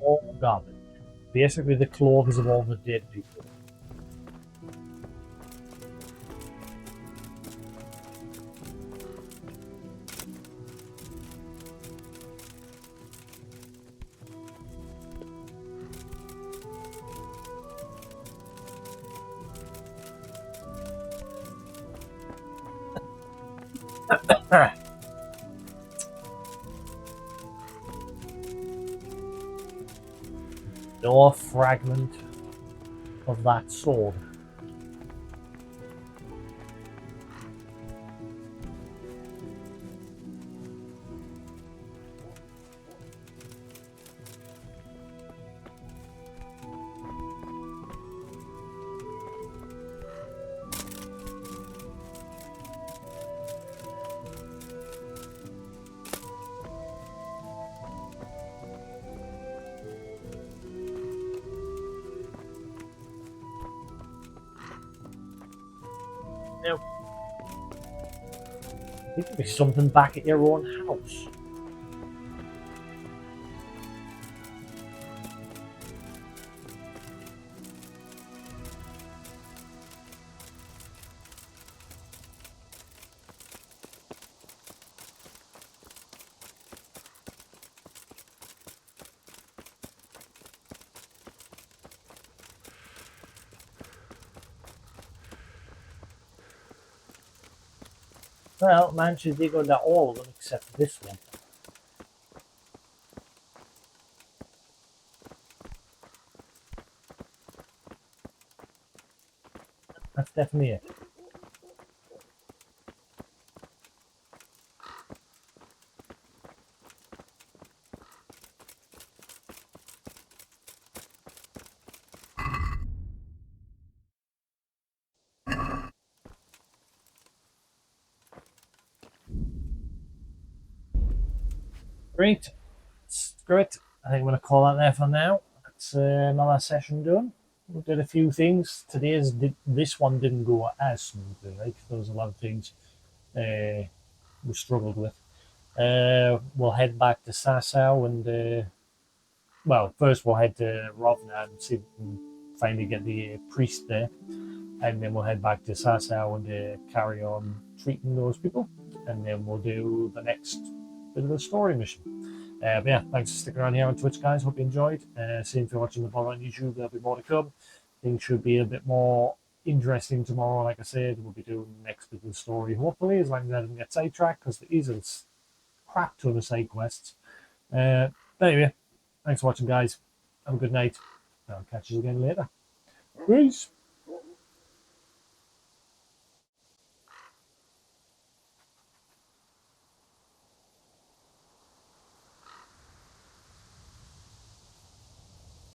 All garbage. Basically, the clothes of all the dead people. No fragment of that sword. Now, there could be something back at your own house. Well, managed to dig under all of them except for this one. That's definitely it. Great. Screw it. I think I'm going to call that there for now. That's another session done. We did a few things. This one didn't go as smoothly. Right? There was a lot of things we struggled with. We'll head back to Sasau and well, first we'll head to Rovna and see if we can finally get the priest there, and then we'll head back to Sasau and carry on treating those people, and then we'll do the next bit of the story mission. But yeah, thanks for sticking around here on Twitch, guys. Hope you enjoyed. Same if you're watching the pod on YouTube, there'll be more to come. Things should be a bit more interesting tomorrow. Like I said, we'll be doing the next bit of the story, hopefully, as long as I don't get sidetracked, because there is a crap ton of side quests. But anyway, thanks for watching, guys. Have a good night. I'll catch you again later. Peace.